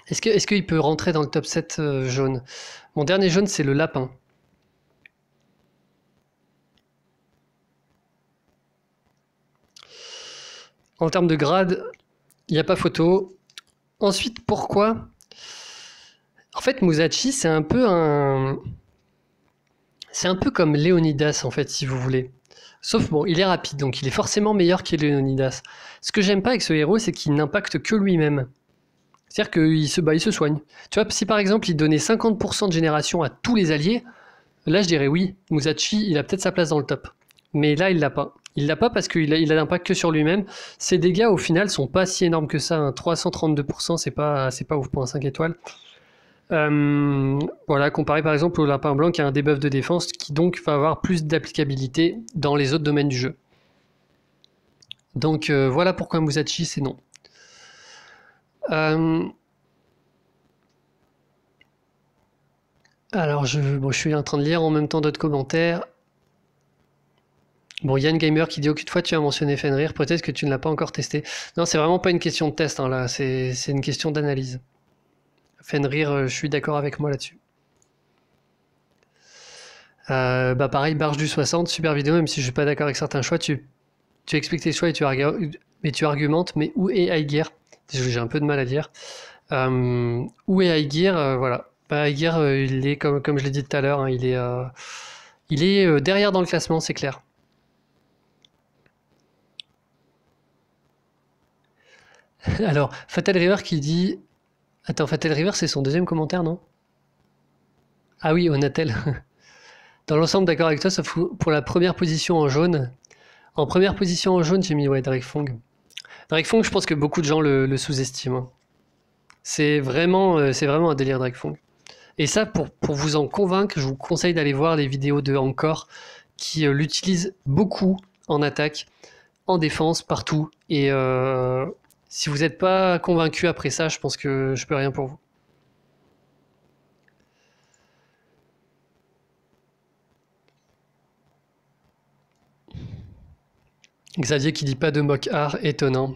Est-ce qu'il peut rentrer dans le top 7 jaune? Mon dernier jaune c'est le lapin. En termes de grade, il n'y a pas photo. Ensuite, pourquoi? En fait, Musashi, c'est un peu comme Léonidas, en fait, si vous voulez. Sauf, bon, il est rapide, donc il est forcément meilleur que Léonidas. Ce que j'aime pas avec ce héros, c'est qu'il n'impacte que lui-même. C'est-à-dire qu'il se soigne. Tu vois, si par exemple, il donnait 50% de génération à tous les alliés, là, je dirais oui, Musashi, il a peut-être sa place dans le top. Mais là, il l'a pas. Il l'a pas parce qu'il a l'impact que sur lui-même. Ses dégâts, au final, sont pas si énormes que ça. Hein. 332%, c'est pas ouf pour un 5 étoiles. Voilà, comparé par exemple au lapin blanc qui a un debuff de défense qui donc va avoir plus d'applicabilité dans les autres domaines du jeu. Donc voilà pourquoi Musashi c'est non. Alors je suis en train de lire en même temps d'autres commentaires. Bon, Yann Gamer qui dit aucune fois tu as mentionné Fenrir, peut-être que tu ne l'as pas encore testé. Non, c'est vraiment pas une question de test hein, là, c'est une question d'analyse. Fenrir, je suis d'accord avec moi là-dessus. Pareil, Barge du 60, super vidéo, même si je suis pas d'accord avec certains choix, tu expliques tes choix et tu argumentes, mais où est Aegir? J'ai un peu de mal à dire. Où est Aegir? Voilà. Aegir, il est, comme je l'ai dit tout à l'heure, hein, il est derrière dans le classement, c'est clair. Alors, Fatal River qui dit... Attends, Fatal River, c'est son deuxième commentaire, non? Ah oui, Onatel. Dans l'ensemble, d'accord avec toi, sauf pour la première position en jaune. En première position en jaune, j'ai mis Drakefong. Drakefong, je pense que beaucoup de gens le sous-estiment. Hein. C'est vraiment un délire Drakefong. Et ça, pour vous en convaincre, je vous conseille d'aller voir les vidéos de Encore qui l'utilisent beaucoup en attaque, en défense, partout. Et si vous n'êtes pas convaincu après ça, je pense que je peux rien pour vous. Xavier qui dit pas de mock art, étonnant.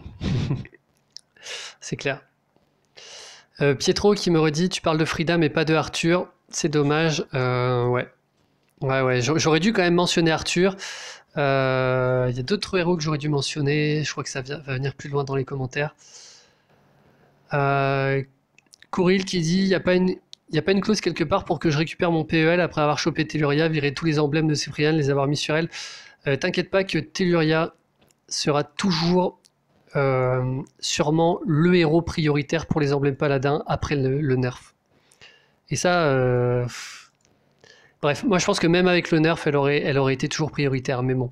C'est clair. Pietro qui me redit tu parles de Frida mais pas de Arthur, c'est dommage. Ouais. J'aurais dû quand même mentionner Arthur. Il y a d'autres héros que j'aurais dû mentionner. Je crois que ça va venir plus loin dans les commentaires. Kouril qui dit il n'y a pas une clause quelque part pour que je récupère mon PEL après avoir chopé Telluria, virer tous les emblèmes de Cyprian, les avoir mis sur elle. T'inquiète pas que Telluria sera toujours sûrement le héros prioritaire pour les emblèmes paladins après le nerf. Et ça, bref, moi je pense que même avec le nerf, elle aurait été toujours prioritaire, mais bon.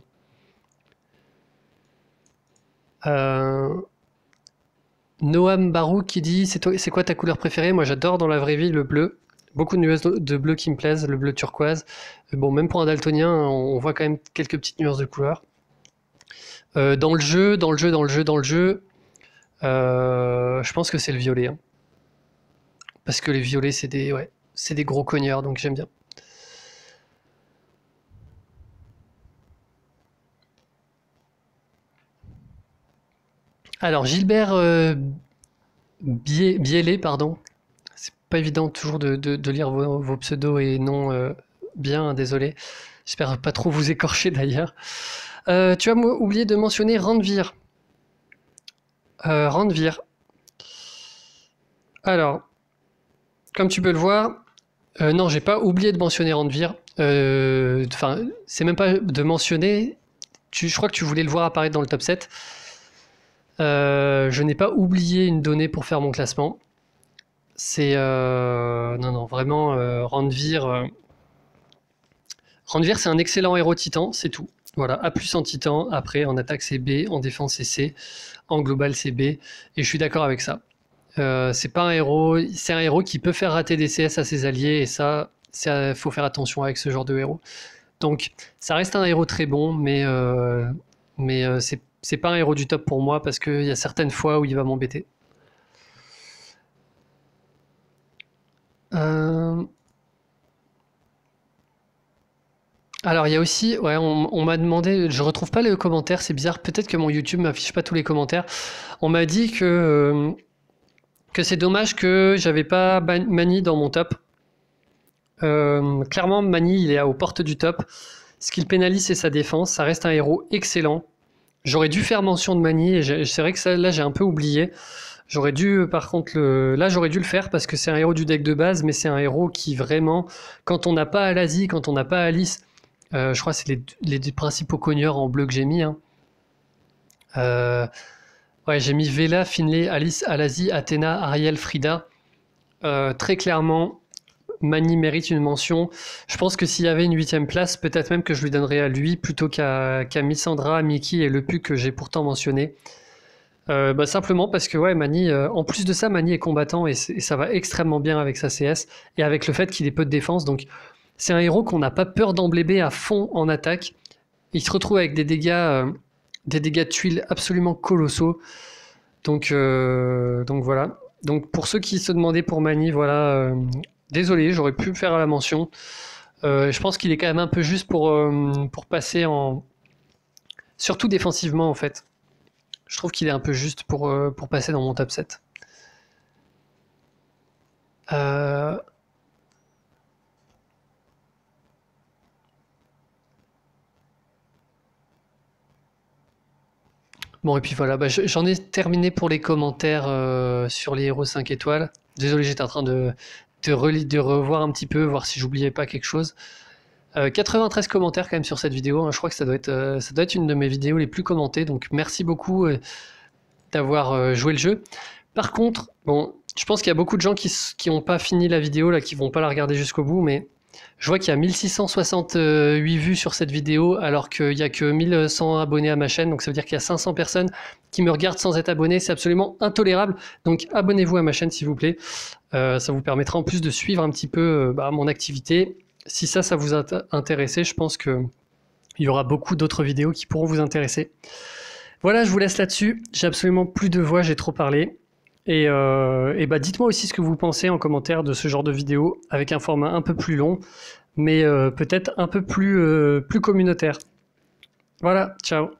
Noam Barou qui dit c'est quoi ta couleur préférée? Moi j'adore dans la vraie vie le bleu. Beaucoup de nuances de bleu qui me plaisent, le bleu turquoise. Bon, même pour un daltonien, on voit quand même quelques petites nuances de couleur. Dans le jeu, je pense que c'est le violet. Hein. Parce que les violets, c'est des gros cogneurs, donc j'aime bien. Alors, Gilbert Biellet, pardon. pas évident toujours de lire vos pseudos et noms bien, désolé. J'espère pas trop vous écorcher d'ailleurs. Tu as oublié de mentionner Randvir. Randvir. Alors, comme tu peux le voir, non, j'ai pas oublié de mentionner Randvir. Enfin, c'est même pas de mentionner. Je crois que tu voulais le voir apparaître dans le top 7. Je n'ai pas oublié une donnée pour faire mon classement. C'est... non, vraiment, Randvir... Randvir, c'est un excellent héros titan, c'est tout. Voilà, A+ en titan, après en attaque c'est B, en défense c'est C, en global c'est B, et je suis d'accord avec ça. C'est pas un héros, c'est un héros qui peut faire rater des CS à ses alliés, et ça, faut faire attention avec ce genre de héros. Donc, ça reste un héros très bon, mais c'est pas un héros du top pour moi, parce qu'il y a certaines fois où il va m'embêter. Alors il y a aussi, ouais, on m'a demandé, je retrouve pas le commentaire, c'est bizarre, peut-être que mon YouTube m'affiche pas tous les commentaires. On m'a dit que c'est dommage que j'avais pas Mani dans mon top. Clairement, Mani, il est aux portes du top. Ce qu'il pénalise, c'est sa défense. Ça reste un héros excellent. J'aurais dû faire mention de Mani, et c'est vrai que ça, là, j'ai un peu oublié. J'aurais dû, par contre, là, j'aurais dû le faire parce que c'est un héros du deck de base, mais c'est un héros qui vraiment, quand on n'a pas Alazi, quand on n'a pas Alice, je crois que c'est les principaux cogneurs en bleu que j'ai mis. Hein. Ouais, j'ai mis Vela, Finlay, Alice, Alazi, Athéna, Ariel, Frida. Très clairement, Mani mérite une mention. Je pense que s'il y avait une 8ème place, peut-être même que je lui donnerais à lui plutôt qu'à Missandra, Mickey et le Puck que j'ai pourtant mentionné. Simplement parce que ouais, Mani, en plus de ça, Mani est combattant et ça va extrêmement bien avec sa CS et avec le fait qu'il ait peu de défense. Donc c'est un héros qu'on n'a pas peur d'embléber à fond en attaque. Il se retrouve avec des dégâts de tuiles absolument colossaux. Donc voilà. Donc pour ceux qui se demandaient pour Mani, voilà, désolé, j'aurais pu faire la mention. Je pense qu'il est quand même un peu juste pour passer en... Surtout défensivement en fait. Je trouve qu'il est un peu juste pour passer dans mon top 7. Bon, et puis voilà, j'en ai terminé pour les commentaires sur les héros 5 étoiles. Désolé, j'étais en train de revoir un petit peu, voir si j'oubliais pas quelque chose. 93 commentaires quand même sur cette vidéo, hein. Je crois que ça doit être une de mes vidéos les plus commentées, donc merci beaucoup d'avoir joué le jeu. Par contre, bon, je pense qu'il y a beaucoup de gens qui n'ont pas fini la vidéo, là, qui vont pas la regarder jusqu'au bout, mais je vois qu'il y a 1668 vues sur cette vidéo, alors qu'il n'y a que 1100 abonnés à ma chaîne, donc ça veut dire qu'il y a 500 personnes qui me regardent sans être abonnés, c'est absolument intolérable, donc abonnez-vous à ma chaîne s'il vous plaît, ça vous permettra en plus de suivre un petit peu mon activité. Si ça vous a intéressé, je pense qu'il y aura beaucoup d'autres vidéos qui pourront vous intéresser. Voilà, je vous laisse là-dessus. J'ai absolument plus de voix, j'ai trop parlé. Et dites-moi aussi ce que vous pensez en commentaire de ce genre de vidéo, avec un format un peu plus long, mais peut-être un peu plus communautaire. Voilà, ciao.